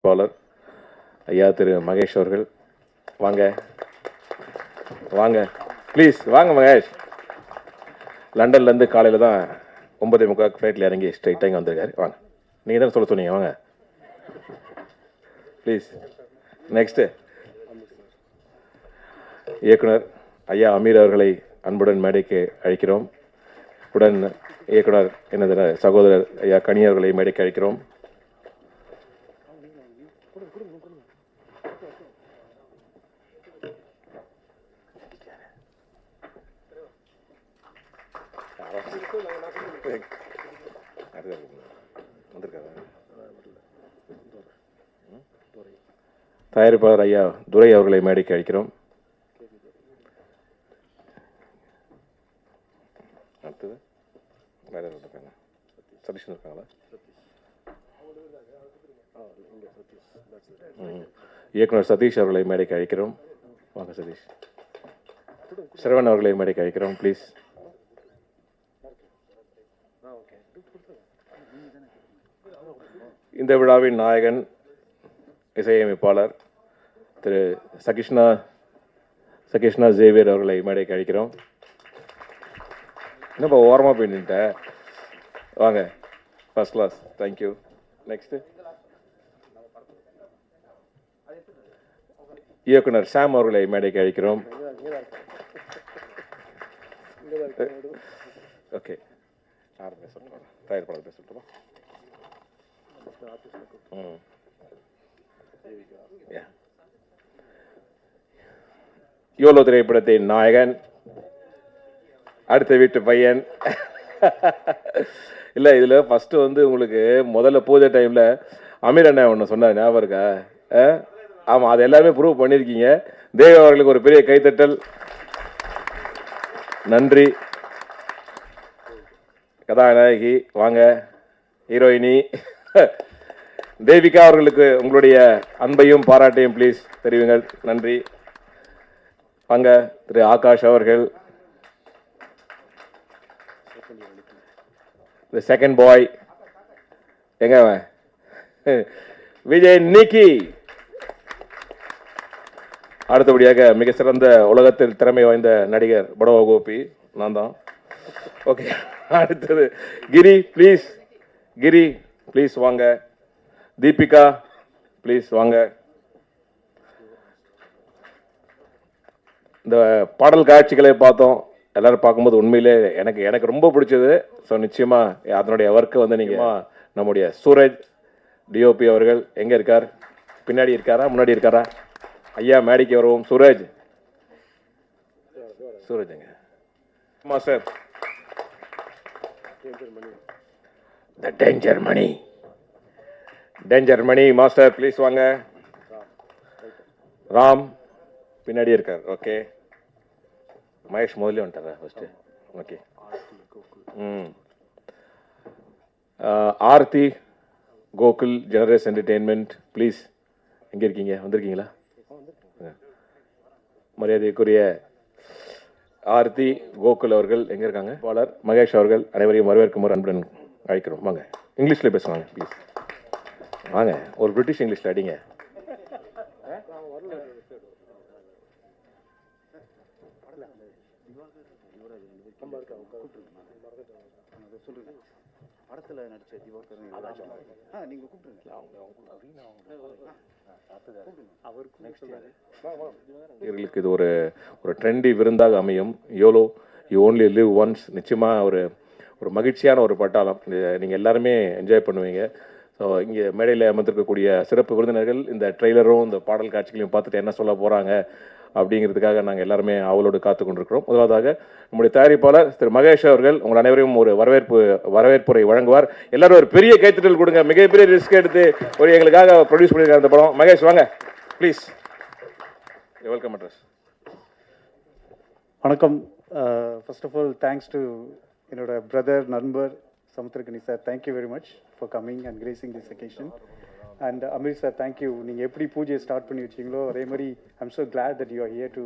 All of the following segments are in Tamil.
பாலர் ஐயா திரு மகேஷ் அவர்கள் வாங்க வாங்க ப்ளீஸ் வாங்க மகேஷ். லண்டன்லேருந்து காலையில் தான் 9:45 ஃப்ளைட்டில் இறங்கி ஸ்ட்ரைட்டாக இங்கே வந்திருக்காரு. வாங்க, நீங்கள் தான் சொல்ல சொன்னீங்க. வாங்க ப்ளீஸ். நெக்ஸ்ட்டு இயக்குனர் ஐயா அமீர் அவர்களை அன்புடன் மேடைக்கு அழைக்கிறோம். உடன் இயக்குனர் எனது சகோதரர் ஐயா கனி அவர்களை மேடைக்கு அழைக்கிறோம். தயாரிப்பாளர் ஐயா துரை அவர்களை மேடைக்கு அழைக்கிறோம். அடுத்தது வேற யாரும் இருக்காங்க? சதீஷ் இருக்காங்களா? இயக்குனர் சதீஷ் அவர்களை மேடைக்கு அழைக்கிறோம். வாங்க சதீஷ். சிரவன் அவர்களை மேடைக்கு அழைக்கிறோம் ப்ளீஸ். இந்த விழாவின் நாயகன் இசையமைப்பாளர் திரு சகிஷ்ணா ஜேவியர் அவர்களை மேடைக்கு அழைக்கிறோம். என்னப்பா ஓரமாக போய் நின்ட்ட? வாங்க, ஃபர்ஸ்ட் கிளாஸ். தேங்க்யூ. நெக்ஸ்ட்டு இயக்குனர் சாம் அவர்களை மேடைக்கு அழைக்கிறோம். ஓகே, யார் பேச சொல்லுவாங்க? தயாரிப்பாளர் பேச சொல்லுமா? யோலோ திரைப்படத்தின் நாயகன், அடுத்த வீட்டு பையன். இல்லை, இதில் ஃபஸ்ட்டு உங்களுக்கு முதல்ல பூஜை டைமில் அமீர் அண்ணா ஒன்று சொன்னார், ஞாபகம் இருக்கா? ஆமாம், அது எல்லாருமே ப்ரூவ் பண்ணியிருக்கீங்க. தேவ் அவர்களுக்கு ஒரு பெரிய கைத்தட்டல். நன்றி. கதாநாயகி வாங்க, ஹீரோயினி தேவிகா அவர்களுக்கு உங்களுடைய அன்பையும் பாராட்டையும் ப்ளீஸ் தெரிவிங்கள். நன்றி. வாங்க திரு ஆகாஷ் அவர்கள், the second boy. எங்க விஜய் நிக்கி. அடுத்தபடியாக மிக சிறந்த உலகத்தில் திறமை வாய்ந்த நடிகர் படவா கோபி, நான் தான். ஓகே, அடுத்தது கிரி ப்ளீஸ். கிரி ப்ளீஸ் வாங்க. தீபிகா ப்ளீஸ் வாங்க. இந்த பாடல் காட்சிகளை பார்த்தோம். எல்லாரும் பார்க்கும்போது உண்மையிலே எனக்கு ரொம்ப பிடிச்சது. ஸோ நிச்சயமாக அதனுடைய ஒர்க்கை நீங்கள் நம்முடைய சூரஜ் டிஓபி அவர்கள் எங்கே இருக்கார்? பின்னாடி இருக்காரா, முன்னாடி இருக்காரா? ஐயா மேடைக்கு வருவோம். சூரஜ் எங்க master? The danger Mani master please வாங்க. ராம் பின்னாடி இருக்கார். ஓகே, மகேஷ் முதல்ல வந்துட்டாரா ஃபர்ஸ்ட்? ஓகே. ஆர்த்தி கோகுல் ஜெனரேஸ் என்டர்டெயின்மெண்ட் ப்ளீஸ். எங்கே இருக்கீங்க? வந்திருக்கீங்களா? மரியாதைக்குரிய ஆர்த்தி கோகுல் அவர்கள் எங்கே இருக்காங்க? பாலர் மகேஷ் அவர்கள் அனைவரையும் வரவேற்குமாறு அன்புடன் அழைக்கிறோம். வாங்க, இங்கிலீஷில் பேசுவாங்க ப்ளீஸ். வாங்க, ஒரு பிரிட்டிஷ் இங்கிலீஷில் அடிங்க. படத்துல நடிச்ச திவாகர் நீங்க இவர்களுக்கு இது ஒரு ட்ரெண்டி விருந்தாக அமையும். YOLO you only live once. நிச்சயமாக ஒரு மகிழ்ச்சியான ஒரு பட்டாளம். நீங்கள் எல்லாருமே என்ஜாய் பண்ணுவீங்க. ஸோ இங்கே மேடையில் அமர்ந்திருக்கக்கூடிய சிறப்பு விருந்தினர்கள் இந்த ட்ரெய்லரும் இந்த பாடல் காட்சிகளையும் பார்த்துட்டு என்ன சொல்ல போகிறாங்க அப்படிங்கிறதுக்காக நாங்கள் எல்லாருமே அவளோடு காத்து கொண்டிருக்கிறோம். முதலாவதாக நம்முடைய தயாரிப்பாளர் திரு மகேஷ் அவர்கள் உங்கள் அனைவரையும் ஒரு வரவேற்புரை வழங்குவார். எல்லாரும் ஒரு பெரிய கைத்தட்டல் கொடுங்க. மிகப்பெரிய ரிஸ்க் எடுத்து எங்களுக்காக ப்ரொடியூஸ் பண்ணியிருக்காங்க இந்த படம். மகேஷ் வாங்க ப்ளீஸ். Welcome address. வணக்கம். First of all thanks to என்னோட பிரதர் நண்பர் Samuthirakani sir. Thank you very much for coming and gracing this occasion. And Ameer sir, thank you. நீங்கள் எப்படி பூஜையை ஸ்டார்ட் பண்ணி வச்சிங்களோ அதே மாதிரி I'm so glad that you are here to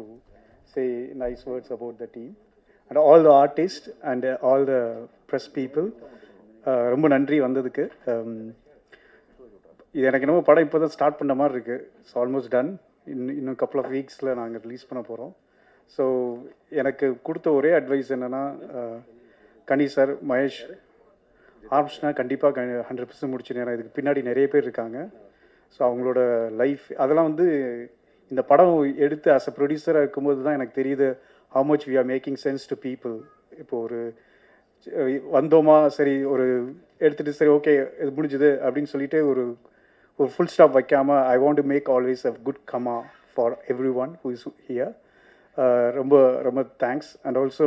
say nice words about the team and all the artist and all the press people. ரொம்ப நன்றி வந்ததுக்கு. இது எனக்கு என்னமோ படம் இப்போ தான் ஸ்டார்ட் பண்ண மாதிரி இருக்குது. It's almost done. இன்னும் கப்புள் ஆஃப் வீக்ஸில் நாங்கள் ரிலீஸ் பண்ண போகிறோம். ஸோ எனக்கு கொடுத்த ஒரே அட்வைஸ் என்னென்னா, கனி சார், மகேஷ், ஆரம்பிச்சுனா கண்டிப்பாக 100% முடிச்சிடும். ஏன்னா இதுக்கு பின்னாடி நிறைய பேர் இருக்காங்க. ஸோ அவங்களோட லைஃப் அதெல்லாம் வந்து இந்த படம் எடுத்து ஆஸ் அ ப்ரொடியூசராக இருக்கும்போது தான் எனக்கு தெரியுது how much we are making sense to people. இப்போ ஒரு வந்தோமா, சரி ஒரு எடுத்துகிட்டு சரி ஓகே இது முடிஞ்சுது அப்படின்னு சொல்லிட்டு ஒரு ஃபுல் ஸ்டாப் வைக்காமல் I want to make always a good comma for every one who is here. ரொம்ப ரொம்ப தேங்க்ஸ். அண்ட் ஆல்சோ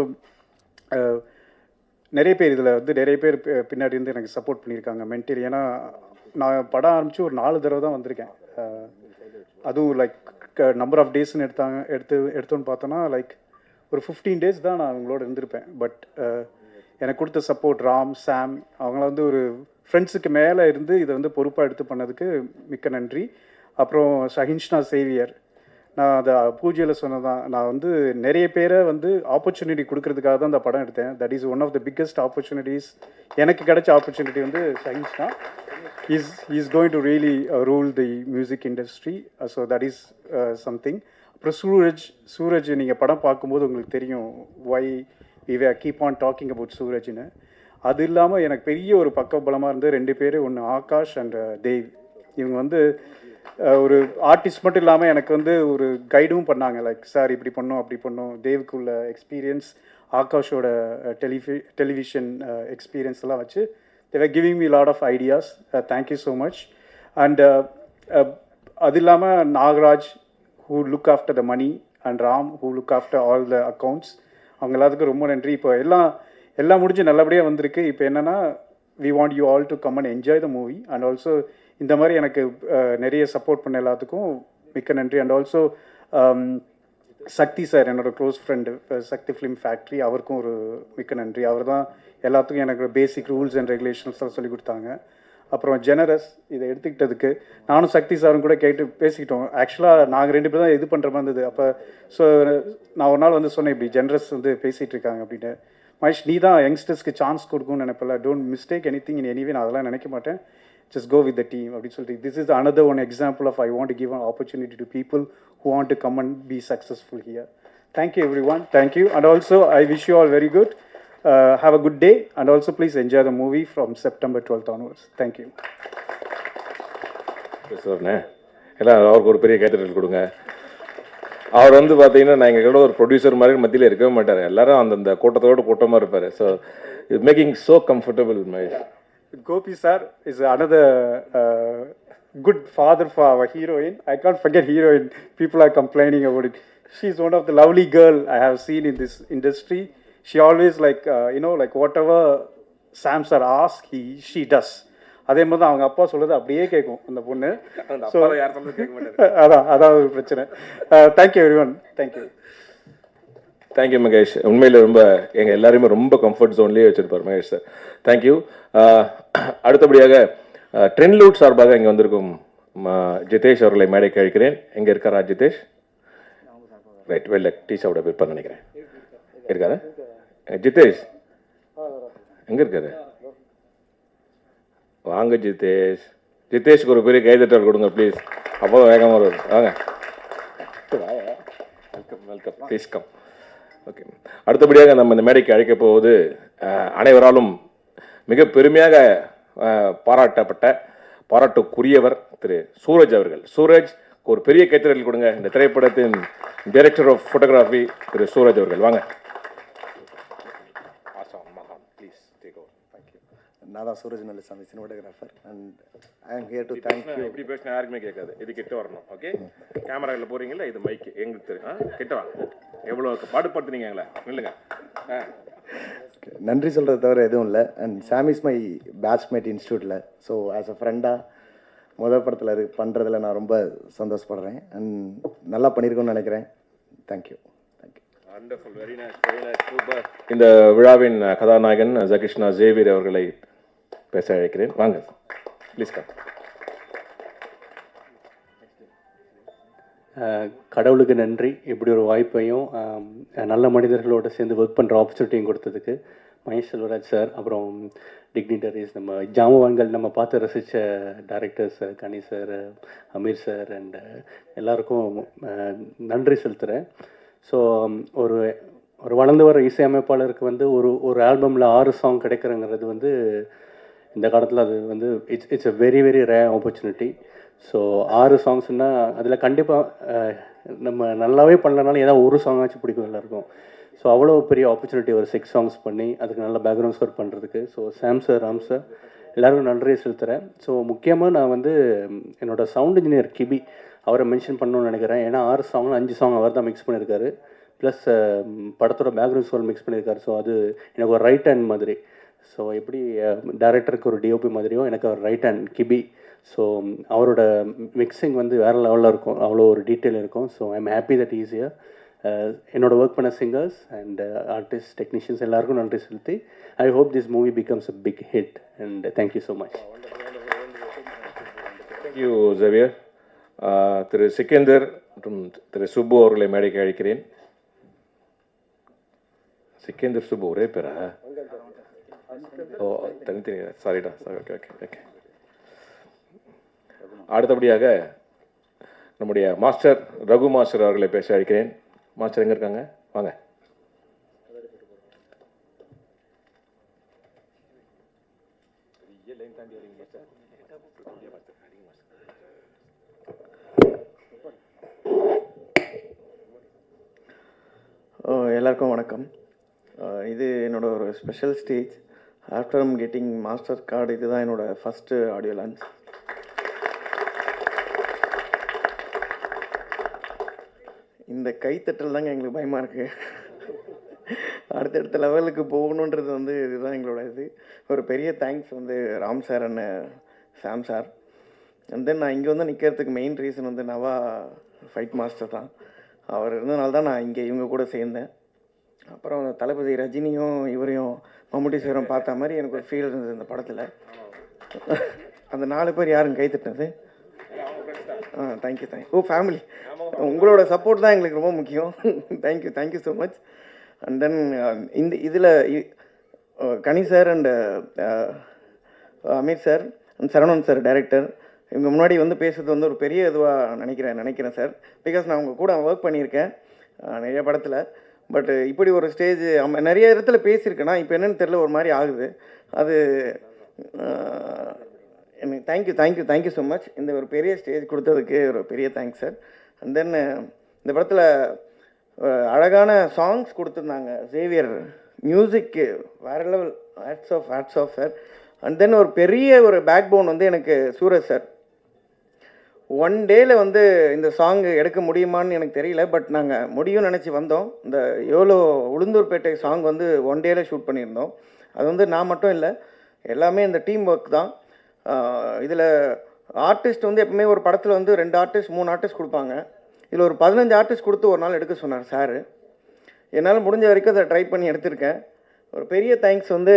நிறைய பேர் இதில் வந்து நிறைய பேர் பின்னாடி இருந்து எனக்கு சப்போர்ட் பண்ணியிருக்காங்க மென்டலி. ஏன்னா நான் படம் ஆரம்பித்து ஒரு 4 தடவை தான் வந்திருக்கேன். அதுவும் லைக் நம்பர் ஆஃப் டேஸ்ன்னு எடுத்தோன்னு பார்த்தோன்னா லைக் ஒரு 15 days தான் நான் அவங்களோட இருந்திருப்பேன். பட் எனக்கு கொடுத்த சப்போர்ட் ராம், சாம், அவங்கள வந்து ஒரு ஃப்ரெண்ட்ஸுக்கு மேலே இருந்து இதை வந்து பொறுப்பாக எடுத்து பண்ணதுக்கு மிக்க நன்றி. அப்புறம் ஷஹின்ஷ்னா சேவியர், நான் அதை பூஜையில் சொன்னதான், நான் வந்து நிறைய பேரை வந்து ஆப்பர்ச்சுனிட்டி கொடுக்கறதுக்காக தான் இந்த படம் எடுத்தேன். That is one of the biggest opportunities. எனக்கு கிடைச்ச ஆப்பர்ச்சுனிட்டி வந்து ஷஹின்ஷ்னா is going to really rule the music industry. So that is something. அப்புறம் சூரஜ் நீங்கள் படம் பார்க்கும்போது உங்களுக்கு தெரியும் வை we were keep on talking about சூரஜ்னு. அது இல்லாமல் எனக்கு பெரிய ஒரு பக்கபலமாக இருந்து 2 பேர், ஒன்று ஆகாஷ் அண்ட் தேவ். இவங்க வந்து ஒரு ஆர்டிஸ்ட் மட்டும் இல்லாமல் எனக்கு வந்து ஒரு கைடும் பண்ணாங்க. லைக் சார் இப்படி பண்ணோம் அப்படி பண்ணோம். தேவுக்குள்ள எக்ஸ்பீரியன்ஸ், ஆகாஷோட டெலிவிஷன் எக்ஸ்பீரியன்ஸ் எல்லாம் வச்சு they were giving me a lot of ideas. Thank you so much. And அது இல்லாமல் Nagaraj who look after the money and Ram who look after all the accounts. அவங்க எல்லாத்துக்கும் ரொம்ப நன்றி. இப்போ எல்லாம் முடிஞ்சு நல்லபடியாக வந்திருக்கு. இப்போ என்னென்னா we want you all to come and enjoy the movie. And also இந்த மாதிரி எனக்கு நிறைய சப்போர்ட் பண்ண எல்லாத்துக்கும் மிக்க நன்றி. அண்ட் ஆல்சோ சக்தி சார், என்னோட க்ளோஸ் ஃப்ரெண்டு, சக்தி ஃபிலிம் ஃபேக்ட்ரி, அவருக்கும் ஒரு மிக்க நன்றி. அவர் தான் எல்லாத்துக்கும் எனக்கு பேசிக் ரூல்ஸ் அண்ட் ரெகுலேஷன்ஸ் எல்லாம் சொல்லி கொடுத்தாங்க. அப்புறம் ஜெனரஸ் இதை எடுத்துக்கிட்டதுக்கு நானும் சக்தி சாரும் கூட கேட்டு பேசிக்கிட்டோம். ஆக்சுவலாக நாங்கள் 2 பேர் தான் இது பண்ணுற மாதிரி இருந்தது. அப்போ ஸோ நான் ஒரு நாள் வந்து சொன்னேன், இப்படி ஜெனரஸ் வந்து பேசிகிட்டு இருக்காங்க அப்படின்னு. மகேஷ், நீ தான் யங்ஸ்டர்ஸ்க்கு சான்ஸ் கொடுக்கும்னு நினைப்பல, don't mistake anything in anyway, நான் அதெல்லாம் நினைக்க மாட்டேன், just go with the team அப்படின்னு சொல்லிட்டு. This is another one example of I want to give an opportunity to people who want to come and be successful here. Thank you everyone. Thank you. And also I wish you all very good. Have a good day and also please enjoy the movie from September 12th onwards. Thank you. சார்ண்ணே எல்லாம் அவருக்கு ஒரு பெரிய கேத்தரில் கொடுங்க. அவர் வந்து பார்த்தீங்கன்னா நான் எங்கள் கூட ஒரு ப்ரொடியூசர் மாதிரி மத்தியில் இருக்கவே மாட்டார். எல்லாரும் அந்தந்த கூட்டத்தோடு இருப்பார். So it making so comfortable. Mahesh, Gopi sir is another good father for our heroine. I can't forget heroine. People are complaining about it. She's one of the lovely girl I have seen in this industry. She always like like whatever Sam sir asks, she does. அதே மாதிரி தான் அவங்க அப்பா சொல்றது அப்படியே கேட்கும் அந்த பொண்ணு. ஸோ அதான் ஒரு பிரச்சனை. Thank you every one. Thank you. Thank you Mahesh. உண்மையில் ரொம்ப எங்கள் எல்லாருமே ரொம்ப கம்ஃபர்ட் ஜோன்லேயே வச்சுருப்பார் மகேஷ் சார். தேங்க்யூ. அடுத்தபடியாக ட்ரெண்ட்லூட் சார்பாக இங்கே வந்திருக்கும் ஜிதேஷ் அவர்களை மேடைக்கு அழைக்கிறேன். எங்கே இருக்காரா ஜிதேஷ்? ரைட், வெளில டீஷாவோட விற்பனை நினைக்கிறேன். இருக்காரா ஜிதேஷ்? எங்கே இருக்காரு? வாங்க ஜிதேஷ். ஜிதேஷ்க்கு ஒரு பெரிய கைதட்டல் கொடுங்க ப்ளீஸ். அப்போ வேகமாக வரும். வாங்க, welcome welcome, please come. Okay, அடுத்தபடியாக நம்ம இந்த மேடைக்கு அழைக்க போவது அனைவராலும் மிக பெருமையாக பாராட்டப்பட்ட பாராட்டுக்குரியவர் திரு சூரஜ் அவர்கள். சூரஜ் ஒரு பெரிய கைத்தறல் கொடுங்க. இந்த திரைப்படத்தின் டைரக்டர் ஆஃப் ஃபோட்டோகிராஃபி திரு சூரஜ் அவர்கள். வாங்க. நான் தான் Suraj Nallasamy, cinematographer. And I am here to thank you. இப்படி பேசினா யாருக்குமே கேட்காது. இது கிட்ட வரணும். ஓகே, கேமராவில் போறீங்களா? இது மைக்கு எங்களுக்கு தெரியும். கிட்ட வாங்க. எவ்வளோ பாடுபடுத்துனீங்க எங்களை. இல்லைங்க, நன்றி சொல்கிறத தவிர எதுவும் இல்லை. And Sam is my batchmate இன்ஸ்டியூட்டில். ஸோ ஆஸ் அ ஃப்ரெண்டாக படத்தில் அது பண்ணுறதுல நான் ரொம்ப சந்தோஷப்படுறேன். அண்ட் நல்லா பண்ணியிருக்கோன்னு நினைக்கிறேன். Thank you. Wonderful, very nice, very nice, super. இந்த விழாவின் கதாநாயகன் ஜகிஷ்னா ஜேவியர் அவர்களை பேச அழைக்கிறேன். வாங்க ப்ளீஸ் கம். கடவுளுக்கு நன்றி, இப்படி ஒரு வாய்ப்பையும் நல்ல மனிதர்களோடு சேர்ந்து ஒர்க் பண்ணுற ஆப்பர்ச்சுனிட்டியும் கொடுத்ததுக்கு. மகேஷ் செல்வராஜ் சார், அப்புறம் டிக்னிட்டரிஸ், நம்ம ஜாம்பவான்கள், நம்ம பார்த்து ரசித்த directors Ghani sir, Ameer sir and எல்லாருக்கும் நன்றி செலுத்துகிறேன். ஸோ ஒரு ஒரு வளர்ந்து வர இசையமைப்பாளருக்கு வந்து ஒரு ஆல்பமில் 6 சாங் கிடைக்கிறங்கிறது வந்து இந்த காலத்தில் அது வந்து it's a very very rare opportunity. So 6 சாங்ஸ்னால் அதில் கண்டிப்பாக நம்ம நல்லாவே பண்ணலனாலும் ஏதாவது ஒரு சாங் ஆச்சு பிடிக்கும் எல்லாருக்கும். ஸோ அவ்வளோ பெரிய ஆப்பர்ச்சுனிட்டி ஒரு 6 சாங்ஸ் பண்ணி அதுக்கு நல்ல பேக்ரவுண்ட் ஸ்கோர் பண்ணுறதுக்கு. ஸோ சாம் சார், ராம் சார் எல்லோருக்கும் நன்றியை செலுத்துகிறேன். ஸோ முக்கியமாக நான் வந்து என்னோடய சவுண்ட் இன்ஜினியர் கிபி அவரை மென்ஷன் பண்ணணும்னு நினைக்கிறேன். ஏன்னா 6 சாங் 5 சாங் அவர் தான் மிக்ஸ் பண்ணியிருக்காரு. ப்ளஸ் படத்தோட பேக்ரவுண்ட் ஸ்கோர் மிக்ஸ் பண்ணியிருக்காரு. ஸோ அது எனக்கு ஒரு ரைட் ஹேண்ட் மாதிரி. ஸோ எப்படி டேரக்டருக்கு ஒரு டிஓபி மாதிரியோ எனக்கு ஒரு ரைட் ஹேண்ட் கிபி. ஸோ அவரோட மிக்சிங் வந்து வேறு லெவலில் இருக்கும், அவ்வளோ ஒரு டீட்டெயில் இருக்கும். So I am happy that ஈஸியாக என்னோட ஒர்க் பண்ண சிங்கர்ஸ் அண்ட் ஆர்டிஸ்ட், டெக்னீஷியன்ஸ் எல்லாருக்கும் நன்றி செலுத்தி I hope this movie becomes a big hit and thank you so much. Thank you Xavier. திரு சிக்கந்தர் மற்றும் திரு சுப்பு அவர்களை மேடைக்கு அழைக்கிறேன். சிக்கந்தர் சுப்பு ஒரே பேரா? ஓ தனித்தனி, சாரிடா, சாரி. Okay okay okay. அடுத்தபடியாக நம்முடைய மாஸ்டர் ரகு மாஸ்டர் அவர்களை பேச அழைக்கிறேன். மாஸ்டர் எங்கே இருக்காங்க? வாங்க. எல்லாருக்கும் வணக்கம். இது என்னோட ஒரு special stage. After I'm getting master card, இதுதான் என்னோட ஃபஸ்ட்டு ஆடியோ லான்ச். இந்த கைத்தட்டல் தாங்க எங்களுக்கு பயமாக இருக்குது. அடுத்தடுத்த லெவலுக்கு போகணுன்றது வந்து இதுதான் எங்களோட இது. ஒரு பெரிய தேங்க்ஸ் வந்து Ram sir and Sam sir. And தென் நான் இங்கே வந்து நிற்கிறதுக்கு மெயின் ரீசன் வந்து நவா ஃபைட் மாஸ்டர் தான். அவர் இருந்தனால தான் நான் இங்கே இவங்க கூட சேர்ந்தேன். அப்புறம் தளபதி ரஜினியும் இவரையும் மம்முட்டி சாரும் பார்த்த மாதிரி எனக்கு ஒரு ஃபீல் இருந்தது இந்த படத்தில். அந்த 4 பேர் யாருங்க கைத்தட்டினது? தேங்க்யூ. ஓ ஃபேமிலி, உங்களோட சப்போர்ட் தான் எங்களுக்கு ரொம்ப முக்கியம். Thank you so much. And then இந்த இதில் Kani sir and Ameer sir and Saravanan sir director, இவங்க முன்னாடி வந்து பேசுறது வந்து ஒரு பெரிய இதுவாக நினைக்கிறேன் சார். பிகாஸ் நான் உங்கள் கூட ஒர்க் பண்ணியிருக்கேன் நிறைய படத்தில். பட் இப்படி ஒரு ஸ்டேஜ் நிறைய இடத்துல பேசியிருக்கேன்னா இப்போ என்னென்னு தெரியல, ஒரு மாதிரி ஆகுது அது. எனக்கு தேங்க்யூ ஸோ மச். இந்த ஒரு பெரிய ஸ்டேஜ் கொடுத்ததுக்கு ஒரு பெரிய தேங்க்ஸ் சார். அண்ட் தென் இந்த படத்தில் அழகான சாங்ஸ் கொடுத்துருந்தாங்க. சேவியர் மியூசிக்கு வேறு level, hats off sir. And then ஒரு பெரிய ஒரு பேக் போன் வந்து எனக்கு சூரஜ் சார். 1 டேயில் வந்து இந்த சாங் எடுக்க முடியுமான்னு எனக்கு தெரியல, பட் நாங்கள் முடியும்னு நினச்சி வந்தோம். இந்த எவ்வளோ உளுந்தூர்பேட்டை சாங் வந்து 1 டேயில் ஷூட் பண்ணியிருந்தோம். அது வந்து நான் மட்டும் இல்லை, எல்லாமே இந்த டீம் ஒர்க் தான். இதில் ஆர்டிஸ்ட் வந்து எப்பவுமே ஒரு படத்தில் வந்து 2 ஆர்டிஸ்ட் 3 ஆர்டிஸ்ட் கொடுப்பாங்க. இதில் ஒரு 15 ஆர்டிஸ்ட் கொடுத்து ஒரு நாள் எடுக்க சொன்னார் சார். என்னால் முடிஞ்ச வரைக்கும் அதை ட்ரை பண்ணி எடுத்திருக்கேன். ஒரு பெரிய தேங்க்ஸ் வந்து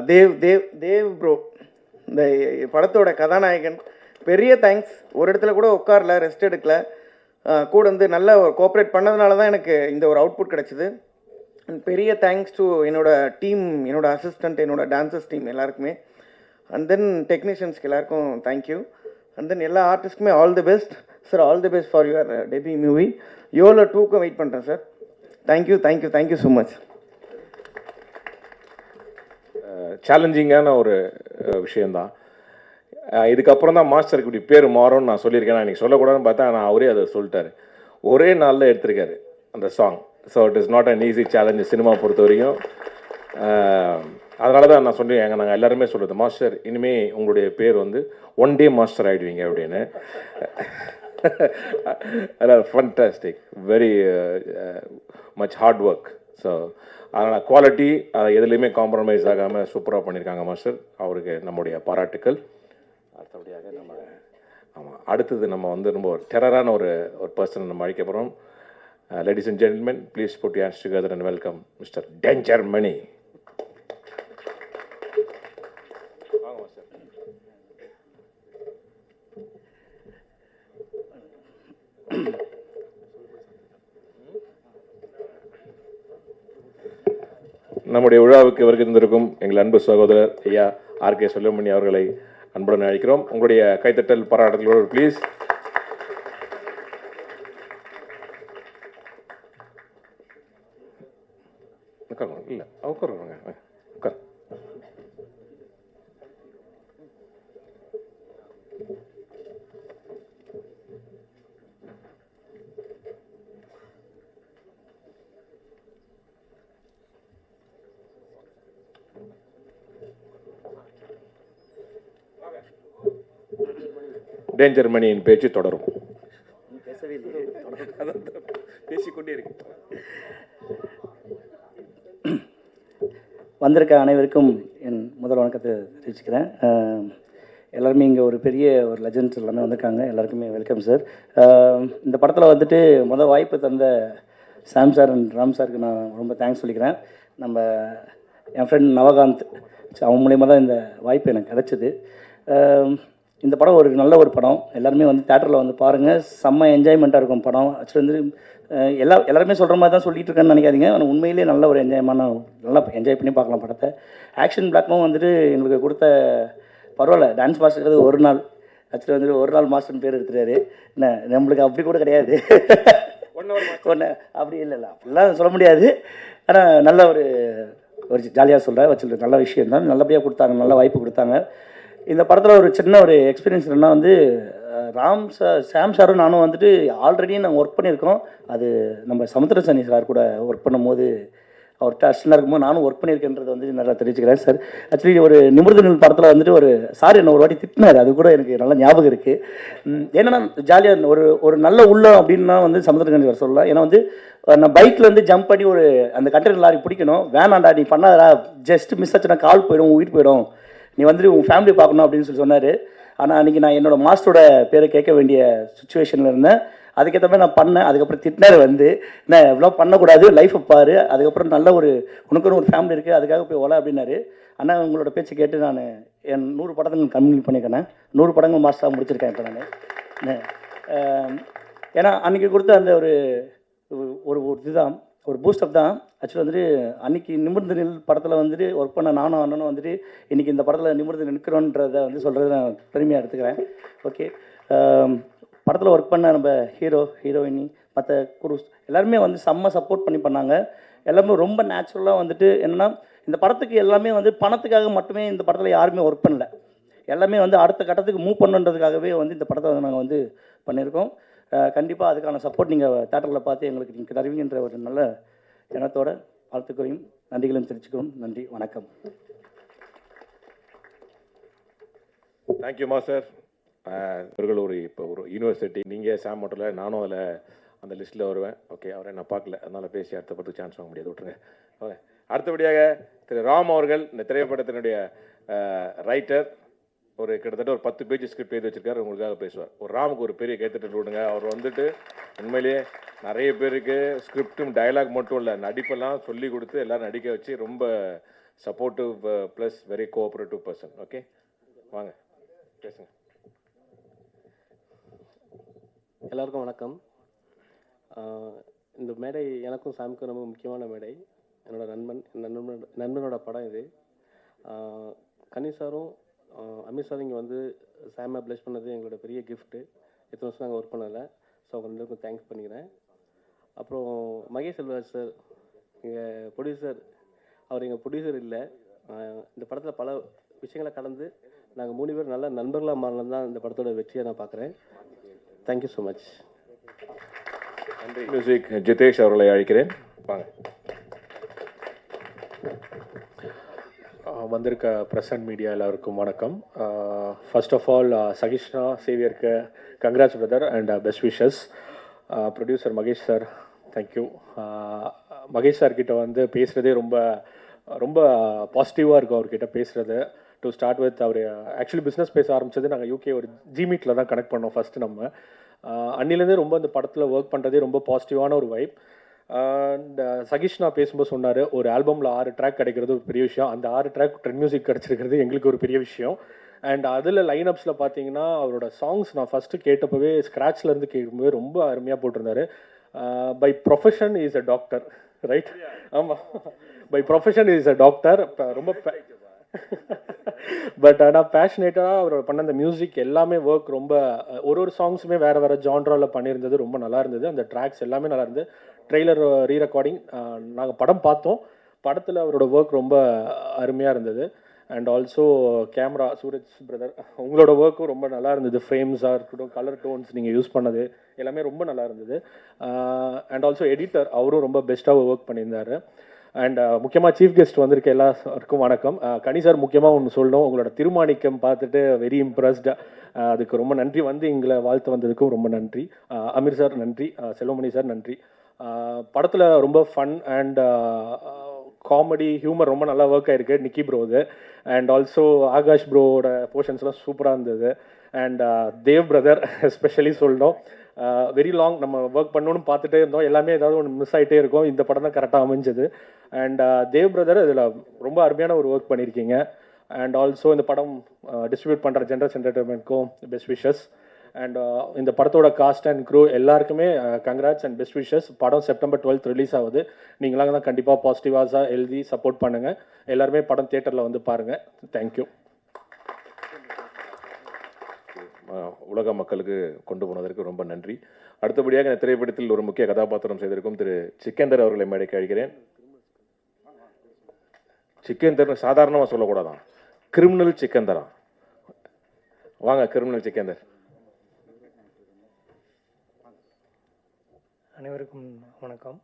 தேவ் ப்ரோ, இந்த படத்தோட கதாநாயகன். பெரிய தேங்க்ஸ். ஒரு இடத்துல கூட உட்காரல, ரெஸ்ட் எடுக்கல, கூட வந்து நல்லா கோஆப்ரேட் பண்ணதுனால தான் எனக்கு இந்த ஒரு அவுட்புட் கிடச்சிது. பெரிய தேங்க்ஸ் டு என்னோட டீம், என்னோட அசிஸ்டண்ட், என்னோட டான்சர்ஸ் டீம் எல்லாருக்குமே. அண்ட் தென் டெக்னீஷியன்ஸ்க்கு எல்லாருக்கும் தேங்க்யூ. அண்ட் தென் எல்லா ஆர்டிஸ்ட்டுக்குமே all the best sir. All the best for your debut movie. YOLO 2க்கும் வெயிட் பண்ணுறேன் சார். Thank you so much. சேலஞ்சிங்கான ஒரு விஷயந்தான். இதுக்கப்புறம் தான் மாஸ்டருக்கு இப்படி பேர் மாறும்னு நான் சொல்லியிருக்கேன். நான் இன்றைக்கி சொல்லக்கூடாதுன்னு பார்த்தா நான் அவரே அதை சொல்லிட்டாரு. ஒரே நாளில் எடுத்திருக்காரு அந்த song. So it is not an easy challenge cinema பொறுத்த வரைக்கும். அதனால தான் நான் சொல்லுவேன், நாங்கள் எல்லாருமே சொல்கிறது, மாஸ்டர் இனிமேல் உங்களுடைய பேர் வந்து 1 டே மாஸ்டர் ஆகிடுவீங்க அப்படின்னு. அதான் fantastic, very much hard work. So அதனால் குவாலிட்டி எதுலேயுமே காம்ப்ரமைஸ் ஆகாமல் சூப்பராக பண்ணியிருக்காங்க மாஸ்டர். அவருக்கு நம்முடைய பாராட்டுக்கள். அடுத்தது நம்ம வந்து ரொம்ப டெரரான ஒரு பர்சன் நம்ம அழைக்க போகிறோம். Ladies and gentlemen, please put your hands together and welcome mister danger Mani. நம்முடைய விழாவுக்கு வருகை தந்திருக்கும் எங்கள் அன்பு சகோதரர் ஐயா ஆர்கே சுப்பிரமணி அவர்களை அன்புடன் அழைக்கிறோம். உங்களுடைய கைத்தட்டல் பாராட்டுகளோடு ப்ளீஸ். இல்லை உட்காருங்க உட்கார். டேஞ்சர் மணியின் பேச்சு தொடரும். பேசிக்கொண்டே இருக்கு. வந்திருக்க அனைவருக்கும் என் முதல் வணக்கத்தை தெரிவிச்சுக்கிறேன். எல்லாருமே இங்கே ஒரு பெரிய ஒரு லெஜண்ட்ஸ் எல்லாமே வந்திருக்காங்க. எல்லாருக்குமே வெல்கம் சார். இந்த படத்தில் வந்துட்டு வாய்ப்பு தந்த சாம் சார் அண்ட் ராம் சாருக்கு நான் ரொம்ப தேங்க்ஸ் சொல்லிக்கிறேன். என் ஃப்ரெண்ட் நவகாந்த் அவன் மூலயமா தான் இந்த வாய்ப்பு எனக்கு கிடச்சிது. இந்த படம் நல்ல ஒரு படம். எல்லாருமே தேட்டரில் பாருங்கள். செம்ம என்ஜாய்மெண்ட்டாக இருக்கும் படம். ஆக்சுவலி எல்லாருமே சொல்கிற மாதிரி தான் சொல்லிட்டு இருக்கேன்னு நினைக்காதீங்க. ஆனால் உண்மையிலேயே நல்ல ஒரு நல்லா என்ஜாய் பண்ணி பார்க்கலாம் படத்தை. ஆக்ஷன் பிளாக்மும் எங்களுக்கு கொடுத்த பரவாயில்ல. டான்ஸ் மாஸ்டர் ஒரு நாள் ஆக்சுவலி ஒரு நாள் மாஸ்டர்னு பேர் எடுத்துட்டாரு. என்ன நம்மளுக்கு அப்படி கூட கிடையாது. ஒன்று அப்படி இல்லை அப்படிலாம் சொல்ல முடியாது. ஆனால் நல்ல ஒரு ஜாலியாக சொல்கிறேன் வச்சு நல்ல விஷயம் தான். நல்லபடியாக கொடுத்தாங்க, நல்ல வாய்ப்பு கொடுத்தாங்க. இந்த படத்தில் ஒரு சின்ன ஒரு எக்ஸ்பீரியன்ஸ் என்னன்னா சாம் சாரும் நானும் ஆல்ரெடி நாங்கள் ஒர்க் பண்ணியிருக்கோம். அது நம்ம சமுத்திரசனி சார் கூட ஒர்க் பண்ணும்போது அவர்கிட்ட அசிஸ்டண்டாக இருக்கும்போது நானும் ஒர்க் பண்ணியிருக்கேன்றது நல்லா தெரிவிச்சுக்கிறேன் சார். ஆக்சுவலி ஒரு நிமிர்ந்த நில் படத்தில் ஒரு சார் என்ன ஒரு வாட்டி திட்டினார். அது கூட எனக்கு நல்ல ஞாபகம் இருக்குது. என்னென்னா ஜாலியாக ஒரு நல்ல உள்ளம் அப்படின்னா சமுத்திரசனி சார் சொல்லலாம். ஏன்னா நான் பைக்கில் ஜம்ப் பண்ணி அந்த கண்டெய்னர் லாரி பிடிக்கணும். வேணாண்டா நீ பண்ணாதடா, ஜஸ்ட் மிஸ் ஆச்சுன்னா கால் போயிடும், உயிர் போயிடும், நீ உன் ஃபேமிலி பார்க்கணும் அப்படின்னு சொன்னார். ஆனால் அன்றைக்கி நான் என்னோடய மாஸ்டரோட பேரை கேட்க வேண்டிய சுச்சுவேஷனில் இருந்தேன். அதுக்கேற்ற மாதிரி நான் பண்ணேன். அதுக்கப்புறம் திட்டினார் என்ன எவ்வளோ பண்ணக்கூடாது, லைஃப்பை பாரு, அதுக்கப்புறம் நல்ல உனக்குன்னு ஒரு ஃபேமிலி இருக்குது, அதுக்காக போய் ஓலை அப்படின்னாரு. ஆனால் உங்களோட பேச்சு கேட்டு நான் என் 100 படங்கள் கம்ப்ளீட் பண்ணியிருக்கேன். 100 படங்கள் மாஸ்டராக முடிச்சிருக்கேன் இப்போ நான். ஏன்னா அன்றைக்கி கொடுத்த அந்த ஒரு இதுதான் ஒரு பூஸ்டப் தான். ஆக்சுவலி அன்றைக்கி நிமிர்ந்து நில் படத்தில் ஒர்க் பண்ண நானும் அண்ணனும் இன்றைக்கி இந்த படத்தில் நிமிர்ந்து நிற்கிறோன்றதை சொல்கிறது நான் பெருமையாக எடுத்துக்கிறேன். ஓகே, படத்தில் ஒர்க் பண்ண நம்ம ஹீரோயினி மற்ற குரூஸ் எல்லாருமே செம்ம சப்போர்ட் பண்ணாங்க. எல்லாமே ரொம்ப நேச்சுரலாக என்னென்னா இந்த படத்துக்கு எல்லாமே பணத்துக்காக மட்டுமே இந்த படத்தில் யாருமே ஒர்க் பண்ணல. எல்லாமே அடுத்த கட்டத்துக்கு மூவ் பண்ணுன்றதுக்காகவே இந்த படத்தை நாங்கள் பண்ணியிருக்கோம். கண்டிப்பாக அதுக்கான சப்போர்ட் நீங்கள் தேட்டரில் பார்த்து எங்களுக்கு நீங்கள் தருவீங்கன்ற ஒரு நல்ல எண்ணத்தோட வாழ்த்துக்களையும் நன்றிகளையும் தெரிவிச்சுக்கிறோம். நன்றி, வணக்கம். Thank you master. இவர்கள் இப்போ ஒரு யூனிவர்சிட்டி, நீங்கள் சாம் மட்டும் நானும் அதில் அந்த லிஸ்ட்டில் வருவேன். ஓகே, அவரை நான் பார்க்கல, அதனால் பேசி அடுத்த படத்துக்கு சான்ஸ் வாங்க முடியாது, விட்டுருங்க. ஓகே, அடுத்தபடியாக திரு ராம் அவர்கள் இந்த திரைப்படத்தினுடைய ரைட்டர். கிட்டத்தட்ட ஒரு 10 பேஜ் ஸ்கிரிப்ட் எழுதி வச்சிருக்காரு, உங்களுக்காக பேசுவார். ஒரு ராமுக்கு ஒரு பெரிய கைத்தட்டல் விடுங்க. அவர் உண்மையிலேயே நிறைய பேருக்கு ஸ்கிரிப்டும் டயலாக் மட்டும் இல்லை, நடிப்பெல்லாம் சொல்லி கொடுத்து எல்லோரும் நடிக்க வச்சு ரொம்ப supportive plus very cooperative person. Okay, வாங்க பேசுங்க. எல்லாருக்கும் வணக்கம். இந்த மேடை எனக்கும் சாமிக்கும் ரொம்ப முக்கியமான மேடை. நண்பனோட படம் இது. கனி சாரும் அமீர் சார் இங்கே சாமை ப்ளஸ் பண்ணது எங்களோட பெரிய கிஃப்ட்டு. எத்தனை வருஷம் நாங்கள் ஒர்க் பண்ணலை. ஸோ அவங்க 2 பேருக்கும் தேங்க்ஸ் பண்ணிக்கிறேன். அப்புறம் மகேஷ் செல்வராஜ் சார் எங்கள் ப்ரொடியூசர். அவர் எங்கள் ப்ரொடியூசர் இல்லை. இந்த படத்தில் பல விஷயங்களை கடந்து நாங்கள் 3 பேர் நல்ல நண்பர்களாக மாறினது தான் இந்த படத்தோட வெற்றியை நான் பார்க்குறேன். Thank you so much. நன்றி. மியூசிக் ஜிதேஷ் அவர்களை அழைக்கிறேன், வாங்க. வந்திருக்க ப்ரெஸ் அண்ட் மீடியா எல்லாருக்கும் வணக்கம். ஃபர்ஸ்ட் ஆஃப் ஆல் சகிஷ்ணா சேவியருக்கு congrats brother and best wishes. Producer Mahesh sir, thank you. Mahesh சார்கிட்ட பேசுகிறதே ரொம்ப ரொம்ப பாசிட்டிவாக இருக்கும் அவர்கிட்ட பேசுகிறது. டு ஸ்டார்ட் வித், அவர் ஆக்சுவலி பிஸ்னஸ் பேச ஆரம்பித்தது நாங்கள் யூகே ஒரு ஜிமீட்டில் தான் கனெக்ட் பண்ணோம் ஃபஸ்ட்டு. நம்ம அன்னிலேருந்தே ரொம்ப அந்த படத்தில் ஒர்க் பண்ணுறதே ரொம்ப பாசிட்டிவான ஒரு வைப். அண்ட் சகிஷ்ணா பேசும்போது சொன்னார், ஒரு ஆல்பமில் 6 ட்ராக் கிடைக்கிறது ஒரு பெரிய விஷயம். அந்த 6 ட்ராக் ட்ரெண்ட் மியூசிக் கிடச்சிருக்கிறது எங்களுக்கு ஒரு பெரிய விஷயம். அண்ட் அதில் லைனப்ஸில் பார்த்தீங்கன்னா அவரோட சாங்ஸ் நான் ஃபஸ்ட்டு கேட்டப்பவே ஸ்க்ராட்ச்லேருந்து கேட்கும்போது ரொம்ப அருமையாக போட்டிருந்தாரு. By profession is a doctor, right? ஆமாம், by profession is a doctor. ரொம்ப பட் ஆனால் பேஷனேட்டாக அவர் பண்ண அந்த மியூசிக் எல்லாமே ஒர்க் ரொம்ப, ஒரு சாங்ஸுமே வேறு வேறு ஜான்ராவில் பண்ணியிருந்தது, ரொம்ப நல்லா இருந்தது. அந்த ட்ராக்ஸ் எல்லாமே நல்லா இருந்தது. ட்ரெய்லர் ரீ ரெக்கார்டிங் நாங்கள் படம் பார்த்தோம், படத்தில் அவரோட ஒர்க் ரொம்ப அருமையாக இருந்தது. And also camera Suraj brother, உங்களோட ஒர்க்கும் ரொம்ப நல்லா இருந்தது. ஃப்ரேம்ஸாக இருக்கட்டும், கலர் டோன்ஸ் நீங்கள் யூஸ் பண்ணது எல்லாமே ரொம்ப நல்லா இருந்தது. அண்ட் ஆல்சோ எடிட்டர், அவரும் ரொம்ப பெஸ்ட்டாக ஒர்க் பண்ணியிருந்தார். அண்ட் முக்கியமாக சீஃப் கெஸ்ட் வந்திருக்க எல்லாருக்கும் வணக்கம். கனி சார் முக்கியமாக ஒன்று சொல்லணும், உங்களோட திருமாணிக்கம் பார்த்துட்டு வெரி இம்ப்ரெஸ்டு, அதுக்கு ரொம்ப நன்றி. வந்து எங்களை வாழ்த்து வந்ததுக்கும் ரொம்ப நன்றி. அமீர் சார் நன்றி, செல்வமணி சார் நன்றி. படத்தில் ரொம்ப ஃபன் அண்ட் காமெடி ஹியூமர் ரொம்ப நல்லா ஒர்க் ஆகிருக்கு நிக்கி ப்ரோது. அண்ட் ஆல்சோ ஆகாஷ் ப்ரோவோட போர்ஷன்ஸ்லாம் சூப்பராக இருந்தது. அண்ட் தேவ் பிரதர் எஸ்பெஷலி சொல்லணும், வெரி லாங் நம்ம ஒர்க் பண்ணணும்னு பார்த்துட்டே இருந்தோம், எல்லாமே ஏதாவது ஒன்று மிஸ் ஆகிட்டே இருக்கும். இந்த படம் தான் கரெக்டாக அமைஞ்சது. அண்ட் தேவ் பிரதர் இதில் ரொம்ப அருமையான ஒரு ஒர்க் பண்ணியிருக்கீங்க. அண்ட் ஆல்சோ இந்த படம் டிஸ்ட்ரிபியூட் பண்ணுற ஜென்ரஸ் என்டர்டைன்மெண்ட்க்கும் பெஸ்ட் விஷஸ். அண்ட் இந்த படத்தோட காஸ்ட் அண்ட் க்ரூ எல்லாருக்குமே கங்க்ராட்ஸ் அண்ட் பெஸ்ட் விஷஸ். படம் September 12th ரிலீஸ் ஆகுது. நீங்களாம் தான் கண்டிப்பாக பாசிட்டிவாக எழுதி சப்போர்ட் பண்ணுங்கள். எல்லாருமே படம் தியேட்டரில் வந்து பாருங்கள். தேங்க்யூ. உலக மக்களுக்கு கொண்டு போனதற்கு ரொம்ப நன்றி. அடுத்தபடியாக இந்த திரைப்படத்தில் ஒரு முக்கிய கதாபாத்திரம் செய்திருக்கும் திரு சிக்கந்தர் அவர்களை மேடைக்கு அழைக்கிறேன். சிக்கந்தர் சாதாரணமாக சொல்லக்கூடாதான், கிரிமினல் சிக்கந்தரா. வாங்க, கிரிமினல் சிக்கந்தர். அனைவருக்கும் வணக்கம்.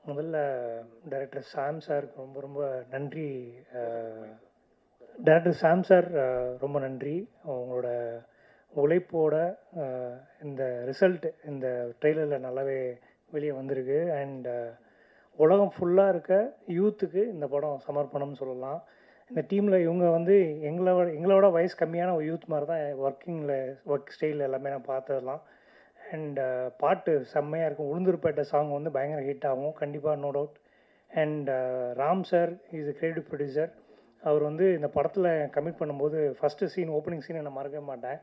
முதல்ல டைரக்டர் சாம் சாருக்கு ரொம்ப ரொம்ப நன்றி. டைரக்டர் சாம் சார் ரொம்ப நன்றி. உங்களோட உழைப்போட இந்த ரிசல்ட் இந்த ட்ரெய்லரில் நல்லாவே வெளியே வந்திருக்கு. அண்ட் உலகம் ஃபுல்லாக இருக்க யூத்துக்கு இந்த படம் சமர்ப்பணம்னு சொல்லலாம். இந்த டீமில் இவங்க வந்து எங்களோட வயசு கம்மியான ஒரு யூத் மாதிரி தான் ஒர்க் ஸ்டைல் எல்லாமே நான் பார்த்ததெல்லாம். அண்ட் பாட்டு செம்மையாக இருக்கும். உளுந்தூர்பேட்டை சாங் வந்து பயங்கர ஹிட் ஆகும் கண்டிப்பாக, no doubt. And Ram sir is creative producer. அவர் வந்து இந்த படத்தில் கமிட் பண்ணும்போது ஃபஸ்ட்டு சீன், ஓப்பனிங் சீன் நான் மறக்க மாட்டேன்.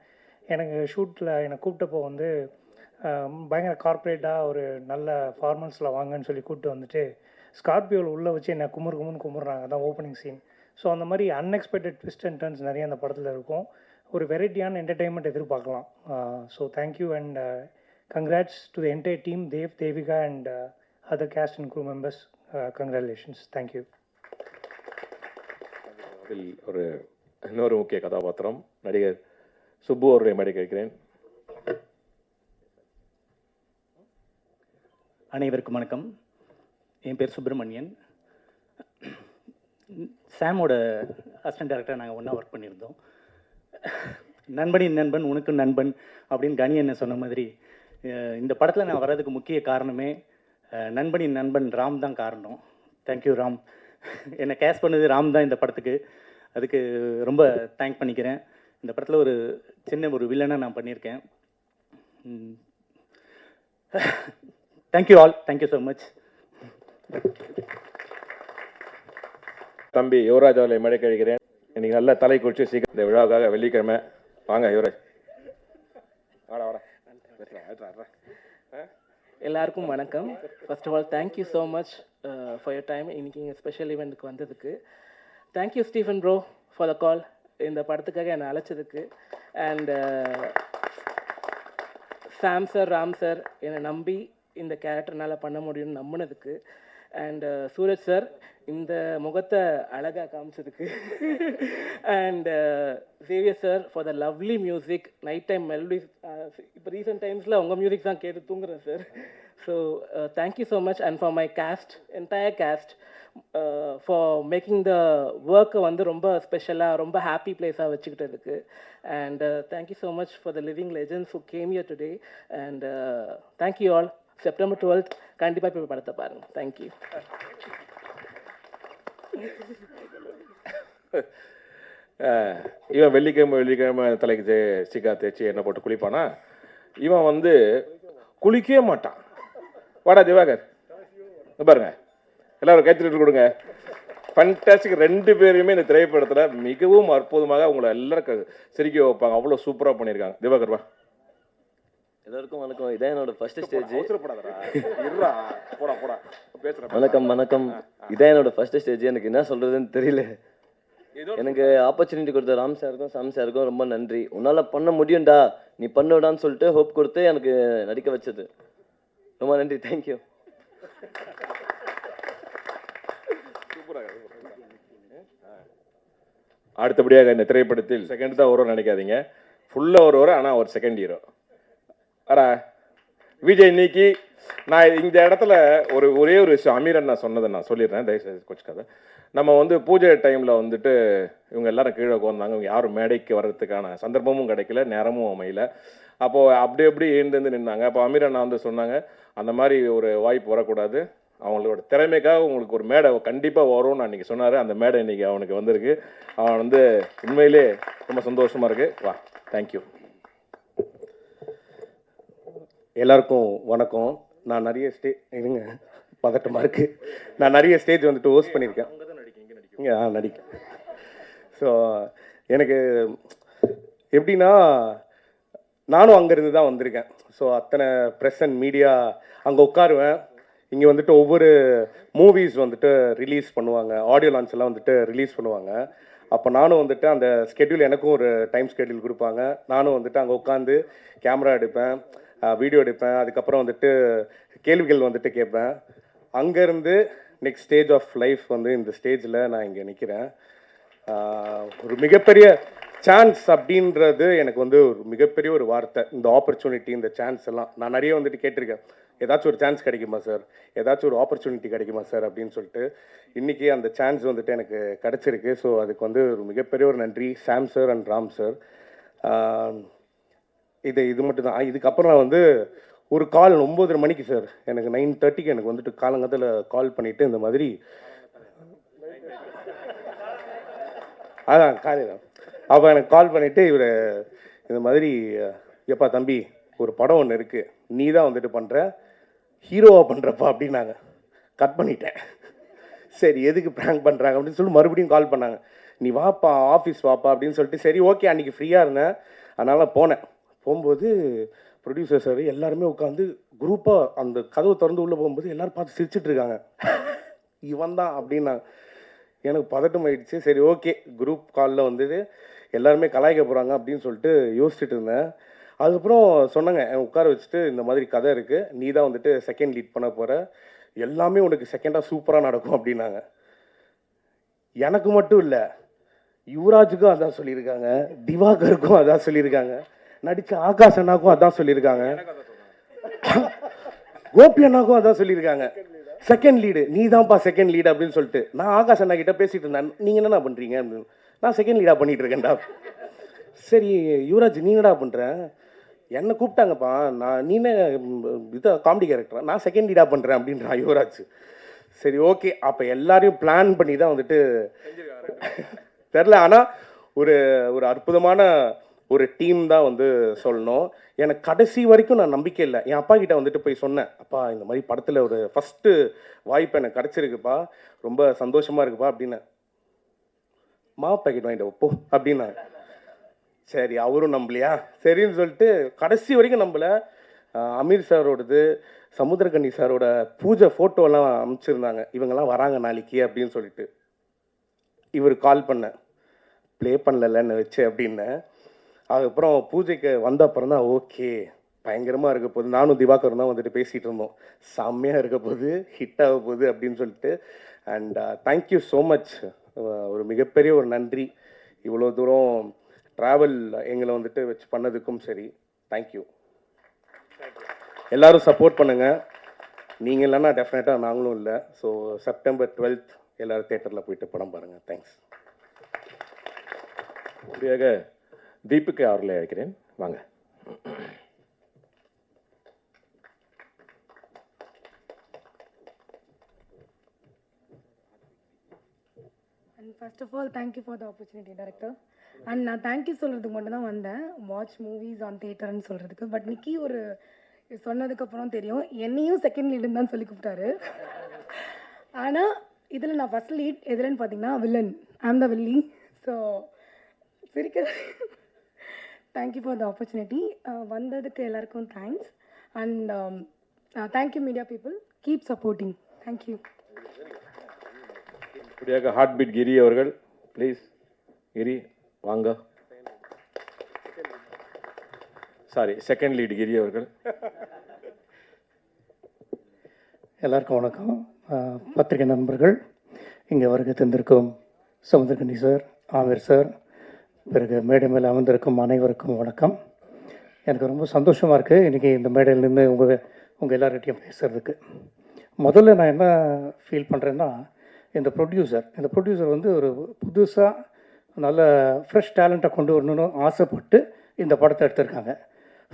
எனக்கு ஷூட்டில் என்னை கூப்பிட்டப்போ வந்து பயங்கர கார்ப்பரேட்டாக ஒரு நல்ல ஃபார்மல்ஸில் வாங்கன்னு சொல்லி கூப்பிட்டு வந்துட்டு ஸ்கார்பியோவில் உள்ளே வச்சு என்னை குமுறுன்னு கும்பிட்றாங்க. அதான் ஓப்பனிங் சீன். ஸோ அந்த மாதிரி அன்எக்ஸ்பெக்டட் ட்விஸ்ட் அண்ட் டர்ன்ஸ் நிறைய அந்த படத்தில் இருக்கும். ஒரு வெரைட்டியான என்டர்டெயின்மெண்ட் எதிர்பார்க்கலாம். So thank you and congrats to the entire team, Dev, Devika and other cast and crew members. Congratulations. Thank you. இதில் ஒரு இன்னொரு முக்கிய கதாபாத்திரம் நடிகர் சுப்பு அவர்களை மேடைக்கு அழைக்கிறேன். அனைவருக்கும் வணக்கம். என் பேர் சுப்பிரமணியன். சாமோட அசிஸ்டன்ட் டைரக்டர் நாங்கள் ஒன்றா ஒர்க் பண்ணியிருந்தோம். நண்பனின் நண்பன் உனக்கு நண்பன் அப்படின்னு கனி என்ன சொன்ன மாதிரி இந்த படத்தில் நான் வர்றதுக்கு முக்கிய காரணமே நண்பனின் நண்பன் ராம் தான் காரணம். தேங்க்யூ ராம். என்னை கேஸ் பண்ணது ராம் தான் இந்த படத்துக்கு. அதுக்கு ரொம்ப தேங்க் பண்ணிக்கிறேன். இந்த படத்தில் ஒரு சின்ன ஒரு வில்லனாக நான் பண்ணியிருக்கேன். Thank you all. Thank you so much. தம்பி யுவராஜ் அவர்களை மேடைக்கு அழைக்கிறேன். இன்னைக்கு நல்ல தலை குளிச்சு சீக்கிரம் இந்த விழாவுக்காக வெள்ளிக்கிழமை வாங்க யுவராஜ். எல்லாருக்கும் வணக்கம். First of all thank you so much for your time. இன்னைக்கு இங்கே ஸ்பெஷல் ஈவெண்ட்டுக்கு வந்ததுக்கு thank you Stephen bro for the call. இந்த படத்துக்காக என்னை அழைச்சதுக்கு. And Sam sir, Ram sir என்னை நம்பி இந்த கேரக்டர்னால் பண்ண முடியும்னு நம்பினதுக்கு. அண்ட் சூரஜ் சார் இந்த முகத்தை அழகாக காமிச்சதுக்கு. And Xavier sir for the lovely music, night time melodies. இப்போ ரீசெண்ட் டைம்ஸில் உங்கள் மியூசிக் தான் கேட்டு தூங்குறேன் sir. So thank you so much. And for my cast, entire cast, for making the ஒர்க்கை வந்து ரொம்ப ஸ்பெஷலாக, ரொம்ப ஹாப்பி பிளேஸாக வச்சுக்கிட்டதுக்கு. And thank you so much for the living legends who came here today. And thank you all. September 12th கண்டிப்பாக போய் படத்தை பாருங்கள். தேங்க்யூ. இவன் வெள்ளிக்கிழமை தலைக்கு சிக்கா தேய்ச்சி எண்ணெய் போட்டு குளிப்பானா? இவன் வந்து குளிக்கவே மாட்டான். வாடா திவாகர், பாருங்க எல்லாரும் கைத்தறிட்டு கொடுங்க. ஃபண்டாஸ்டிக். ரெண்டு பேருமே இந்த திரைப்படத்தில் மிகவும் அற்புதமாக உங்களை எல்லாரும் சிரிக்க வைப்பாங்க. அவ்வளோ சூப்பராக பண்ணியிருக்காங்க. திவாகர் வா. எல்லாருக்கும் வணக்கம். இதான் என்னோட ஃபர்ஸ்ட் ஸ்டேஜ். அவசரப்படாதடா. இருடா. போடா போடா. பேசுறேன். வணக்கம் வணக்கம். இதான் என்னோட ஃபர்ஸ்ட் ஸ்டேஜ். எனக்கு என்ன சொல்றதுன்னு தெரியல. எனக்கு ஆப்பர்ச்சுனிட்டி கொடுத்த ராம் சாருக்கும் சாம் சாருக்கும் ரொம்ப நன்றி. உன்னால பண்ண முடியும்டா, நீ பண்ணுடான்னு சொல்லிட்டு ஹோப் கொடுத்து எனக்கு நடிக்க வச்சது. ரொம்ப நன்றி. தேங்க்யூ. அடுத்தபடியாக இந்த திரைப்படத்தில் செகண்ட் தான் வரும்னு நினைக்காதீங்க, ஃபுல்லாக வருவார். ஆனால் ஒரு செகண்ட் ஹீரோ. அடா விஜய், இன்னைக்கு நான் இந்த இடத்துல ஒரே ஒரு விஷயம் அமீரன் நான் சொன்னதை நான் சொல்லிடுறேன், தயவுசெய்து கொச்சுக்காத. நம்ம வந்து பூஜை டைமில் வந்துட்டு இவங்க எல்லாரும் கீழே உட்காந்தாங்க. இவங்க யாரும் மேடைக்கு வர்றதுக்கான சந்தர்ப்பமும் கிடைக்கல, நேரமும் அமையல. அப்போது அப்படி எழுந்து நின்னாங்க. அப்போ அமீரன் வந்து சொன்னாங்க, அந்த மாதிரி ஒரு வாய்ப்பு வரக்கூடாது, அவங்களோட திறமைக்காக உங்களுக்கு ஒரு மேடை கண்டிப்பாக வரும்னு அன்றைக்கி சொன்னார். அந்த மேடை இன்றைக்கி அவனுக்கு வந்திருக்கு. அவன் வந்து உண்மையிலே ரொம்ப சந்தோஷமாக இருக்குது. வா, தேங்க்யூ. எல்லாருக்கும் வணக்கம். நான் நிறைய இருங்க, பதட்டமாக இருக்குது. நான் நிறைய ஸ்டேஜ் வந்துட்டு ஹோஸ்ட் பண்ணியிருக்கேன். இங்கே நடிக்க. ஸோ எனக்கு எப்படின்னா, நானும் அங்கேருந்து தான் வந்திருக்கேன். ஸோ அத்தனை ப்ரெஸ் அண்ட் மீடியா அங்கே உட்காருவேன். இங்கே வந்துட்டு ஒவ்வொரு மூவிஸ் வந்துட்டு ரிலீஸ் பண்ணுவாங்க, ஆடியோ லான்ச் எல்லாம் வந்துட்டு ரிலீஸ் பண்ணுவாங்க. அப்போ நானும் வந்துட்டு அந்த ஸ்கெட்யூல், எனக்கும் ஒரு டைம் ஸ்கெட்யூல் கொடுப்பாங்க. நானும் வந்துட்டு அங்கே உட்காந்து கேமரா எடுப்பேன், வீடியோ எடுப்பேன். அதுக்கப்புறம் வந்துட்டு கேள்விகள் வந்துட்டு கேட்பேன். அங்கேருந்து நெக்ஸ்ட் ஸ்டேஜ் ஆஃப் லைஃப் வந்து இந்த ஸ்டேஜில் நான் இங்கே நிற்கிறேன். ஒரு மிகப்பெரிய சான்ஸ் அப்படின்றது எனக்கு வந்து ஒரு மிகப்பெரிய ஒரு வார்த்தை. இந்த ஆப்பர்ச்சுனிட்டி, இந்த சான்ஸ் எல்லாம் நான் நிறைய வந்துட்டு கேட்டிருக்கேன். ஏதாச்சும் ஒரு சான்ஸ் கிடைக்குமா சார், ஏதாச்சும் ஒரு ஆப்பர்ச்சுனிட்டி கிடைக்குமா சார் அப்படின்னு சொல்லிட்டு. இன்றைக்கி அந்த சான்ஸ் வந்துட்டு எனக்கு கிடச்சிருக்கு. ஸோ அதுக்கு வந்து ஒரு மிகப்பெரிய ஒரு நன்றி சாம் சார் அண்ட் ராம் சார். இது மட்டும் தான். இதுக்கப்புறம் நான் வந்து ஒரு கால் 9:30 மணிக்கு சார், எனக்கு 9:30க்கு எனக்கு வந்துட்டு காலங்கத்தில் கால் பண்ணிவிட்டு இந்த மாதிரி அதான் காலையில் அப்போ எனக்கு கால் பண்ணிவிட்டு இவர் இந்த மாதிரி, எப்பா தம்பி ஒரு படம் ஒன்று இருக்குது, நீ தான் வந்துட்டு பண்ணுற, ஹீரோவாக பண்ணுறப்பா அப்படின்னாங்க. கட் பண்ணிட்டேன். சரி எதுக்கு ப்ராங்க் பண்ணுறாங்க அப்படின்னு சொல்லி மறுபடியும் கால் பண்ணாங்க. நீ வாப்பா ஆஃபீஸ் வாப்பா அப்படின்னு சொல்லிட்டு, சரி ஓகே அன்றைக்கி ஃப்ரீயாக இருந்தேன் அதனால் போனேன். போகும்போது ப்ரொடியூசர் சார் எல்லாருமே உட்காந்து குரூப்பாக அந்த கதவை திறந்து உள்ளே போகும்போது எல்லோரும் பார்த்து சிரிச்சிட்டு இருக்காங்க. இவன் தான் அப்படின்னாங்க. எனக்கு பதட்டம் ஆயிடுச்சு. சரி ஓகே, குரூப் காலில் வந்துட்டு எல்லாருமே கலாய்க்க போகிறாங்க அப்படின்னு சொல்லிட்டு யோசிச்சுட்டு இருந்தேன். அதுக்கப்புறம் சொன்னாங்க, உட்கார வச்சுட்டு இந்த மாதிரி கதை இருக்குது, நீ தான் வந்துட்டு செகண்ட் லீட் பண்ண போகிற, எல்லாமே உனக்கு செகண்டாக சூப்பராக நடக்கும் அப்படின்னாங்க. எனக்கு மட்டும் இல்லை, யுவராஜுக்கும் அதான் சொல்லியிருக்காங்க, திவாகருக்கும் அதான் சொல்லியிருக்காங்க, நடித்த ஆகாஷ் அண்ணாக்கும் அதான் சொல்லியிருக்காங்க, கோபி அண்ணாக்கும் அதான் சொல்லியிருக்காங்க. செகண்ட் லீடு நீ தான்ப்பா செகண்ட் லீடு அப்படின்னு சொல்லிட்டு நான் ஆகாஷ் அண்ணா கிட்ட பேசிட்டு இருந்தேன். நீங்கள் என்னண்ணா பண்ணுறீங்க அப்படின்னு. நான் செகண்ட் லீடாக பண்ணிட்டு இருக்கேன்டா. சரி யுவராஜ் நீ என்னடா பண்ணுறேன், என்னை கூப்பிட்டாங்கப்பா, நீனே இது காமெடி கேரக்டரா, நான் செகண்ட் லீடாக பண்ணுறேன் அப்படின்றான் யுவராஜ். சரி ஓகே, அப்போ எல்லாரையும் பிளான் பண்ணி தான் வந்துட்டு தெரில. ஆனால் ஒரு ஒரு அற்புதமான ஒரு டீம் தான் வந்து சொல்லணும். எனக்கு கடைசி வரைக்கும் நான் நம்பிக்கை இல்லை. என் அப்பா கிட்ட வந்துட்டு போய் சொன்னேன், அப்பா இந்த மாதிரி படத்தில் ஒரு ஃபஸ்ட்டு வாய்ப்பு எனக்கு கிடச்சிருக்குப்பா, ரொம்ப சந்தோஷமாக இருக்குப்பா அப்படின்னு. மாவு பாக்கெட் வாங்கிட்டு வைப்போ அப்படின்னா. சரி அவரும் நம்பலையா, சரின்னு சொல்லிட்டு கடைசி வரைக்கும் நம்பலை. அமீர் சாரோடது, சமுத்திரக்கண்ணி சாரோட பூஜை ஃபோட்டோலாம் அனுப்பிச்சிருந்தாங்க, இவங்கெல்லாம் வராங்க நாளைக்கு அப்படின்னு சொல்லிட்டு. இவர் கால் பண்ண, ப்ளே பண்ணலன்னு வச்சு அப்படின்னு. அதுக்கப்புறம் பூஜைக்கு வந்த அப்புறம் தான் ஓகே பயங்கரமாக இருக்க போகுது, நானும் திவாகரும் தான் வந்துட்டு பேசிகிட்டு இருந்தோம், செம்மையாக இருக்க போகுது, ஹிட் ஆக போகுது அப்படின்னு சொல்லிட்டு. And thank you so much. ஒரு மிகப்பெரிய ஒரு நன்றி, இவ்வளோ தூரம் ட்ராவல் எங்களை வந்துட்டு வச்சு பண்ணதுக்கும் சரி, தேங்க்யூ. எல்லோரும் சப்போர்ட் பண்ணுங்கள், நீங்கள் இல்லைன்னா டெஃபினட்டாக நாங்களும் இல்லை. ஸோ September 12th எல்லோரும் தேட்டரில் போயிட்டு படம் பாருங்கள். தேங்க்ஸ். அப்படியாக தீபிகா அவர்களை அழைக்கிறேன், வாங்க. And first of all thank you for the opportunity director. And நான் தேங்க்யூ சொல்கிறதுக்கு மட்டும் தான் வந்தேன், வாட்ச் மூவிஸ் ஆன் தியேட்டர்னு சொல்கிறதுக்கு. பட் நிக்கி ஒரு சொன்னதுக்கப்புறம் தெரியும், என்னையும் செகண்ட் லீடுன்னு தான் சொல்லி கூப்பிட்டாரு. ஆனால் இதில் நான் ஃபஸ்ட் லீட் எதுலன்னு பார்த்தீங்கன்னா வில்லன், ஐம் த வில்லி. ஸோ சிரிக்க தேங்க்யூ ஃபார் த ஆப்பர்ச்சுனிட்டி. வந்ததுக்கு எல்லாருக்கும் thanks. And thank you media people. Keep supporting. Thank you. இப்படியாக ஹார்ட் பீட் கிரி அவர்கள் ப்ளீஸ். கிரி வாங்க. சாரி, செகண்ட் லீட் கிரி அவர்கள். எல்லாருக்கும் வணக்கம். பத்திரிகை நண்பர்கள், இங்கே வருகை தந்திருக்கும் சமுத்திரகனி சார், ஆமீர் சார், பிறகு மேடை மேலே அமர்ந்திருக்கும் அனைவருக்கும் வணக்கம். எனக்கு ரொம்ப சந்தோஷமாக இருக்குது இன்றைக்கி இந்த மேடையில் நின்று உங்கள் எல்லார்கிட்டையும் பேசுகிறதுக்கு. முதல்ல நான் என்ன ஃபீல் பண்ணுறேன்னா, இந்த ப்ரொடியூசர் வந்து ஒரு புதுசாக நல்ல ஃப்ரெஷ் டேலண்ட்டை கொண்டு வரணும்னு ஆசைப்பட்டு இந்த படத்தை எடுத்திருக்காங்க.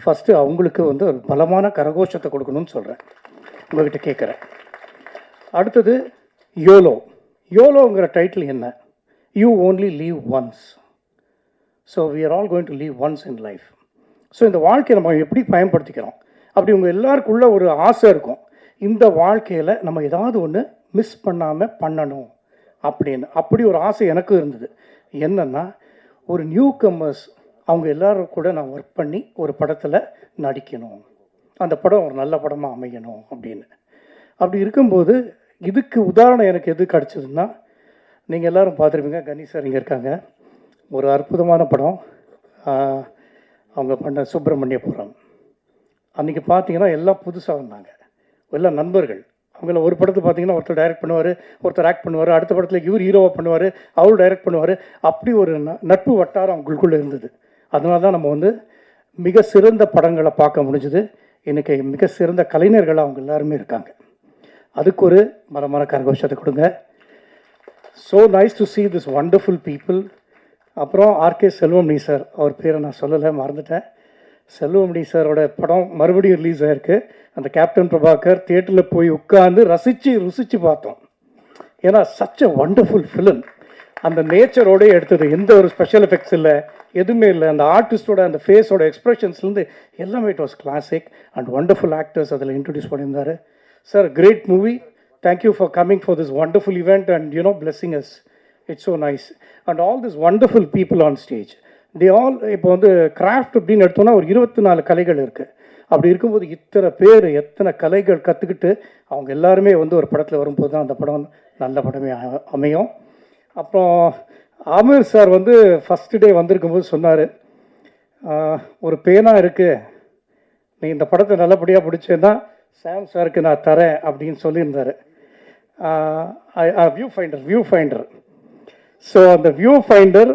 ஃபஸ்ட்டு அவங்களுக்கு வந்து ஒரு பலமான கரகோஷத்தை கொடுக்கணும்னு சொல்கிறேன், உங்கள்கிட்ட கேட்குறேன். அடுத்தது யோலோங்கிற டைட்டில் என்ன? You only live once. So we are all going to live once in life. So இந்த வாழ்க்கையை நம்ம எப்படி பயன்படுத்திக்கிறோம்? அப்படி உங்கள் எல்லாருக்குள்ள ஒரு ஆசை இருக்கும், இந்த வாழ்க்கையில் நம்ம ஏதாவது ஒன்று மிஸ் பண்ணாமல் பண்ணணும் அப்படின்னு. அப்படி ஒரு ஆசை எனக்கும் இருந்தது. என்னென்னா, ஒரு நியூ கம்மர்ஸ் அவங்க எல்லோரும் கூட நான் ஒர்க் பண்ணி ஒரு படத்தில் நடிக்கணும், அந்த படம் ஒரு நல்ல படமாக அமையணும் அப்படின்னு. அப்படி இருக்கும்போது இதுக்கு உதாரணம் எனக்கு எது கிடச்சிதுன்னா, நீங்கள் எல்லோரும் பார்த்துருப்பீங்க, கணேஷ் சார் இங்கே இருக்காங்க, ஒரு அற்புதமான படம் அவங்க பண்ண சுப்பிரமணியபுரம். அன்றைக்கி பார்த்தீங்கன்னா எல்லாம் புதுசாக வந்தாங்க, எல்லாம் நண்பர்கள். அவங்கள ஒரு படத்தை பார்த்தீங்கன்னா ஒருத்தர் டைரக்ட் பண்ணுவார், ஒருத்தர் ஆக்ட் பண்ணுவார், அடுத்த படத்தில் இவர் ஹீரோவாக பண்ணுவார், அவரு டைரக்ட் பண்ணுவார். அப்படி ஒரு நட்பு வட்டாரம் அவங்களுக்குள்ளே இருந்தது. அதனால தான் நம்ம வந்து மிக சிறந்த படங்களை பார்க்க முடிஞ்சுது. இன்றைக்கி மிக சிறந்த கலைஞர்கள் அவங்க எல்லாருமே இருக்காங்க. அதுக்கு ஒரு மரமான கரகோஷத்தை கொடுங்க. So nice to see this wonderful people. அப்புறம் ஆர்கே செல்வமணி சார், அவர் பேரை நான் சொல்லலை, மறந்துட்டேன். செல்வமணி சாரோட படம் மறுபடியும் ரிலீஸ் ஆகிருக்கு. அந்த கேப்டன் பிரபாகர் தியேட்டரில் போய் உட்காந்து ருசித்து பார்த்தோம். ஏன்னா சச் அ வண்டர்ஃபுல் ஃபிலிம். அந்த நேச்சரோடே எடுத்தது, எந்த ஒரு ஸ்பெஷல் எஃபெக்ட்ஸ் இல்லை, எதுவுமே இல்லை. அந்த ஆர்டிஸ்டோட அந்த ஃபேஸோட எக்ஸ்ப்ரெஷன்ஸ்லேருந்து எல்லாமே it was classic and wonderful actors அதில் இன்ட்ரடியூஸ் பண்ணியிருந்தார். Sir, great movie. Thank you for coming for this wonderful event and blessing us. It's so nice. And all these wonderful people on stage, they all, இப்போ வந்து கிராஃப்ட் அப்படின்னு எடுத்தோன்னா ஒரு 24 கலைகள் இருக்குது. அப்படி இருக்கும்போது இத்தனை பேர் எத்தனை கலைகள் கற்றுக்கிட்டு அவங்க எல்லாருமே வந்து ஒரு படத்தில் வரும்போது தான் அந்த படம் நல்ல படமே அமையும். அப்புறம் ஆமீர் சார் வந்து ஃபஸ்ட்டு டே வந்திருக்கும்போது சொன்னார், ஒரு பேனா இருக்குது, நீ இந்த படத்தை நல்லபடியாக பிடிச்சேன்னா சாம் சாருக்கு நான் தரேன் அப்படின்னு சொல்லியிருந்தார். View finder. ஸோ அந்த வியூ ஃபைண்டர்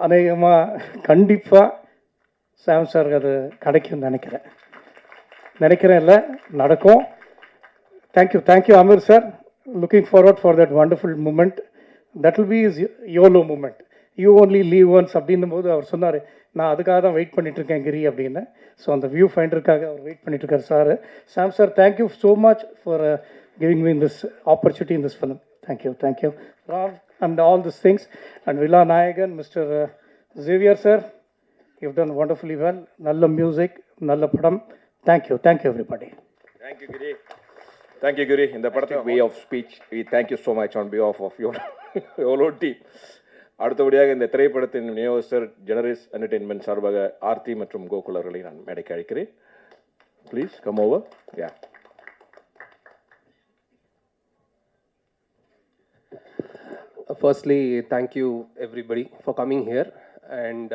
அநேகமாக கண்டிப்பாக சாம் சார் அது கிடைக்கும்னு நினைக்கிறேன் இல்லை, நடக்கும். Thank you Ameer sir. Looking forward for that wonderful moment. That will be is YOLO moment. You only live once அப்படின்னும் போது அவர் சொன்னார், நான் அதுக்காக தான் வெயிட் பண்ணிட்டுருக்கேன் கிரி அப்படின்னு. ஸோ அந்த வியூ ஃபைண்டருக்காக அவர் வெயிட் பண்ணிட்டுருக்கார் sir. Sam sir, thank you so much for giving me this opportunity in this film. Thank you. Ram and all these things. And Villa Nayagan, Mr. Xavier sir, you've done wonderfully well. Nalla music, nalla padam. Thank you everybody. Thank you Giri. In the படத்துக்கு way of speech, we thank you so much on behalf of your whole team. அடுத்தபடியாக இந்த திரைப்படத்தின் விநியோகஸ்தர் ஜெனரிஸ் என்டர்டெயின்மெண்ட் சார்பாக ஆர்த்தி மற்றும் கோகுல் அவர்களை நான் மேடைக்கு அழைக்கிறேன். Please come over. Yeah. Firstly, thank you everybody for coming here, and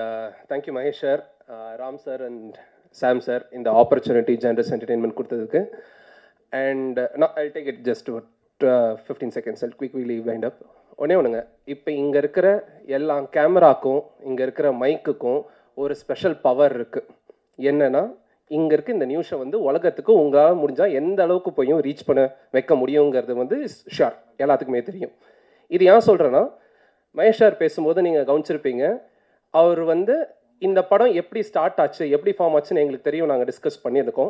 thank you Mahesh sir, Ram sir and Sam sir in the opportunity Generous Entertainment கொடுத்ததுக்கு. And now I'll take it just to 15 seconds. I'll quickly wind up. ஒன்றுங்க, இப்போ இங்கே இருக்கிற எல்லா கேமராக்கும் இங்கே இருக்கிற மைக்குக்கும் ஒரு ஸ்பெஷல் பவர் இருக்குது. என்னென்னா, இங்கே இருக்க இந்த நியூஸை வந்து உலகத்துக்கு உங்களால் முடிஞ்சால் எந்த அளவுக்கு போயும் ரீச் பண்ண வைக்க முடியுங்கிறது வந்து ஷுர் எல்லாத்துக்குமே தெரியும். இது ஏன் சொல்கிறேன்னா, மகேஷ் சார் பேசும்போது நீங்கள் கவனிச்சிருப்பீங்க, அவர் வந்து இந்த படம் எப்படி ஸ்டார்ட் ஆச்சு, எப்படி ஃபார்ம் ஆச்சுன்னு எங்களுக்கு தெரியும், நாங்கள் டிஸ்கஸ் பண்ணியிருக்கோம்.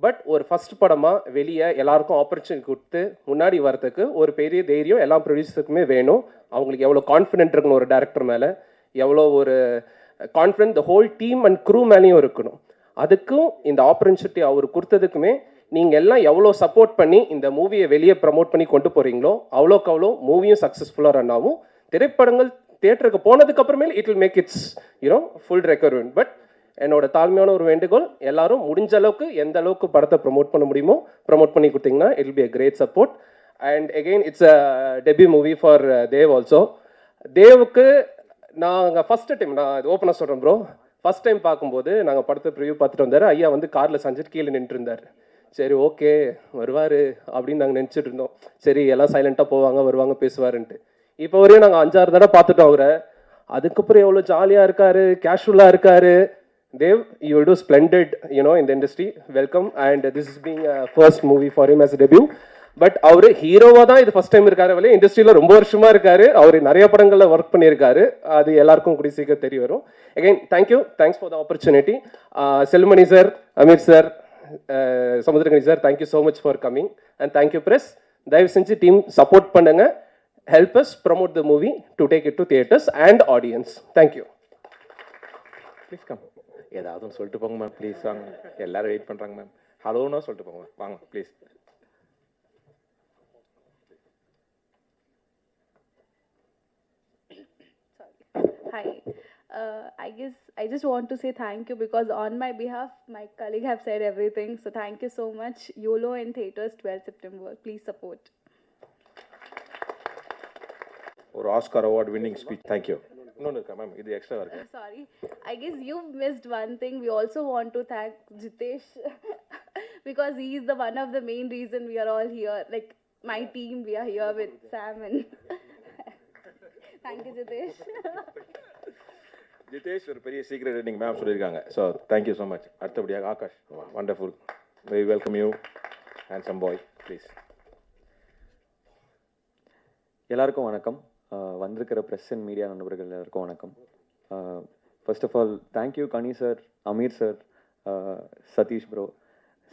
பட் ஒரு ஃபஸ்ட் படமாக வெளியே எல்லாருக்கும் ஆப்பர்ச்சுனிட்டி கொடுத்து முன்னாடி வரதுக்கு ஒரு பெரிய தைரியம் எல்லா ப்ரொடியூசருக்குமே வேணும். அவங்களுக்கு எவ்வளோ கான்ஃபிடென்ட் இருக்கணும் ஒரு டேரக்டர் மேலே, எவ்வளோ ஒரு confident the whole team and crew மேலேயும் இருக்கணும். அதுக்கும் இந்த ஆப்பர்ச்சுனிட்டி அவர் கொடுத்ததுக்குமே நீங்கள் எல்லாம் எவ்வளோ சப்போர்ட் பண்ணி இந்த மூவியை வெளியே ப்ரமோட் பண்ணி கொண்டு போகிறீங்களோ அவ்வளோக்கு அவ்வளோ மூவியும் சக்ஸஸ்ஃபுல்லாக ரன் ஆகும். திரைப்படங்கள் தியேட்டருக்கு போனதுக்கு அப்புறமேல் it will make it's you know full recoverment. But என்னோட தாழ்மையான ஒரு வேண்டுகோள், எல்லாரும் முடிஞ்ச அளவுக்கு எந்த அளவுக்கு படத்தை ப்ரொமோட் பண்ண முடியுமோ ப்ரொமோட் பண்ணி கொடுத்தீங்கன்னா it will B a great support. And again it's a debut movie for Dev also. தேவுக்கு நாங்கள் ஃபஸ்ட்டு டைம், நான் இது ஓப்பனாக சொல்கிறேன் ப்ரோ, ஃபஸ்ட் டைம் பார்க்கும்போது நாங்கள் படத்தை ப்ரிவ்யூ பார்த்துட்டு வந்தார். ஐயா வந்து காரில் சஞ்சிட்டு கீழே நின்றுருந்தார். சரி ஓகே வருவார் அப்படின்னு நாங்கள் நினச்சிட்டு இருந்தோம். சரி எல்லாம் சைலண்ட்டாக போவாங்க வருவாங்க பேசுவாருன்ட்டு. இப்போ வரையும் நாங்கள் 5-6 தடவை பார்த்துட்டோம் அவரை. அதுக்கப்புறம் எவ்வளோ ஜாலியாக இருக்கார், கேஷுவலாக இருக்கார். Dev, you will do splendid, you know, in the industry. Welcome, and this is being a first movie for him as a debut. But அவர் ஹீரோவாக தான் இது ஃபஸ்ட் டைம் இருக்காரு. வெளியே இண்டஸ்ட்ரியில் ரொம்ப வருஷமாக இருக்காரு. அவர் நிறைய படங்களில் ஒர்க் பண்ணியிருக்காரு. அது எல்லாருக்கும் கூடிய சீக்கிரம் தெரிய வரும். Again thank you, thanks for the opportunity. Selmani sir, Ameer sir, Samuthirakani sir, thank you so much for coming. And thank you press. தயவு செஞ்சு டீம் சப்போர்ட் பண்ணுங்க. Help us promote the movie to take it to theatres and audiences. Thank you. Please come. ஏதாவது ஒன்று சொல்லிட்டு போங்க மேம், ப்ளீஸ் வாங்க. எல்லாரும் வெயிட் பண்ணுறாங்க மேம். ஹலோன்னா சொல்லிட்டு போங்க மேம், வாங்க please. Hi. I guess I just want to say thank you because on my behalf, my colleague have said everything. So thank you so much. YOLO in theaters 12 September. Please support. ஒரு Oscar award winning speech. Thank you. இன்னொன்று இருக்கா மேம், இது எக்ஸ்ட்ரா இருக்கு. Sorry. I guess you missed one thing. We also want to thank Jitesh because he is the one of the main reason we are all here. Like my team, we are here with Sam and thank you, Jitesh. Jitesh ஒரு பெரிய சீக்ரெட் நீங்கள் மேம் சொல்லியிருக்காங்க. So thank you so much. அடுத்தபடியாக Akash, wonderful, very welcome you, handsome boy, please. எல்லாருக்கும் வணக்கம். வந்திருக்கிற ப்ரெஸ் அண்ட் மீடியா நண்பர்கள் எல்லாருக்கும் வணக்கம். First of all thank you Kani sir, Ameer sir, Sathish bro,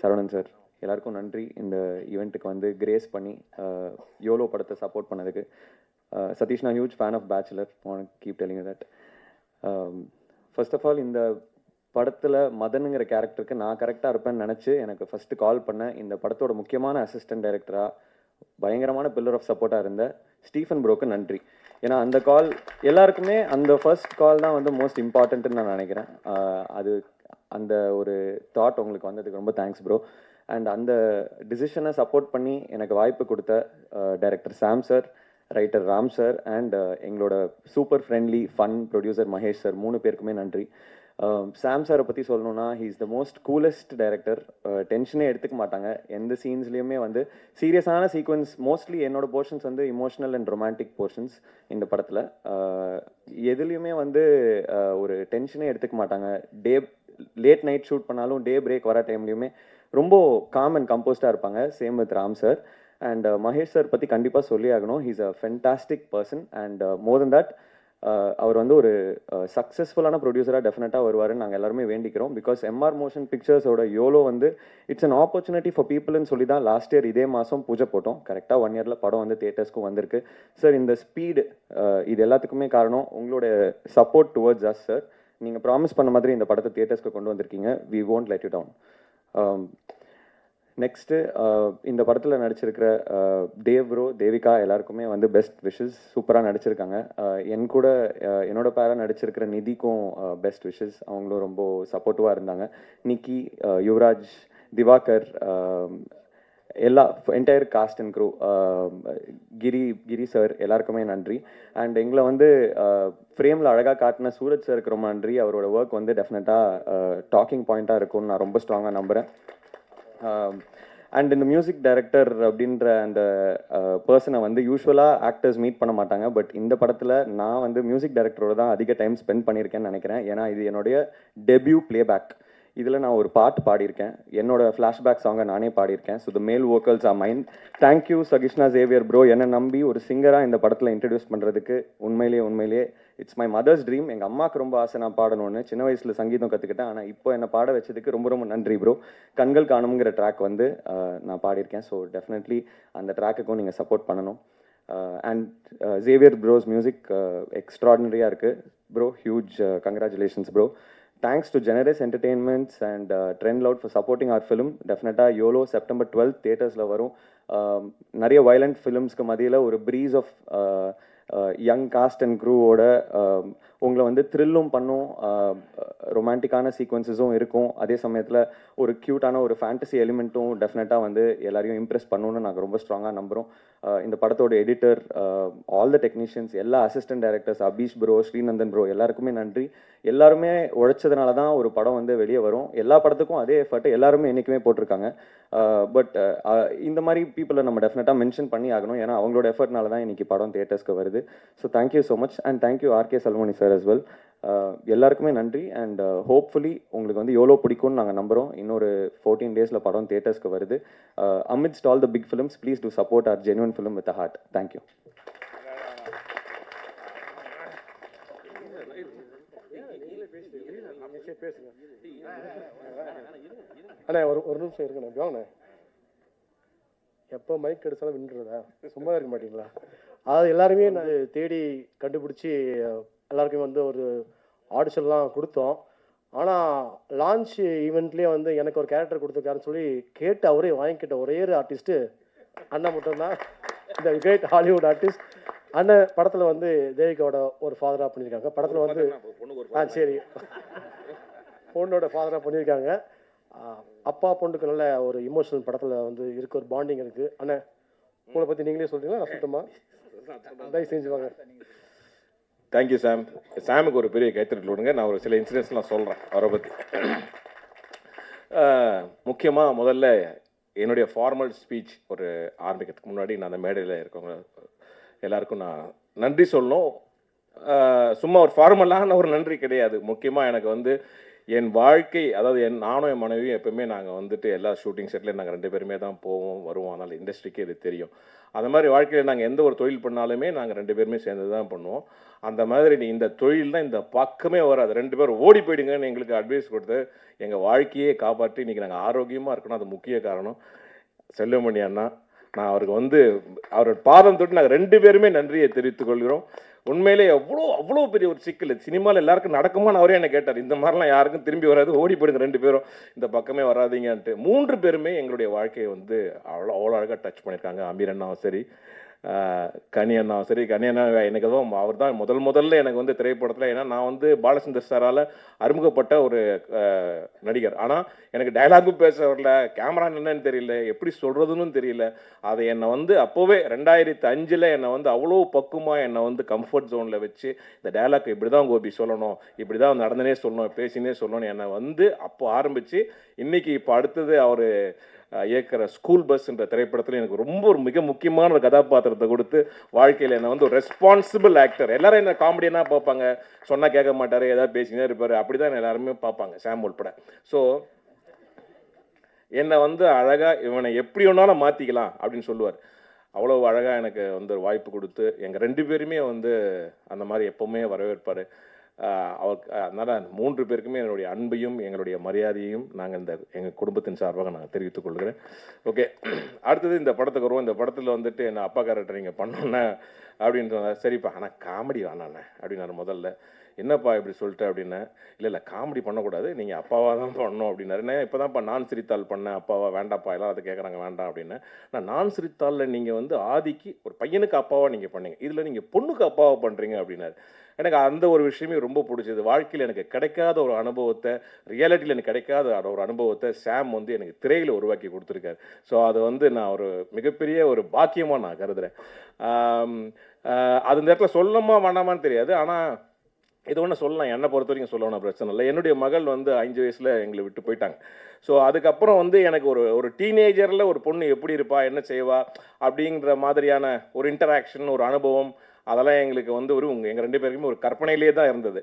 Saravanan sir, எல்லாருக்கும் நன்றி இந்த ஈவெண்ட்டுக்கு வந்து கிரேஸ் பண்ணி யோலோ படத்தை சப்போர்ட் பண்ணதுக்கு. சதீஷ், நான் huge fan of Bachelor, want keep telling that. First of all இந்த படத்தில் மதனுங்கிற கேரக்டருக்கு நான் கரெக்டாக இருப்பேன்னு நினச்சி எனக்கு ஃபஸ்ட்டு கால் பண்ணேன். இந்த படத்தோட முக்கியமான அசிஸ்டன்ட் டைரக்டராக பயங்கரமான பில்லர் ஆஃப் சப்போர்ட்டாக இருந்த ஸ்டீஃபன் ப்ரோக்கு நன்றி. ஏன்னா அந்த கால் எல்லாருக்குமே அந்த ஃபர்ஸ்ட் கால் தான் வந்து மோஸ்ட் இம்பார்ட்டன்ட்டுன்னு நான் நினைக்கிறேன். அது அந்த ஒரு தாட் உங்களுக்கு வந்ததுக்கு ரொம்ப தேங்க்ஸ் ப்ரோ. அண்ட் அந்த டிசிஷனை சப்போர்ட் பண்ணி எனக்கு வாய்ப்பு கொடுத்த director Sam sir, writer Ram sir, and எங்களோட super friendly fun producer Mahesh sir, 3 பேருக்குமே நன்றி. சாம் சாரை பற்றி சொல்லணும்னா he is the most coolest director. டென்ஷனே எடுத்துக்க மாட்டாங்க எந்த சீன்ஸ்லேயுமே. வந்து சீரியஸான சீக்வன்ஸ், மோஸ்ட்லி என்னோட போர்ஷன்ஸ் வந்து இமோஷனல் அண்ட் ரொமான்டிக் போர்ஷன்ஸ் இந்த படத்தில். எதுலேயுமே வந்து ஒரு டென்ஷனே எடுத்துக்க மாட்டாங்க. லேட் நைட் ஷூட் பண்ணாலும் டே பிரேக் வர டைம்லையுமே ரொம்ப காம் அண்ட் கம்போஸ்டாக இருப்பாங்க. Same with Ram sir. And Mahesh sir பற்றி கண்டிப்பாக சொல்லி ஆகணும். He's a fantastic person. And more than that அவர் வந்து ஒரு சக்ஸஸ்ஃபுல்லான ப்ரொடியூசராக டெஃபினட்டாக வருவாருன்னு நாங்கள் எல்லாருமே வேண்டிக்கிறோம். பிகாஸ் எம்ஆர் மோஷன் பிக்சர்ஸோட யோலோ வந்து இட்ஸ் அன் ஆப்பர்ச்சுனிட்டி ஃபார் பீப்புள்னு சொல்லி தான் லாஸ்ட் இயர் இதே மாதம் பூஜை போட்டோம். கரெக்டாக 1 இயரில் படம் வந்து தியேட்டர்ஸ்க்கும் வந்திருக்கு. சார் இந்த ஸ்பீடு இது எல்லாத்துக்குமே காரணம் உங்களோட சப்போர்ட் டுவர்ட்ஸ் அஸ் சார். நீங்கள் ப்ராமிஸ் பண்ண மாதிரி இந்த படத்தை தியேட்டர்ஸ்க்கு கொண்டு வந்திருக்கீங்க. We won't let you down. Next இந்த படத்தில் நடிச்சிருக்கிற தேவ் ப்ரோ, தேவிகா எல்லாருக்குமே வந்து பெஸ்ட் விஷஸ். சூப்பராக நடிச்சிருக்காங்க. என் கூட என்னோட பேராக நடிச்சிருக்கிற நிதிக்கும் பெஸ்ட் விஷஸ். அவங்களும் ரொம்ப சப்போர்ட்டிவாக இருந்தாங்க. நிக்கி, யுவராஜ், திவாகர், எல்லா entire cast and crew, Giri sir எல்லாருக்குமே நன்றி. அண்ட் எங்களை வந்து ஃப்ரேமில் அழகாக காட்டின சூரஜ் சாருக்கு ரொம்ப நன்றி. அவரோட ஒர்க் வந்து டெஃபினட்டாக டாக்கிங் பாயிண்ட்டாக இருக்கும்னு நான் ரொம்ப ஸ்ட்ராங்காக நம்புகிறேன். அண்ட் இந்த மியூசிக் டைரக்டர் அப்படின்ற அந்த பர்சனை வந்து யூஸ்வலாக ஆக்டர்ஸ் மீட் பண்ண மாட்டாங்க. பட் இந்த படத்தில் நான் வந்து மியூசிக் டைரக்டரோட தான் அதிக டைம் ஸ்பெண்ட் பண்ணியிருக்கேன்னு நினைக்கிறேன். ஏன்னா இது என்னுடைய டெபியூ பிளேபேக். இதில் நான் ஒரு பாட்டு பாடியிருக்கேன். என்னோட ஃப்ளாஷ்பேக் சாங்கை நானே பாடியிருக்கேன். So the male vocals are mine. Thank you Sakishna Xavier bro, என்னை நம்பி ஒரு சிங்கராக இந்த படத்தில் இன்ட்ரடியூஸ் பண்ணுறதுக்கு. உண்மையிலேயே இட்ஸ் மை மதர்ஸ் ட்ரீம். எங்கள் அம்மாவுக்கு ரொம்ப ஆசை நான் பாடணும்னு. சின்ன வயசில் சங்கீதம் கற்றுக்கிட்டேன். ஆனால் இப்போ என்னை பாட வச்சதுக்கு ரொம்ப ரொம்ப நன்றி ப்ரோ. கண்கள் காணுங்கிற ட்ராக் வந்து நான் பாடியிருக்கேன். ஸோ டெஃபினெட்லி அந்த ட்ராக்குக்கும் நீங்கள் சப்போர்ட் பண்ணணும். அண்ட் சேவியர் ப்ரோஸ் மியூசிக் எக்ஸ்ட்ராடினரியாக இருக்குது bro. Huge congratulations bro. Thanks to generous entertainments and trend loud for supporting our film. டெஃபினட்டாக யோலோ September 12th தியேட்டர்ஸில் வரும். நிறைய வயலண்ட் ஃபிலிம்ஸ்க்கு மத்தியில் ஒரு breeze of young cast and க்ரூவோட உங்களை வந்து த்ரில்லும் பண்ணும், ரொமான்டிக்கான சீக்வன்சஸும் இருக்கும், அதே சமயத்தில் ஒரு க்யூட்டான ஒரு ஃபேண்டசி எலிமெண்ட்டும் டெஃபினட்டாக வந்து எல்லாரையும் இம்ப்ரெஸ் பண்ணணும்னு நாங்கள் ரொம்ப ஸ்ட்ராங்காக நம்புகிறோம். இந்த படத்தோட எடிட்டர், ஆல் த டெக்னீஷியன்ஸ், எல்லா assistant directors, Abheesh bro, ஸ்ரீநந்தன் bro, எல்லாருக்குமே நன்றி. எல்லாருமே உழைச்சதுனால தான் ஒரு படம் வந்து வெளியே வரும். எல்லா படத்துக்கும் அதே எஃபர்ட் எல்லாருமே என்றைக்குமே போட்டிருக்காங்க. பட் இந்த மாதிரி பீப்புளை நம்ம டெஃபினட்டாக மென்ஷன் பண்ணி ஆகணும், ஏன்னா அவங்களோட எஃபர்ட்னால தான் இன்றைக்கி படம் தியேட்டர்ஸ்க்கு வருது. So thank you so much and thank you RK Salmani sir as well. எல்லாருக்குமே நன்றி அண்ட் ஹோப்ஃபுல்லி உங்களுக்கு வந்து எவ்வளோ பிடிக்கும்னு நாங்கள் நம்புகிறோம். இன்னொரு 14 டேஸில் படம் தியேட்டர்ஸ்க்கு வருது. amidst all the big films, please do support our genuine film with a heart. Thank you. அண்ணா ஒரு நிமிஷம் இருக்குண்ணே, வாங்கண்ணே. எப்போ மைக் எடுத்தாலும் வின்னுறதா, சும்மா இருக்க மாட்டீங்களா? அதாவது எல்லாருமே நான் தேடி கண்டுபிடிச்சி எல்லாருக்குமே வந்து ஒரு ஆடிஷன்லாம் கொடுத்தோம். ஆனால் லான்ச் ஈவெண்ட்லேயே வந்து எனக்கு ஒரு கேரக்டர் கொடுத்துருக்காருன்னு சொல்லி கேட்டு அவரே வாங்கிக்கிட்ட ஒரே ஒரு ஆர்டிஸ்ட்டு அண்ணன் மட்டும்தான். இந்த கிரேட் ஹாலிவுட் ஆர்டிஸ்ட் அண்ணன் படத்தில் வந்து தேவிகாவோட ஒரு ஃபாதராக பண்ணியிருக்காங்க. படத்தில் வந்து சரி பொண்ணோட ஃபாதராக பண்ணியிருக்காங்க. அப்பா பொண்ணுக்கு நல்ல ஒரு இமோஷனல் படத்தில் வந்து இருக்க ஒரு பாண்டிங் இருக்குது. அண்ணன் உங்களை பற்றி நீங்களே சொல்கிறீங்களா, நான் சுத்தமாக தயவு செஞ்சுவாங்க. தேங்க்யூ சாம். சாமுக்கு ஒரு பெரிய கைத்தறி விடுங்க. நான் ஒரு சில இன்சிடென்ட்ஸ்லாம் சொல்கிறேன் அவரை பற்றி. முக்கியமாக முதல்ல என்னுடைய ஃபார்மல் ஸ்பீச் ஒரு ஆரம்பிக்கிறதுக்கு முன்னாடி நான் அந்த மேடையில் இருக்கவங்க எல்லாருக்கும் நான் நன்றி சொல்லணும். சும்மா ஒரு ஃபார்மலான ஒரு நன்றி கிடையாது. முக்கியமாக எனக்கு வந்து என் வாழ்க்கை, அதாவது நானும் என் மனைவியும் எப்பவுமே நாங்கள் வந்துட்டு எல்லா ஷூட்டிங் செட்லேயும் நாங்கள் 2 பேருமே தான் போவோம் வருவோம். அதனால் இண்டஸ்ட்ரிக்கே இது தெரியும். அந்த மாதிரி வாழ்க்கையில் நாங்கள் எந்த ஒரு தொழில் பண்ணாலுமே நாங்கள் 2 பேருமே சேர்ந்து தான் பண்ணுவோம். அந்த மாதிரி நீ இந்த தொழில் தான் இந்த பக்கமே வராது, 2 பேரும் ஓடி போயிடுங்கன்னு எங்களுக்கு அட்வைஸ் கொடுத்து எங்கள் வாழ்க்கையே காப்பாற்றி இன்றைக்கி நாங்கள் ஆரோக்கியமாக இருக்கணும். அது முக்கிய காரணம் செல்வமணி அண்ணா. நான் அவருக்கு வந்து அவரோட பாதம் தொட்டு நாங்கள் 2 பேருமே நன்றியை தெரிவித்துக் கொள்கிறோம். உண்மையிலே அவ்வளோ பெரிய ஒரு சிக்கல் சினிமாவில் எல்லாருக்கும் நடக்குமான்னு அவரே என்ன கேட்டார். இந்த மாதிரிலாம் யாருக்கும் திரும்பி வராது, ஓடி போயிடுங்க 2 பேரும், இந்த பக்கமே வராதிங்கன்ட்டு. 3 பேருமே எங்களுடைய வாழ்க்கையை வந்து அவ்வளோ அழகாக டச் பண்ணியிருக்காங்க. அமீர் அண்ணாவும் சரி, கனி அண்ணாவும் சரி. கனி அண்ணா எனக்கு தான் அவர் தான் முதல்ல எனக்கு வந்து திரைப்படத்தில், ஏன்னா நான் வந்து பாலச்சந்தர் சாரால் அறிமுகப்பட்ட ஒரு நடிகர். ஆனால் எனக்கு டைலாகும் பேச வரல, கேமரா என்னன்னு தெரியல, எப்படி சொல்கிறதுன்னு தெரியல. அதை என்னை வந்து அப்போவே 2005 என்னை வந்து அவ்வளோ பக்குவமாக என்னை வந்து கம்ஃபர்ட் ஜோனில் வச்சு இந்த டைலாக் இப்படி தான் கோபி சொல்லணும், இப்படி தான் நடந்தனே சொல்லணும், பேசினே சொல்லணும் என்னை வந்து அப்போ ஆரம்பித்து இன்றைக்கி இப்போ அடுத்தது அவர் இயக்கிற ஸ்கூல் பஸ்ன்ற திரைப்படத்தில் எனக்கு ரொம்ப ஒரு மிக முக்கியமான ஒரு கதாபாத்திரத்தை கொடுத்து வாழ்க்கையில் என்னை வந்து ஒரு ரெஸ்பான்சிபிள் ஆக்டர். எல்லாரும் என்ன காமெடியாக பார்ப்பாங்க, சொன்னால் கேட்க மாட்டார், ஏதாவது பேசினே இருப்பார், அப்படி தான் எல்லாருமே பார்ப்பாங்க, சாம் உட்பட. ஸோ என்னை வந்து அழகாக இவனை எப்படி வேணாலும் மாற்றிக்கலாம் அப்படின்னு சொல்லுவார். அவ்வளோ அழகாக எனக்கு வந்து ஒரு வாய்ப்பு கொடுத்து எங்கள் 2 பேருமே வந்து அந்த மாதிரி எப்போவுமே வரவேற்பார். அதனால் 3 பேருக்குமே என்னுடைய அன்பையும் எங்களுடைய மரியாதையும் நாங்கள் எங்கள் குடும்பத்தின் சார்பாக நாங்கள் தெரிவித்துக் கொள்கிறேன். ஓகே, அடுத்தது இந்த படத்துக்கு வருவோம். இந்த படத்தில் வந்துட்டு என்ன அப்பா கேரக்டர் நீங்கள் பண்ணோன்னே அப்படின்னு சொன்னார். சரிப்பா, ஆனால் காமெடி வேணாண்ணே அப்படின்னாரு. முதல்ல என்னப்பா இப்படி சொல்லிட்டு அப்படின்னா, இல்லை காமெடி பண்ணக்கூடாது, நீங்கள் அப்பாவாக தான் பண்ணணும் அப்படின்னாரு. என்ன இப்போ தான்ப்பா நான் சிரித்தாள் பண்ணேன், அப்பாவா வேண்டாப்பா, எல்லாம் அதை கேட்குறாங்க வேண்டாம் அப்படின்னா. நான் சிரித்தாளில் நீங்கள் வந்து ஆதிக்கு ஒரு பையனுக்கு அப்பாவாக நீங்கள் பண்ணீங்க, இதில் நீங்கள் பொண்ணுக்கு அப்பாவாக பண்ணுறீங்க அப்படின்னாரு. எனக்கு அந்த ஒரு விஷயமே ரொம்ப பிடிச்சது. வாழ்க்கையில் எனக்கு கிடைக்காத ஒரு அனுபவத்தை, ரியாலிட்டியில் எனக்கு கிடைக்காத ஒரு அனுபவத்தை சாம் வந்து எனக்கு திரையில் உருவாக்கி கொடுத்துருக்காரு. ஸோ அது வந்து நான் ஒரு மிகப்பெரிய ஒரு பாக்கியமாக நான் கருதுகிறேன். அது இந்த இடத்துல சொல்லணுமா வேண்டாமான்னு தெரியாது, ஆனால் இது ஒன்று சொல்லலாம், என்னை பொறுத்த வரைக்கும் சொல்லணும், பிரச்சனை இல்லை. என்னுடைய மகள் வந்து 5 வயசில் எங்களை விட்டு போயிட்டாங்க. ஸோ அதுக்கப்புறம் வந்து எனக்கு ஒரு டீனேஜரில் ஒரு பொண்ணு எப்படி இருப்பா, என்ன செய்வா அப்படிங்கிற மாதிரியான ஒரு இன்டராக்ஷன், ஒரு அனுபவம், அதெல்லாம் எங்களுக்கு வந்து எங்கள் 2 பேருக்குமே ஒரு கற்பனையிலே தான் இருந்தது.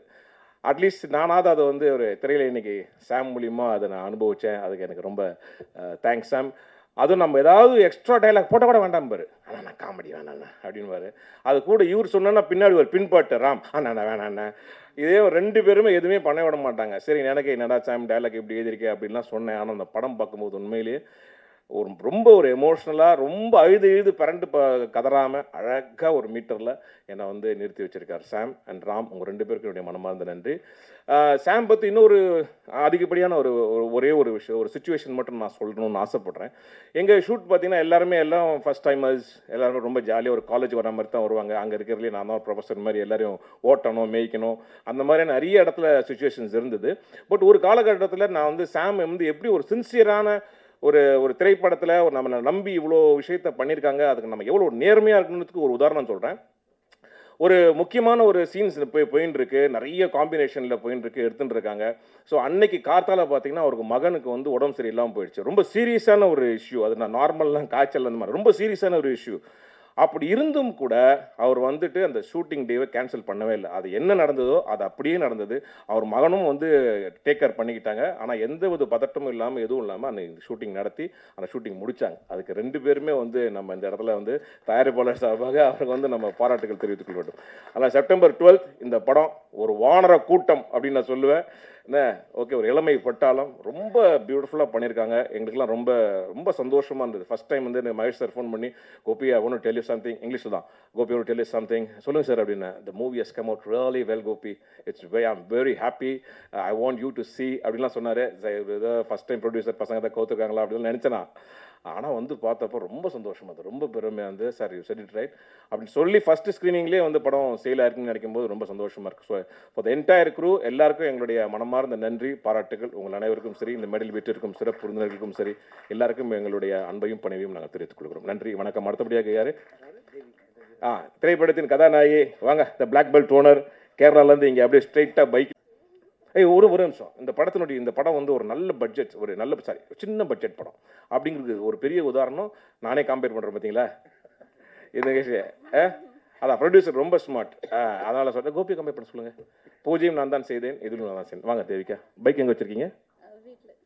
அட்லீஸ்ட் நானாவது அதை வந்து ஒரு திரையில் இன்னைக்கு சாம் மூலியமாக அதை நான் அனுபவித்தேன். அதுக்கு எனக்கு ரொம்ப தேங்க்ஸ் சாம். அதுவும் நம்ம ஏதாவது எக்ஸ்ட்ரா டைலாக் போட்டால் கூட வேண்டாம் பாரு, அண்ணா காமெடி வேணாண்ணா அப்படின்பாரு. அது கூட இவர் சொன்னா பின்னாடி ஒரு பின்பாட்டு ராம் அண்ணா வேணாண்ணா. இதே 2 பேருமே எதுவுமே பண்ண விட மாட்டாங்க. சரி எனக்கு என்னடா சாம் டைலாக் இப்படி எழுதியிருக்கேன் அப்படின்லாம் சொன்னேன். ஆனால் அந்த படம் பார்க்கும்போது உண்மையிலேயே ரொம்ப ஒரு எமோஷ்னலாக ரொம்ப அழுது பிறண்டு கதறாமல் அழகாக ஒரு மீட்டரில் என்னை வந்து நிறுத்தி வச்சிருக்கார் சாம் அண்ட் ராம். உங்கள் 2 பேருக்கும் என்னுடைய மனமார்ந்த நன்றி. சாம் பற்றி இன்னொரு அதிகப்படியான ஒரே ஒரு விஷயம், ஒரு சுச்சுவேஷன் மட்டும் நான் சொல்லணும்னு ஆசைப்பட்றேன். எங்கள் ஷூட் பார்த்தீங்கன்னா எல்லாம் ஃபஸ்ட் டைமர்ஸ், எல்லாருமே ரொம்ப ஜாலியாக ஒரு காலேஜ் வர மாதிரி தான் வருவாங்க. அங்கே இருக்கிறதுலே நான் தான் ப்ரொஃபஸர் மாதிரி எல்லாரையும் ஓட்டணும், மேய்க்கணும், அந்த மாதிரி நிறைய இடத்துல சுச்சுவேஷன்ஸ் இருந்தது. பட் ஒரு காலகட்டத்தில் நான் வந்து சாம் வந்து எப்படி ஒரு சின்சியரான ஒரு திரைப்படத்தில் நம்மளை நம்பி இவ்வளோ விஷயத்த பண்ணியிருக்காங்க, அதுக்கு நம்ம எவ்வளோ நேர்மையாக இருக்கணுன்றதுக்கு ஒரு உதாரணம் சொல்கிறேன். ஒரு முக்கியமான ஒரு சீன்ஸ் போயின்னு இருக்கு, நிறைய காம்பினேஷனில் போயின்னு இருக்கு, எடுத்துட்டு இருக்காங்க. ஸோ அன்னைக்கு கார்த்தால பார்த்தீங்கன்னா அவருக்கு மகனுக்கு வந்து உடம்பு சரியில்லாமல் போயிடுச்சு. ரொம்ப சீரியஸான ஒரு இஷ்யூ, அது நான் நார்மல்லாம் காய்ச்சல் அந்த மாதிரி ரொம்ப சீரியஸான ஒரு இஷ்யூ. அப்படி இருந்தும் கூட அவர் வந்துட்டு அந்த ஷூட்டிங் டேவை கேன்சல் பண்ணவே இல்லை. அது என்ன நடந்ததோ அது அப்படியே நடந்தது. அவர் மகனும் வந்து டேக் கேர் பண்ணிக்கிட்டாங்க. ஆனால் எந்த ஒரு பதட்டமும் இல்லாமல் எதுவும் இல்லாமல் அந்த ஷூட்டிங் நடத்தி அந்த ஷூட்டிங் முடித்தாங்க. அதுக்கு 2 பேருமே வந்து நம்ம இந்த இடத்துல வந்து தயாரிப்பாளர் சார்பாக அவருக்கு வந்து நம்ம பாராட்டுகள் தெரிவித்துக் கொள்ள வேண்டும். ஆனால் செப்டம்பர் 12 இந்த படம் ஒரு வானர கூட்டம் அப்படின்னு நான் சொல்லுவேன். என்ன ஓகே, ஒரு இளமை பட்டாளம் ரொம்ப பியூட்டிஃபுல்லாக பண்ணியிருக்காங்க. எங்களுக்குலாம் ரொம்ப ரொம்ப சந்தோஷமாக இருந்தது. ஃபஸ்ட் டைம் வந்து மகேஷ் சார் ஃபோன் பண்ணி, Gopi I want to tell you something, இங்கிலீஷில் தான், Gopi I want to tell you something, சொல்லுங்கள் சார் அப்படின்னு. The movie has come out really well Gopi, I am very happy, I want you to see அப்படின்லாம் சொன்னார். ஏதோ ஃபஸ்ட் டைம் ப்ரொடியூசர் பசங்க தான் கவுத்துருக்காங்களா அப்படின்னு நினச்சேனா. ஆனால் வந்து பார்த்தப்போ ரொம்ப சந்தோஷமாக இருந்தது, ரொம்ப பெருமையாக இருந்தது. Sir you said it right அப்படின்னு சொல்லி ஃபஸ்ட்டு ஸ்க்ரீனிங்லேயே வந்து படம் சேல் ஆயிருக்குன்னு நினைக்கும் போது ரொம்ப சந்தோஷமாக இருக்குது. So for the entire crew எல்லாருக்கும் எங்களுடைய மனமார்ந்த நன்றி, பாராட்டுகள். உங்கள் அனைவருக்கும் சரி, இந்த மெடல் வீட்டிற்கும் சிறப்பு விருந்தினர்களுக்கும் சரி, எல்லாருக்கும் எங்களுடைய அன்பையும் பணிவையும் நாங்கள் தெரிவித்துக் கொள்கிறோம். நன்றி, வணக்கம். அடுத்தபடியாக யார்? திரைப்படத்தின் கதாநாயகி வாங்க, த பிளாக் பெல்ட் ஓனர், கேரளாலேருந்து இங்கே அப்படியே ஸ்ட்ரெயிட்டாக பைக். ஒரு நிமிஷம். இந்த படம் வந்து ஒரு நல்ல பட்ஜெட், சின்ன பட்ஜெட் படம் அப்படிங்கிறது ஒரு பெரிய உதாரணம். நானே கம்பேர் பண்ணுறேன் பார்த்தீங்களா இந்த கேஷ். அதான் ப்ரொடியூசர் ரொம்ப ஸ்மார்ட், அதனால் சொல்கிறேன். கோபி கம்பேர் பண்ண சொல்லுங்கள். பூஜையும் நான் தான் செய்தேன், இதுவும் நான் தான் செய்தேன். வாங்க தேவிக்கா, பைக் எங்கே வச்சுருக்கீங்க?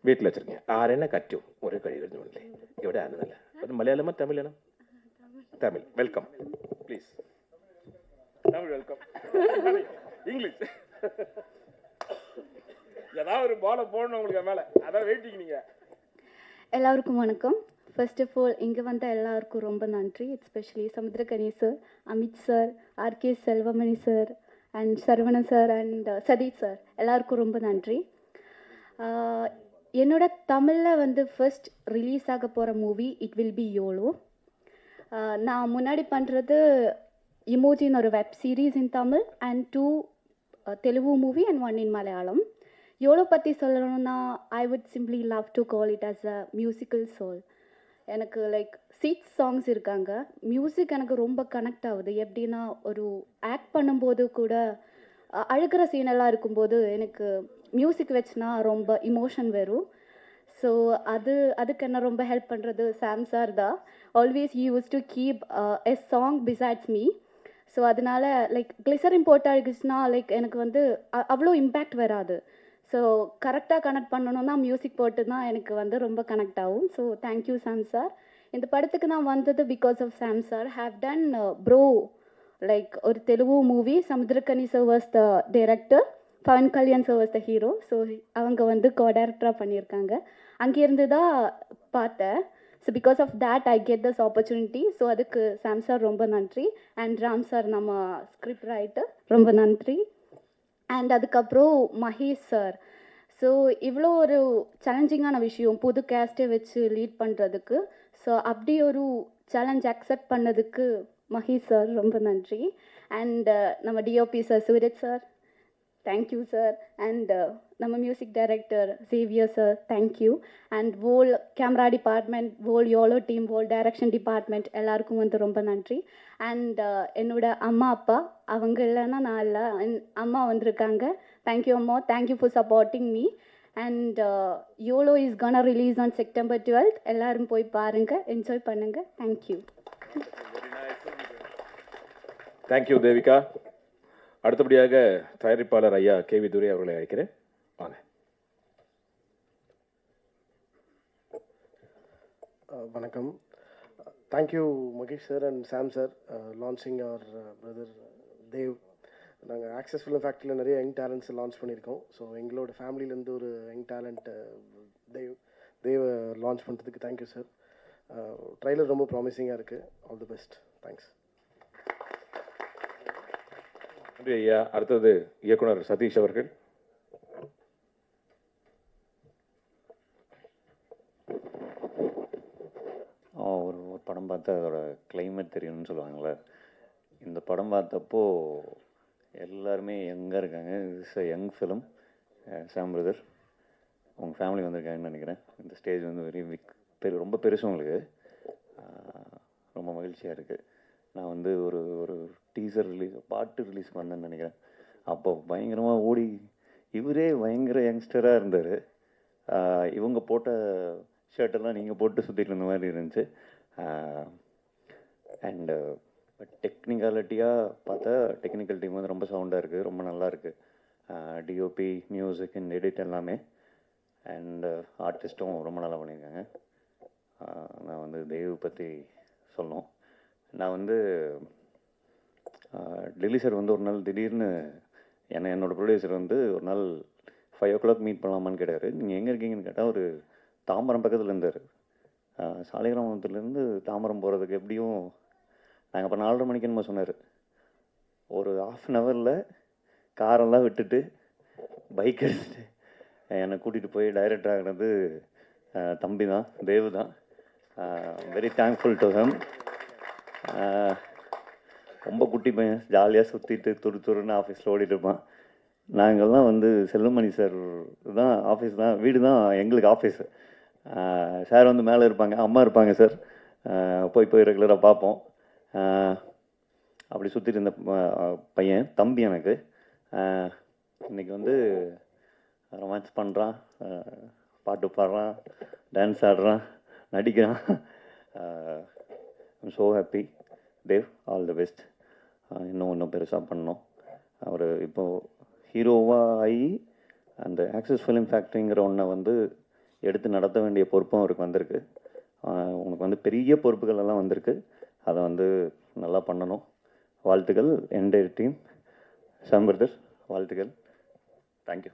வீட்டில் வச்சுருக்கீங்க. ஆரென்ன கட்டியும் ஒரே கழி வருது ഇവിടെ ആണെന്നല്ല. അത് മലയാളമോ തമിഴാണോ? Tamil. Welcome please. Tamil welcome. English ஏதாவது ஒரு பாலை போடணும் உங்களுக்கு மேலே, அதான் வெயிட்டிங். நீங்கள் எல்லாருக்கும் வணக்கம். ஃபர்ஸ்ட் ஆஃப் ஆல் இங்கே வந்த எல்லாருக்கும் ரொம்ப நன்றி. Especially Samuthirakani sir, Amit sir, RK Selvamani sir and Saravanan sir and Sathish sir, எல்லாருக்கும் ரொம்ப நன்றி. என்னோட தமிழில் வந்து ஃபர்ஸ்ட் ரிலீஸ் ஆக போகிற movie it will be Yolo. நான் முன்னாடி பண்ணுறது இமோஜின்னு ஒரு web series in Tamil and 2 Telugu movie and 1 in Malayalam. Yolo பற்றி சொல்லணும்னா I would simply love to call it as a musical soul. எனக்கு லைக் 6 சாங்ஸ் இருக்காங்க. மியூசிக் எனக்கு ரொம்ப கனெக்ட் ஆகுது. எப்படின்னா ஒரு ஆக்ட் பண்ணும்போது கூட அழுகிற சீனெல்லாம் இருக்கும்போது எனக்கு மியூசிக் வச்சுனா ரொம்ப இமோஷன் வரும். ஸோ அதுக்கு என்ன ரொம்ப ஹெல்ப் பண்ணுறது சாம் சார் தான். Always you use to keep a song besides me. So அதனால லைக் கிளிசரின் போட்டு அழுகுச்சுன்னா லைக் எனக்கு வந்து அவ்வளோ இம்பேக்ட் வராது. ஸோ கரெக்டாக கனெக்ட் பண்ணணும்னா மியூசிக் போட்டு தான் எனக்கு வந்து ரொம்ப கனெக்ட் ஆகும். So thank you Sam sir. இந்த படத்துக்கு நான் வந்தது because of Sam sir. Have done bro like ஒரு Telugu movie, Samuthirakani sir was the director, Pawan Kalyan sir was the hero. So அவங்க வந்து கோ-டைரக்டராக பண்ணியிருக்காங்க. அங்கேருந்து தான் பார்த்தேன். So because of that I get this opportunity. So அதுக்கு சாம் சார் ரொம்ப நன்றி. அண்ட் ராம் சார் நம்ம ஸ்கிரிப்ட் ரைட்டர் ரொம்ப நன்றி. அண்ட் அதுக்கப்புறம் மகேஷ் சார். ஸோ இவ்வளோ ஒரு சேலஞ்சிங்கான விஷயம் புது கேஸ்ட்டை வச்சு லீட் பண்ணுறதுக்கு. ஸோ அப்படி ஒரு சேலஞ்ச் அக்செப்ட் பண்ணதுக்கு மகேஷ் சார் ரொம்ப நன்றி. அண்ட் நம்ம DOP sir Suraj sir, thank you sir. And நம்ம music director Xavier sir, thank you. And whole camera department, whole Yolo team, whole direction department எல்லாருக்கும் வந்து ரொம்ப நன்றி. அண்ட் என்னோட அம்மா அப்பா, அவங்க இல்லைன்னா நான் இல்லை, அம்மா வந்திருக்காங்க. தேங்க்யூ அம்மா, thank you for supporting me. And Yolo is gonna release on September 12. எல்லாரும் போய் பாருங்கள், என்ஜாய் பண்ணுங்கள். தேங்க்யூ. தேங்க்யூ தேவிகா. அடுத்தபடியாக தயாரிப்பாளர் ஐயா கேவி துரை அவர்களை அழைக்கிறேன். வாங்க. வணக்கம். Thank you Mahesh sir and Sam sir launching அவர் பிரதர் தேவ். நாங்கள் ஆக்சஸ் ஃபிலிம் ஃபேக்ட்ரியில் நிறைய யங் டேலண்ட்ஸை லான்ச் பண்ணியிருக்கோம். ஸோ எங்களோட ஃபேமிலியிலேருந்து ஒரு யங் டேலண்ட் தேவை லான்ச் பண்ணுறதுக்கு தேங்க்யூ சார். ட்ரைலர் ரொம்ப ப்ராமிசிங்காக இருக்குது. All the best. தேங்க்ஸ். நன்றி ஐயா. அடுத்தது இயக்குனர் சதீஷ் அவர்கள். ஒரு படம் பார்த்து அதோட கிளைமேட் தெரியும்னு சொல்லுவாங்களே, இந்த படம் பார்த்தப்போ எல்லாருமே யங்காக இருக்காங்க. It's a young film. Sam brother, உங்கள் ஃபேமிலி வந்திருக்காங்கன்னு நினைக்கிறேன். இந்த ஸ்டேஜ் வந்து ரொம்ப பெருசு உங்களுக்கு. ரொம்ப மகிழ்ச்சியாக இருக்குது. நான் வந்து ஒரு டீசர் ரிலீஸ், பாட்டு ரிலீஸ்க்கு வந்தேன்னு நினைக்கிறேன். அப்போ பயங்கரமாக ஓடி, இவரே பயங்கர யங்ஸ்டராக இருந்தார். இவங்க போட்ட ஷர்ட்டெல்லாம் நீங்கள் போட்டு சுற்றிட்டு இருந்த மாதிரி இருந்துச்சு. அண்டு டெக்னிக்காலிட்டியாக பார்த்தா டெக்னிக்கல் டீம் வந்து ரொம்ப சவுண்டாக இருக்குது, ரொம்ப நல்லா இருக்குது. டிஓபி, மியூசிக் அண்ட் எடிட் எல்லாமே. அண்டு ஆர்டிஸ்ட்டும் ரொம்ப நல்லா பண்ணியிருக்காங்க. நான் வந்து தேவ் பற்றி சொல்லணும். நான் வந்து டெல்லி சார் வந்து ஒரு நாள் திடீர்னு என்னோடய ப்ரொடியூசர் வந்து ஒரு நாள் 5 o'clock மீட் பண்ணலாமான்னு கேட்டார். நீங்கள் எங்கே இருக்கீங்கன்னு கேட்டால் ஒரு தாம்பரம் பக்கத்தில் இருந்தார். சாலிகிராமத்துலேருந்து தாம்பரம் போகிறதுக்கு எப்படியும் நாங்கள் அப்போ 4:30 மணிக்கு என்னமோ சொன்னார். ஒரு 1/2 hourல காரெல்லாம் விட்டுட்டு பைக் எடுத்துட்டு என்னை கூட்டிகிட்டு போய் டைரக்டர் ஆகினது தம்பி தான், தேவ் தான். Very thankful to him. ரொம்ப குட்டி பையன், ஜாலியாக சுற்றிட்டு துருன்னு ஆஃபீஸில் ஓடிட்டு இருப்பான். நாங்கள்லாம் வந்து செல்வமணி சார் தான் ஆஃபீஸ் தான், வீடு தான் எங்களுக்கு ஆஃபீஸு. சார் வந்து மேலே இருப்பாங்க, அம்மா இருப்பாங்க சார். போய் ரெகுலராக பார்ப்போம். அப்படி சுற்றிட்டு இருந்த பையன் தம்பி எனக்கு. இன்றைக்கி வந்து ரொமான்ஸ் பண்ணுறான், பாட்டு பாடுறான், டான்ஸ் ஆடுறான், நடிக்கிறான். I'm so happy. Dev, all the best. இன்னும் பெருசாக பண்ணோம். அவர் இப்போது ஹீரோவாக ஆகி அந்த ஆக்சிஸ் ஃபிலிம் ஃபேக்ட்ரிங்கிற ஒன்றை வந்து எடுத்து நடத்த வேண்டிய பொறுப்பும் அவருக்கு வந்திருக்கு. உனக்கு வந்து பெரிய பொறுப்புகள் எல்லாம் வந்திருக்கு. அதை வந்து நல்லா பண்ணணும். வாழ்த்துக்கள் என்டையர் டீம். சாம் பிரதர், வாழ்த்துக்கள். தேங்க்யூ.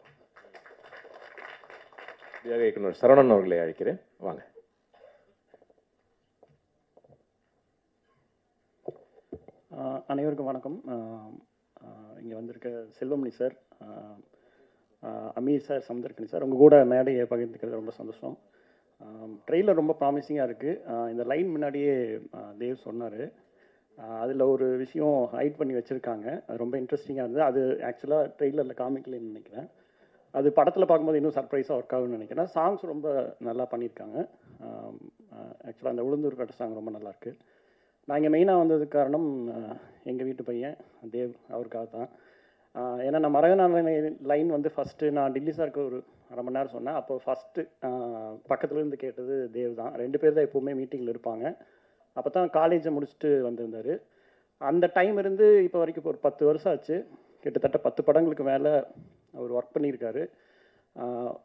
இயக்குனர் சரவணன் அவர்களை அழைக்கிறேன். வாங்க. அனைவருக்கும் வணக்கம். இங்கே வந்திருக்க Selvamani sir, Ameer sir, Samuthirakani sir, உங்கள் கூட மேடையை பகிர்ந்துக்கிறது ரொம்ப சந்தோஷம். ட்ரெய்லர் ரொம்ப ப்ராமிசிங்காக இருக்குது. இந்த லைன் முன்னாடியே தேவ் சொன்னார். அதில் ஒரு விஷயம் ஹைட் பண்ணி வச்சுருக்காங்க, அது ரொம்ப இன்ட்ரெஸ்டிங்காக இருந்தது. அது ஆக்சுவலாக ட்ரெய்லரில் காமிக்கலன்னு நினைக்கிறேன். அது படத்தில் பார்க்கும்போது இன்னும் சர்ப்ரைஸாக ஒர்க் ஆகும்னு நினைக்கிறேன். சாங்ஸ் ரொம்ப நல்லா பண்ணியிருக்காங்க. ஆக்சுவலாக அந்த உளுந்தூர் கட்ட சாங் ரொம்ப நல்லாயிருக்கு. நான் இங்கே மெயினாக வந்ததுக்கு காரணம் எங்கள் வீட்டு பையன் தேவ், அவருக்காக தான். ஏன்னா நான் மரகநாத லைன் வந்து ஃபஸ்ட்டு நான் டில்லி சாருக்கு ஒரு 1/2 மணி நேரம் சொன்னேன். அப்போ ஃபஸ்ட்டு பக்கத்துலேருந்து கேட்டது தேவ் தான். 2 பேர் தான் எப்போவுமே மீட்டிங்கில் இருப்பாங்க. அப்போ தான் காலேஜை முடிச்சுட்டு வந்திருந்தார். அந்த டைம் இருந்து இப்போ வரைக்கும் ஒரு 10 வருஷம் ஆச்சு. கிட்டத்தட்ட 10 படங்களுக்கு மேலே அவர் ஒர்க் பண்ணியிருக்காரு.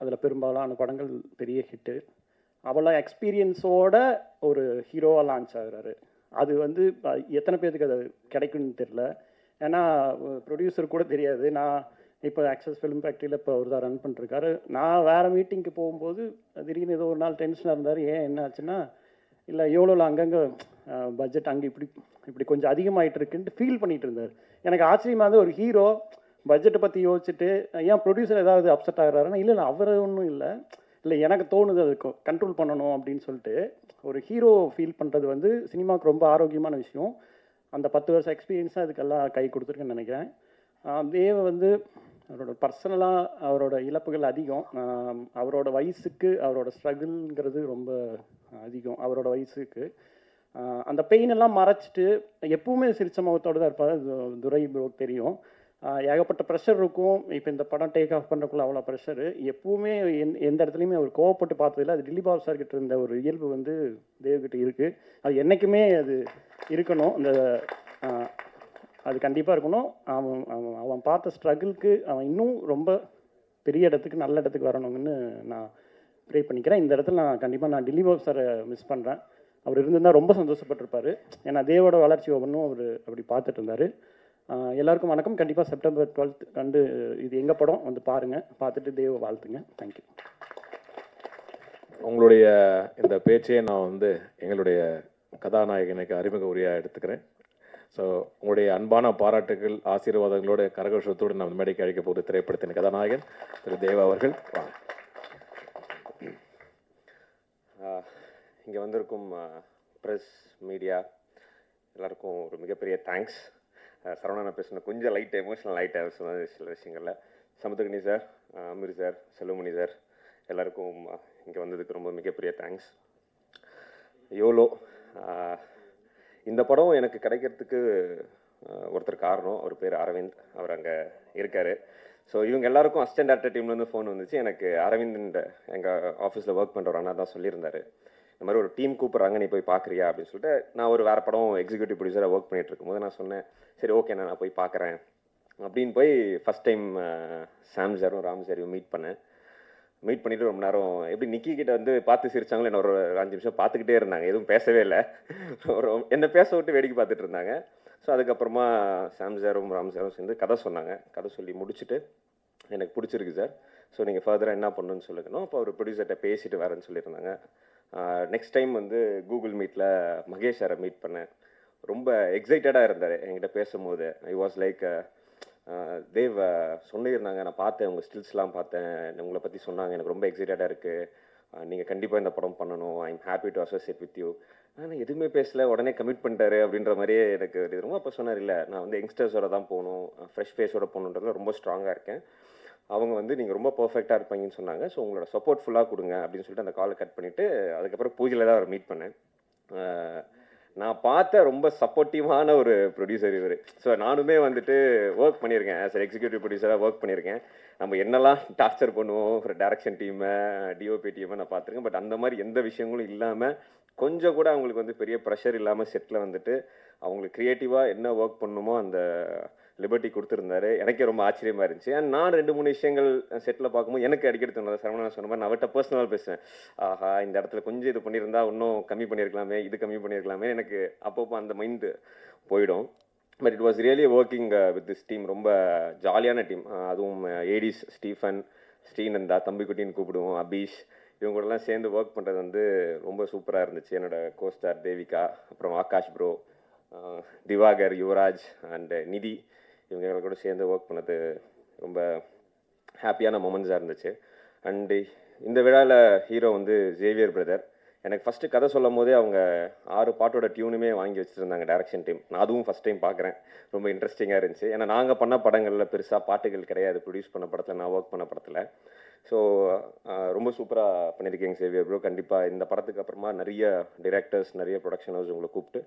அதில் பெரும்பாலான படங்கள் பெரிய ஹிட்டு. அவ்வளோ எக்ஸ்பீரியன்ஸோட ஒரு ஹீரோவாக லான்ச் ஆகுறாரு. அது வந்து எத்தனை பேருக்கு அது கிடைக்கும்னு தெரில. ஏன்னா ப்ரொடியூசர் கூட தெரியாது. நான் இப்போ ஆக்சஸ் ஃபிலிம் ஃபேக்ட்ரியில் இப்போ அவர் தான் ரன் பண்ணிருக்காரு. நான் வேறு மீட்டிங்க்கு போகும்போது திடீர்னு ஏதோ ஒரு நாள் டென்ஷனாக இருந்தார். ஏன் என்ன ஆச்சுன்னா, இல்லை எவ்வளோல அங்கங்கே பட்ஜெட் அங்கே இப்படி கொஞ்சம் அதிகமாகிட்டு இருக்குன்ட்டு ஃபீல் பண்ணிகிட்டு இருந்தார். எனக்கு ஆச்சரியமாக வந்து ஒரு ஹீரோ பட்ஜெட்டை பற்றி யோசிச்சுட்டு ஏன் ப்ரொடியூசர் ஏதாவது அப்செட் ஆகிறாருன்னா, இல்லை அவர் ஒன்றும் இல்லை எனக்கு தோணுது அது கண்ட்ரோல் பண்ணணும் அப்படின்னு சொல்லிட்டு ஒரு ஹீரோ ஃபீல் பண்ணுறது வந்து சினிமாவுக்கு ரொம்ப ஆரோக்கியமான விஷயம். அந்த 10 வருஷம் எக்ஸ்பீரியன்ஸாக இதுக்கெல்லாம் கை கொடுத்துருக்குன்னு நினைக்கிறேன். தேவ வந்து அவரோட பர்சனலாக அவரோட இழப்புகள் அதிகம். அவரோட வயசுக்கு அவரோட ஸ்ட்ரகிள்ங்கிறது ரொம்ப அதிகம். அவரோட வயசுக்கு அந்த பெயின் எல்லாம் மறைச்சிட்டு எப்பவுமே சிரிச்ச முகத்தோடு தான் இருப்பார். துரை ப்ரோக்கு தெரியும். ஏகப்பட்ட ப்ரெஷர் இருக்கும். இப்போ இந்த படம் டேக் ஆஃப் பண்ணுறக்குள்ள அவ்வளோ ப்ரெஷரு. எப்பவுமே எந்த இடத்துலையுமே அவர் கோவப்பட்டு பார்த்ததில்லை. அது திலீப் பாபு சார்கிட்ட இருந்த ஒரு இயல்பு வந்து தேவ்கிட்ட இருக்குது. அது என்றைக்குமே அது இருக்கணும். அந்த அது கண்டிப்பாக இருக்கணும். அவன் பார்த்த ஸ்ட்ரகிளுக்கு அவன் இன்னும் ரொம்ப பெரிய இடத்துக்கு நல்ல இடத்துக்கு வரணுங்கன்னு நான் ப்ரே பண்ணிக்கிறேன். இந்த இடத்துல நான் கண்டிப்பாக திலீப் பாபு சாரை மிஸ் பண்ணுறேன். அவர் இருந்திருந்தால் ரொம்ப சந்தோஷப்பட்டிருப்பார். ஏன்னா தேவோட வளர்ச்சி ஒவ்வொன்றும் அவர் அப்படி பார்த்துட்டு இருந்தார். எல்லாருக்கும் வணக்கம். கண்டிப்பாக செப்டம்பர் 12 கண்டு இது எங்கள் படம் வந்து பாருங்கள். பார்த்துட்டு தேவ வாழ்த்துங்க. தேங்க்யூ. உங்களுடைய இந்த பேச்சையே நான் வந்து எங்களுடைய கதாநாயகனுக்கு அறிமுக உரையாக எடுத்துக்கிறேன். ஸோ உங்களுடைய அன்பான பாராட்டுகள் ஆசீர்வாதங்களோட கரகோஷத்தோடு நான் மேடைக்கு அழைக்க போது திரைப்படத்தின் கதாநாயகன் திரு தேவா அவர்கள். இங்கே வந்திருக்கும் ப்ரெஸ் மீடியா எல்லாருக்கும் ஒரு மிகப்பெரிய தேங்க்ஸ். சரவணா பேசின கொஞ்சம் லைட் எமோஷனல் ஆகிட்டார் சொன்ன சில விஷயங்களில். Samuthirakani sir, Ameer sir, Selvamani sir எல்லாருக்கும் இங்கே வந்ததுக்கு ரொம்ப மிகப்பெரிய தேங்க்ஸ். யோலோ இந்த படம் எனக்கு கிடைக்கிறதுக்கு ஒருத்தர் காரணம். அவர் பேர் அரவிந்த், அவர் அங்கே இருக்கார். ஸோ இவங்க எல்லாருக்கும் அசிஸ்டன்ட் டேரக்டர் டீம்லேருந்து ஃபோன் வந்துச்சு. எனக்கு அரவிந்த் எங்கள் ஆஃபீஸில் ஒர்க் பண்ணுற ஒரு அண்ணா தான் சொல்லியிருந்தார், இந்த மாதிரி ஒரு டீம் கூப்பிட்றாங்க, நீ போய் பார்க்குறியா அப்படின்னு சொல்லிட்டு. நான் ஒரு வேறு படம் எக்ஸிக்யூட்டிவ் ப்ரொடியூசராக ஒர்க் பண்ணிகிட்டு இருக்கும்போது நான் சொன்னேன், சரி ஓகே நான் போய் பார்க்குறேன் அப்படின்னு போய் ஃபஸ்ட் டைம் சாம் சாரும் ராம் சாரையும் மீட் பண்ணிவிட்டு ரொம்ப நேரம் எப்படி நிக்கி கிட்ட வந்து பார்த்து சிரிச்சாங்களோ என்ன ஒரு 5 நிமிஷம் பார்த்துக்கிட்டே இருந்தாங்க, எதுவும் பேசவே இல்லை. என்னை பேச விட்டு வேடிக்கை பார்த்துட்டு இருந்தாங்க. ஸோ அதுக்கப்புறமா சாம் சாரும் ராம் சாரும் சேர்ந்து கதை சொன்னாங்க. கதை சொல்லி முடிச்சுட்டு எனக்கு பிடிச்சிருக்கு சார், ஸோ நீங்கள் ஃபர்தராக என்ன பண்ணணும்னு சொல்லுங்கணும். அப்போ அவர் ப்ரொடியூசர்கிட்ட பேசிட்டு வரேன்னு சொல்லியிருந்தாங்க. நெக்ஸ்ட் டைம் வந்து கூகுள் மீட்டில் மகேஷ் சாரை மீட் பண்ணேன். ரொம்ப எக்ஸைட்டடாக இருந்தார் என்கிட்ட பேசும்போது. ஐ வாஸ் லைக் தேவ் சொல்லியிருந்தாங்க, நான் பார்த்தேன் உங்கள் ஸ்டில்ஸ்லாம் பார்த்தேன், உங்களை பற்றி சொன்னாங்க, எனக்கு ரொம்ப எக்ஸைட்டடாக இருக்குது, நீங்கள் கண்டிப்பாக இந்த படம் பண்ணணும், I am happy to associate with you. நான் எதுவுமே பேசல, உடனே கமிட் பண்ணிட்டாரு அப்படின்ற மாதிரியே எனக்கு இது ரொம்ப. அப்போ சொன்னார், இல்லை நான் வந்து யங்ஸ்டர்ஸோட தான் போகணும், ஃப்ரெஷ் ஃபேஸோட போகணுன்றதுல ரொம்ப ஸ்ட்ராங்காக இருக்கேன். அவங்க வந்து நீங்கள் ரொம்ப பர்ஃபெக்டாக இருப்பீங்கன்னு சொன்னாங்க, ஸோ உங்களோட சப்போர்ட் ஃபுல்லாக கொடுங்க அப்படின்னு சொல்லிட்டு அந்த காலை கட் பண்ணிவிட்டு அதுக்கப்புறம் பூஜையில் தான் அவர் மீட் பண்ணேன். நான் பார்த்த ரொம்ப சப்போர்ட்டிவான ஒரு ப்ரொடியூசர் இவர். ஸோ நானுமே வந்துட்டு ஒர்க் பண்ணியிருக்கேன், ஆஸ் எக்ஸிக்யூட்டிவ் ப்ரொடியூசராக ஒர்க் பண்ணியிருக்கேன். நம்ம என்னெல்லாம் டார்ச்சர் பண்ணுவோம் ஒரு டைரக்ஷன் டீமை, டிஓபி டீமை நான் பார்த்துருக்கேன். பட் அந்த மாதிரி எந்த விஷயங்களும் இல்லாமல், கொஞ்சம் கூட அவங்களுக்கு வந்து பெரிய ப்ரெஷர் இல்லாமல் செட்டில் வந்துட்டு அவங்களுக்கு க்ரியேட்டிவாக என்ன ஒர்க் பண்ணணுமோ அந்த லிபர்ட்டி கொடுத்துருந்தாரு. எனக்கே ரொம்ப ஆச்சரியமாக இருந்துச்சு. அண்ட் நான் 2-3 விஷயங்கள் செட்டில் பார்க்கும்போது எனக்கு அடிக்கடி தோணுது, சரவணா சொன்ன மாதிரி நான் அவர்கிட்ட பர்சனலாக பேசுவேன், ஆஹா இந்த இடத்துல கொஞ்சம் இது பண்ணியிருந்தா இன்னும் கம்மி பண்ணியிருக்கலாமே, இது கம்மி பண்ணியிருக்கலாமே, எனக்கு அப்பப்போ அந்த மைண்டு போயிடும். But it was really working with this team. ரொம்ப ஜாலியான டீம். அதுவும் ஏடிஸ் ஸ்டீஃபன், ஸ்ரீநந்தா, தம்பிக்குட்டின்னு கூப்பிடுவோம், அபீஷ், இவங்க கூடலாம் சேர்ந்து ஒர்க் பண்ணுறது வந்து ரொம்ப சூப்பராக இருந்துச்சு. என்னோடய கோஸ்டார் தேவிகா, அப்புறம் ஆகாஷ் ப்ரோ, திவாகர், யுவராஜ் அண்ட் நிதி, இவங்க கூட சேர்ந்து ஒர்க் பண்ணது ரொம்ப ஹாப்பியான மொமெண்ட்ஸாக இருந்துச்சு. அண்டு இந்த விழாவில் ஹீரோ வந்து ஜேவியர் பிரதர். எனக்கு ஃபஸ்ட்டு கதை சொல்லும் போதே அவங்க 6 பாட்டோட டியூனுமே வாங்கி வச்சுருந்தாங்க டைரக்ஷன் டீம். நான் அதுவும் ஃபஸ்ட் டைம் பார்க்குறேன், ரொம்ப இன்ட்ரெஸ்டிங்காக இருந்துச்சு. ஏன்னா நாங்கள் பண்ண படங்களில் பெருசாக பாட்டுகள் கிடையாது, ப்ரொடியூஸ் பண்ண படத்தில், நான் ஒர்க் பண்ண படத்தில். ஸோ ரொம்ப சூப்பராக பண்ணியிருக்கீங்க சேவியர் ப்ரோ. கண்டிப்பாக இந்த படத்துக்கு அப்புறமா நிறைய டிரெக்டர்ஸ், நிறைய ப்ரொடக்ஷன் ஹவுஸ் உங்களை கூப்பிட்டு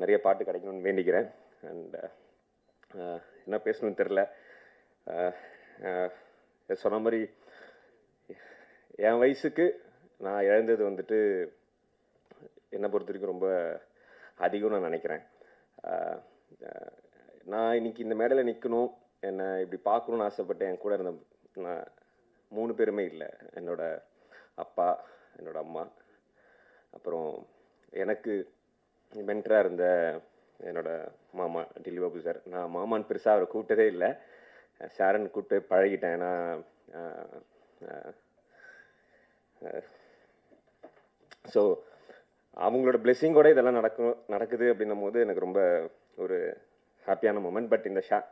நிறைய பாட்டு கிடைக்கணும்னு வேண்டிக்கிறேன். அண்ட் என்ன பேசணும்னு தெரில. சொன்ன மாதிரி என் வயசுக்கு நான் இழந்தது வந்துட்டு என்னை பொறுத்த வரைக்கும் ரொம்ப அதிகம்னு நான் நினைக்கிறேன். நான் இன்னைக்கு இந்த மேடையில் நிற்கணும், என்னை இப்படி பார்க்கணுன்னு ஆசைப்பட்டேன். என் கூட இருந்த நான் 3 பேருமே இல்லை. என்னோட அப்பா, என்னோட அம்மா, அப்புறம் எனக்கு மென்டராக இருந்த என்னோட மாமா டில்லி பாபு சார். நான் மாமான்னு பெருசாக அவரை கூப்பிட்டதே இல்லை, ஷாரன் கூப்பிட்டு பழகிட்டேன். நான் ஸோ அவங்களோட பிளெஸ்ஸிங்கோட இதெல்லாம் நடக்குது அப்படின்னும் போது எனக்கு ரொம்ப ஒரு ஹாப்பியான மூமெண்ட். பட்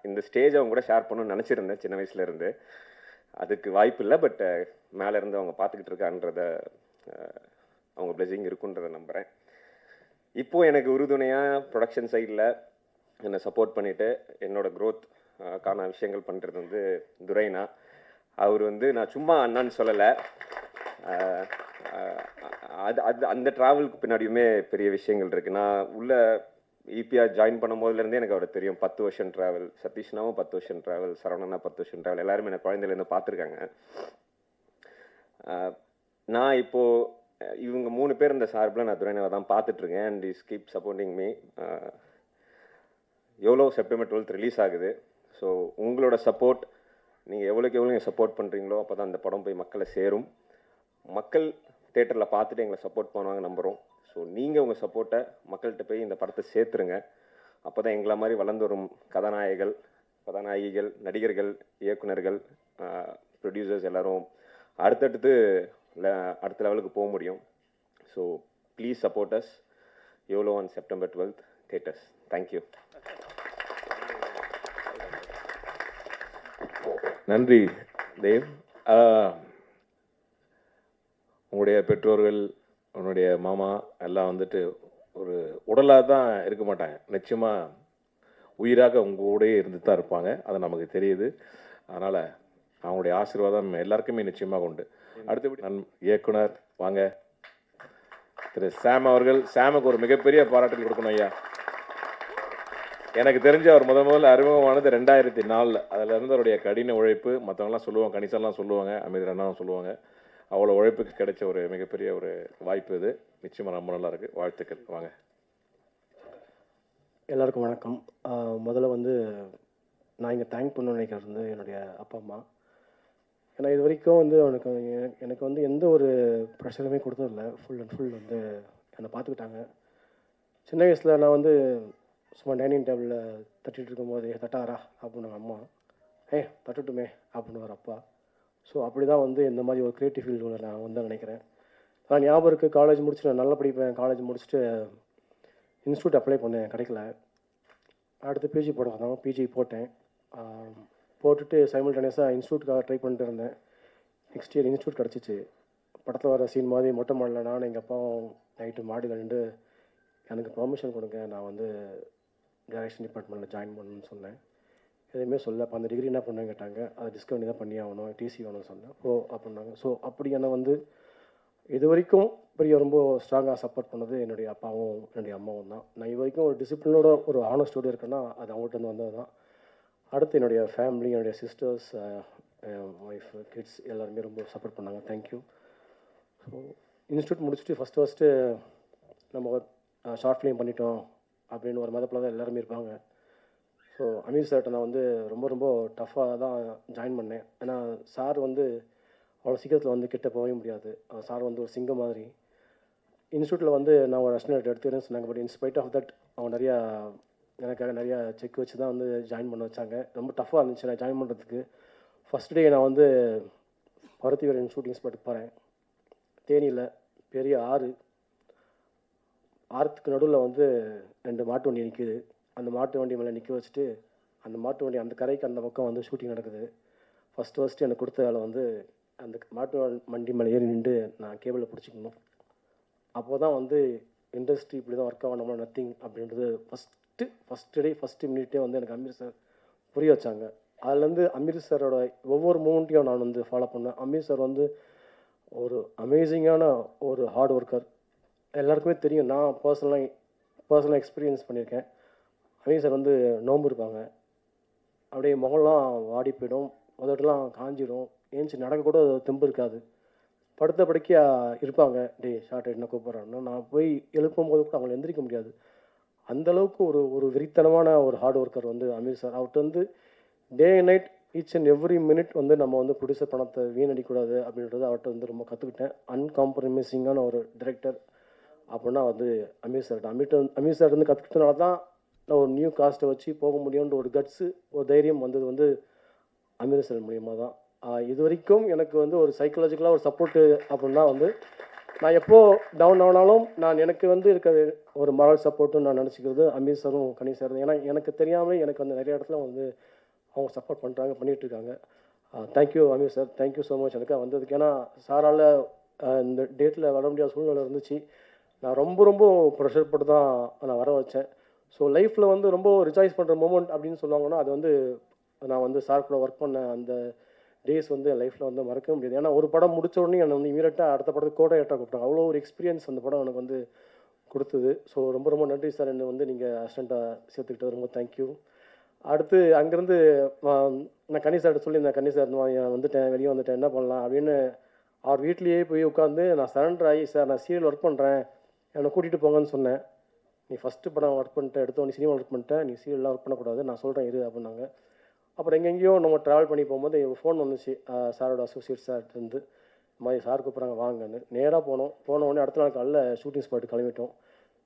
இந்த ஸ்டேஜ் அவங்க கூட ஷேர் பண்ணணும்னு நினச்சிருந்தேன் சின்ன வயசுலேருந்து. அதுக்கு வாய்ப்பு இல்லை. பட் மேலே இருந்து அவங்க பார்த்துக்கிட்டு இருக்கான்றத, அவங்க பிளெஸிங் இருக்குன்றதை நம்புகிறேன். இப்போது எனக்கு உறுதுணையாக ப்ரொடக்ஷன் சைடில் என்னை சப்போர்ட் பண்ணிவிட்டு என்னோட க்ரோத் கான விஷயங்கள் பண்ணுறது வந்து துரைனா. அவர் வந்து நான் சும்மா அண்ணான்னு சொல்லலை, அந்த ட்ராவலுக்கு பின்னாடியுமே பெரிய விஷயங்கள் இருக்குது. நான் உள்ள ஈபிஆர் ஜாயின் பண்ணும் போதுலேருந்தே எனக்கு அவரை தெரியும். 10 வருஷம் ட்ராவல், சதீஷ்னாவும் 10 வருஷம் ட்ராவல், சரவணனா 10 வருஷம் ட்ராவல், எல்லாருமே எனக்கு குழந்தையிலேருந்து பார்த்துருக்காங்க. நான் இப்போது இவங்க 3 பேர் இந்த சார்பில் நான் துரைனாவை தான் பார்த்துட்ருக்கேன். And is keep supporting me. எவ்வளோ செப்டம்பர் 12 ரிலீஸ் ஆகுது. ஸோ உங்களோட சப்போர்ட், நீங்கள் எவ்வளோக்கு எவ்வளோ நீங்கள் சப்போர்ட் பண்ணுறீங்களோ அப்போ தான் அந்த படம் போய் மக்களை சேரும். மக்கள் தேட்டரில் பார்த்துட்டு எங்களை சப்போர்ட் பண்ணுவாங்க நம்புகிறோம். ஸோ நீங்கள் உங்கள் சப்போர்ட்டை மக்கள்கிட்ட போய் இந்த படத்தை சேர்த்துருங்க. அப்போ தான் எங்களை மாதிரி வளர்ந்து வரும் கதாநாயகிகள், நடிகர்கள், இயக்குனர்கள், ப்ரொடியூசர்ஸ் எல்லோரும் அடுத்தடுத்து அடுத்த லெவலுக்கு போக முடியும். So please support us. YOLO on September 12th, theaters. Thank you. நன்றி தேவ். உங்களுடைய பெற்றோர்கள், உன்னுடைய மாமா எல்லாம் வந்துட்டு ஒரு உடலாக தான் இருக்க மாட்டாங்க, நிச்சயமாக உயிராக உங்கள் கூடயே இருந்து தான் இருப்பாங்க. அது நமக்கு தெரியுது. அதனால் அவங்களுடைய ஆசீர்வாதம் எல்லாருக்குமே நிச்சயமாக உண்டு. அடுத்தபடி இயக்குனர் வாங்க திரு சாம் அவர்கள். சாமுக்கு ஒரு மிகப்பெரிய பாராட்டுகள் கொடுக்கணும் ஐயா. எனக்கு தெரிஞ்ச அவர் முதல்ல அறிமுகமானது 2004. அதில் இருந்து அவருடைய கடின உழைப்பு, மற்றவங்களாம் சொல்லுவாங்க, கணிசெல்லாம் சொல்லுவாங்க, அமீர் அண்ணாவும் சொல்லுவாங்க, அவ்வளோ உழைப்புக்கு கிடைச்ச ஒரு மிகப்பெரிய ஒரு வாய்ப்பு இது. நிச்சயமாக ரொம்ப நல்லா இருக்குது. வாழ்த்துக்கள். வாங்க. எல்லாருக்கும் வணக்கம். முதல்ல வந்து நான் இங்கே தேங்க் பண்ணணும்னு நினைக்கிறது வந்து என்னுடைய அப்பா அம்மா. ஏன்னா இது வரைக்கும் வந்து எனக்கு வந்து எந்த ஒரு ப்ரெஷருமே கொடுத்ததில்ல. ஃபுல் அண்ட் ஃபுல் வந்து என்னை பார்த்துக்கிட்டாங்க. சின்ன வயசில் நான் வந்து சும்மா டைனிங் டேபிளில் தட்டிகிட்டு இருக்கும்போது தட்டாரா அப்படின்னு அம்மா, தட்டுட்டுமே அப்படின்னு ஒரு அப்பா. ஸோ அப்படி தான் வந்து இந்த மாதிரி ஒரு க்ரியேட்டிவ் ஃபீல்டில் நான் வந்து நினைக்கிறேன். நான் ஞாபகம் இருக்குது, காலேஜ் முடிச்சுட்டு நான் நல்லா படிப்பேன். காலேஜ் முடிச்சுட்டு இன்ஸ்டியூட் அப்ளை பண்ணேன், கிடைக்கல. அடுத்து பிஜி போட சொன்னாங்க, பிஜி போட்டேன். போட்டுட்டு சைமல்டேனியஸாக இன்ஸ்டியூட்டுக்காக ட்ரை பண்ணிட்டு இருந்தேன். நெக்ஸ்ட் இயர் இன்ஸ்டியூட் கிடச்சிச்சு. படத்தில் வர சீன் மாதிரி மொட்டை மாடலில் நானும் எங்கள் அப்பாவும் நைட்டு மாடியில் நின்று எனக்கு பர்மிஷன் கொடுங்க, நான் வந்து டைரக்ஷன் டிபார்ட்மெண்ட்டில் ஜாயின் பண்ணணும்னு சொன்னேன். எதுவுமே சொல்ல. அப்போ அந்த டிகிரி என்ன பண்ணுன்னு கேட்டாங்க. அதை டிஸ்கவுண்ட் தான் பண்ணி ஆகணும், டிசி வேணும்னு சொன்னேன். அப்படின்னாங்க. ஸோ அப்படி என்னை வந்து இது வரைக்கும் ரொம்ப ஸ்ட்ராங்காக சப்போர்ட் பண்ணது என்னுடைய அப்பாவும் என்னுடைய அம்மாவும் தான். நான் இது வரைக்கும் ஒரு டிசிப்ளினோட ஒரு ஆனஸ்டோடு இருக்கேன்னா அது அவங்கள்ட்ட வந்து வந்தது தான். அடுத்து என்னுடைய ஃபேமிலி, என்னுடைய சிஸ்டர்ஸ், ஒய்ஃப், கிட்ஸ் எல்லாருமே ரொம்ப சப்போர்ட் பண்ணாங்க. தேங்க்யூ. ஸோ இன்ஸ்டியூட் முடிச்சுட்டு ஃபஸ்ட்டு நம்ம ஒரு ஷார்ட் ஃபிலிம் பண்ணிட்டோம் அப்படின்னு ஒரு மதப்பில் தான் எல்லாருமே இருப்பாங்க. ஸோ அமீர் சார்கிட்ட நான் வந்து ரொம்ப டஃப்பாக தான் ஜாயின் பண்ணேன். ஏன்னா சார் வந்து அவ்வளோ சீக்கிரத்தில் வந்து கிட்ட போகவே முடியாது. சார் வந்து ஒரு சிங்கம் மாதிரி. இன்ஸ்டியூட்டில் வந்து நான் ஒரு அசிஸ்டன்ட் எடுத்துக்கிறேன்னு சொன்னாங்க. பட் இன்ஸ்பைட் ஆஃப் தட் அவங்க எனக்காக நிறையா செக் வச்சு தான் வந்து ஜாயின் பண்ண வச்சாங்க. ரொம்ப டஃப்பாக இருந்துச்சு நான் ஜாயின் பண்ணுறதுக்கு. ஃபஸ்ட் டே நான் வந்து பருத்தி வீரன் ஷூட்டிங் ஸ்பாட்டுக்கு போகிறேன். தேனியில் பெரிய ஆறுக்கு நடுவில் வந்து 2 மாட்டு வண்டி நிற்கிது. அந்த மாட்டு வண்டி மேலே நிற்க வச்சுட்டு அந்த மாட்டு வண்டி அந்த கரைக்கு அந்த பக்கம் வந்து ஷூட்டிங் நடக்குது. ஃபஸ்ட்டு எனக்கு கொடுத்த வேலை வந்து அந்த மாட்டு வண்டி மேலே ஏறி நின்று நான் கேபிளை பிடிச்சிக்கணும். அப்போ தான் வந்து இண்டஸ்ட்ரி இப்படி தான் ஒர்க் ஆகும், நம்மள நத்திங் அப்படின்றது ஃபஸ்ட்டு மினிட்டே வந்து எனக்கு அமீர் சார் புரிய வச்சாங்க. அதுலேருந்து அமீர் சாரோட ஒவ்வொரு மூமெண்ட்டையும் நான் வந்து ஃபாலோ பண்ணேன். அமீர் சார் வந்து ஒரு அமேசிங்கான ஒரு ஹார்ட் ஒர்க்கர். எல்லாருக்குமே தெரியும், நான் பர்சனலாக எக்ஸ்பீரியன்ஸ் பண்ணியிருக்கேன். அமீர் சார் வந்து நோம்பு இருப்பாங்க, அப்படியே முகம்லாம் வாடி போயிடும், உதட்டெல்லாம் காஞ்சிடும், ஏஞ்சி நடக்கக்கூட தெம்பு இருக்காது, படுத்த படுக்கையாக இருப்பாங்க. ஷார்ட் என்ன கூப்பிட்றாங்கன்னா நான் போய் எழுப்பும் போது கூட அவங்களை எந்திரிக்க முடியாது. அந்தளவுக்கு ஒரு வெறித்தனமான ஒரு ஹார்ட் ஒர்க்கர் வந்து அமீர் சார். அவர்கிட்ட வந்து day and night each and every minute வந்து நம்ம வந்து ப்ரொடியூசர் பணத்தை வீணடிக்கூடாது அப்படின்றது அவர்கிட்ட வந்து ரொம்ப கற்றுக்கிட்டேன். அன்காம்ப்ரமைசிங்கான ஒரு டைரக்டர் அப்படின்னா வந்து அமீர் சார். அமீர் சார் வந்து கற்றுக்கிட்டனால தான் நான் ஒரு நியூ காஸ்ட்டை வச்சு போக முடியுன்ற ஒரு கட்ஸு, ஒரு தைரியம் வந்தது வந்து அமீர் சார் மூலியமாக தான். இது வரைக்கும் எனக்கு வந்து ஒரு சைக்கலாஜிக்கலாக ஒரு சப்போர்ட்டு அப்படின்னா வந்து நான் எப்போ டவுன் ஆனாலும் எனக்கு வந்து இருக்க ஒரு மரல் சப்போர்ட்டுன்னு நான் நினச்சிக்கிறது அமீர் சாரும் கனி சார். ஏன்னா எனக்கு தெரியாமல் எனக்கு வந்து நிறைய இடத்துல வந்து அவங்க சப்போர்ட் பண்ணுறாங்க, பண்ணிகிட்ருக்காங்க. Thank you Ameer sir, thank you so much எனக்கு வந்ததுக்கு. ஏன்னா சாரால் இந்த டேட்டில் வர முடியாத சூழ்நிலை இருந்துச்சு. நான் ரொம்ப ப்ரெஷர் போட்டு தான் நான் வர வச்சேன். ஸோ லைஃப்பில் வந்து ரொம்ப ரிஜாய்ஸ் பண்ணுற மூமெண்ட் அப்படின்னு சொல்லுவாங்கன்னா அது வந்து நான் வந்து சார் கூட ஒர்க் பண்ண அந்த டேஸ் வந்து என் லைஃப்பில் வந்து மறக்க முடியாது. ஏன்னா ஒரு படம் முடித்த உடனே என்னை வந்து இமீடியட்டாக அடுத்த படத்துக்கு கோடையாட்டாக கூப்பிட்டாங்க. அவ்வளோ ஒரு எக்ஸ்பீரியன்ஸ் அந்த படம் எனக்கு வந்து கொடுத்தது. ஸோ ரொம்ப நன்றி சார், என்னை வந்து நீங்கள் அசிஸ்டண்ட்டாக சேர்த்துக்கிட்டது ரொம்ப தேங்க்யூ. அடுத்து அங்கேருந்து நான் கனி சார்கிட்ட சொல்லியிருந்தேன், கனி சார் நான் வந்துட்டேன், வெளியே வந்துட்டேன், என்ன பண்ணலாம் அப்படின்னு. அவர் வீட்லேயே போய் உட்காந்து நான் சரண்டர் ஆகி, சார் நான் சீரியல் ஒர்க் பண்ணுறேன், என்னை கூட்டிகிட்டு போங்கன்னு சொன்னேன். நீ ஃபஸ்ட்டு படம் ஒர்க் பண்ணிட்டேன், எடுத்தோன்னே சினிமா ஒர்க் பண்ணிட்டேன், நீ சீரியல்லாம் ஒர்க் பண்ணக்கூடாது, நான் சொல்கிறேன் இரு அப்படின்னாங்க. அப்புறம் எங்கெங்கேயோ நம்ம ட்ராவல் பண்ணி போகும்போது ஃபோன் வந்துச்சு சாரோட அசோசியேட் சார்ட்டு இருந்து, இந்த மாதிரி சார் கூப்பிட்றாங்க வாங்கன்னு. நேராக போன உடனே அடுத்த நாள் காலைல ஷூட்டிங் ஸ்பாட்டு கிளம்பிட்டோம்.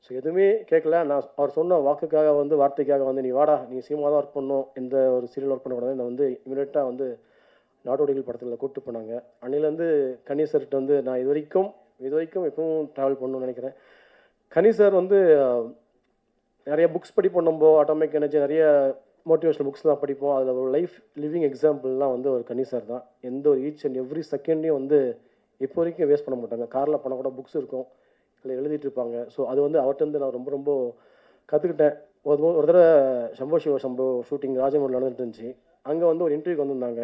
ஸோ எதுவுமே கேட்கல. நான் அவர் சொன்ன வாக்குக்காக வந்து வார்த்தைக்காக வந்து நீ வாடா, நீ சினிமா தான் ஒர்க் பண்ணணும், எந்த ஒரு சீரியல் ஒர்க் பண்ணக்கூடாது, நான் வந்து இமீடியட்டாக வந்து நாடோடிகள் படத்தில் கூப்பிட்டு போனாங்க. அன்னிலேருந்து கனி சார்கிட்ட வந்து நான் இது வரைக்கும் எப்பவும் ட்ராவல் பண்ணணும்னு நினைக்கிறேன். கனி சார் வந்து நிறைய புக்ஸ் படிப்போம், நம்ம ஆட்டோமிக் எனர்ஜி நிறைய மோட்டிவேஷனல் புக்ஸ்லாம் படிப்போம். அதில் ஒரு லைஃப் லிவிங் எக்ஸாம்பிள்லாம் வந்து ஒரு கனி சார் தான். எந்த ஒரு ஈச் அண்ட் எவ்ரி செகண்டையும் வந்து இப்போ வரைக்கும் வேஸ்ட் பண்ண மாட்டாங்க. காரில் போனால் கூட புக்ஸ் இருக்கும், அதில் எழுதிட்டு இருப்பாங்க. ஸோ அது வந்து அவர்கிட்ட நான் ரொம்ப ரொம்ப கற்றுக்கிட்டேன். ஒரு தடவை சம்போ ஷூட்டிங் ராஜமௌலியில் நடந்துட்டு இருந்துச்சு. அங்கே வந்து ஒரு இன்டர்வியூக்கு வந்திருந்தாங்க.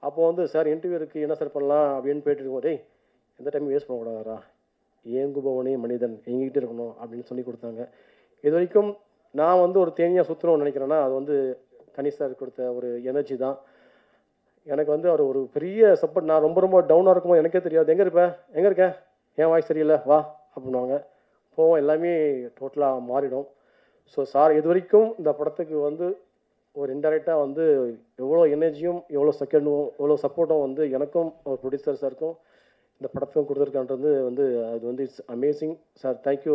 அப்போ வந்து சார் இன்டர்வியூ இருக்குது, என்ன சார் பண்ணலாம் அப்படின்னு போயிட்டு இருக்கோம். டேய் எந்த டைம் வேஸ்ட் பண்ணக்கூடாதா, ஏங்குபவனே மனிதன் எங்கிட்ட இருக்கணும் அப்படின்னு சொல்லி கொடுத்தாங்க. இது வரைக்கும் நான் வந்து ஒரு தேனியாக சுற்றணும்னு நினைக்கிறேன்னா அது வந்து கனி சார் கொடுத்த ஒரு எனர்ஜி தான். எனக்கு வந்து அவர் ஒரு பெரிய சப்போர்ட். நான் ரொம்ப ரொம்ப டவுனாக இருக்கும்போது எனக்கே தெரியாது, எங்கே இருக்க, என் வாய்ஸ் சரியில்லை வா அப்படின்வாங்க. போவோம், எல்லாமே டோட்டலாக மாறிடும். ஸோ சார் இது வரைக்கும் இந்த படத்துக்கு வந்து ஒரு இன்டெரக்டாக வந்து எவ்வளோ எனர்ஜியும் எவ்வளோ செகண்டும் எவ்வளோ சப்போர்ட்டும் வந்து எனக்கும் ஒரு ப்ரொடியூசர் சாருக்கும் இந்த படத்துக்கும் கொடுத்துருக்கான்றது வந்து அது வந்து it's amazing sir. Thank you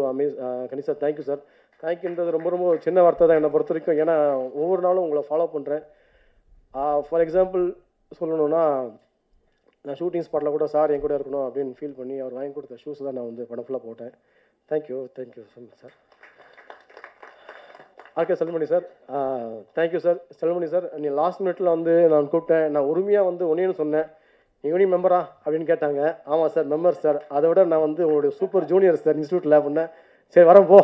Kani sir, thank you sir. தேங்க்யூன்றது ரொம்ப ரொம்ப சின்ன வார்த்தை தான் என்னை பொறுத்த வரைக்கும். ஏன்னா ஒவ்வொரு நாளும் உங்களை ஃபாலோ பண்ணுறேன். ஃபார் எக்ஸாம்பிள் சொல்லணுன்னா, நான் ஷூட்டிங் ஸ்பாட்டில் கூட சார் என் கூட இருக்கணும் அப்படின்னு ஃபீல் பண்ணி அவர் வாங்கி கொடுத்த ஷூஸ் தான் நான் வந்து படம் ஃபுல்லாக போட்டேன். Thank you so much sir. RK Selmani sir, thank you sir. Selmani sir, நீ லாஸ்ட் மினிட்ல வந்து நான் கூப்பிட்டேன். நான் உரிமையாக வந்து ஒன்னேன்னு சொன்னேன், நீ யூனி மெம்பரா அப்படின்னு கேட்டாங்க. ஆமாம் சார் மெம்பர் சார். அதை விட நான் வந்து உங்களுடைய சூப்பர் ஜூனியர் சார் இன்ஸ்டியூட்டில் பண்ணேன். சரி வரேன் போ.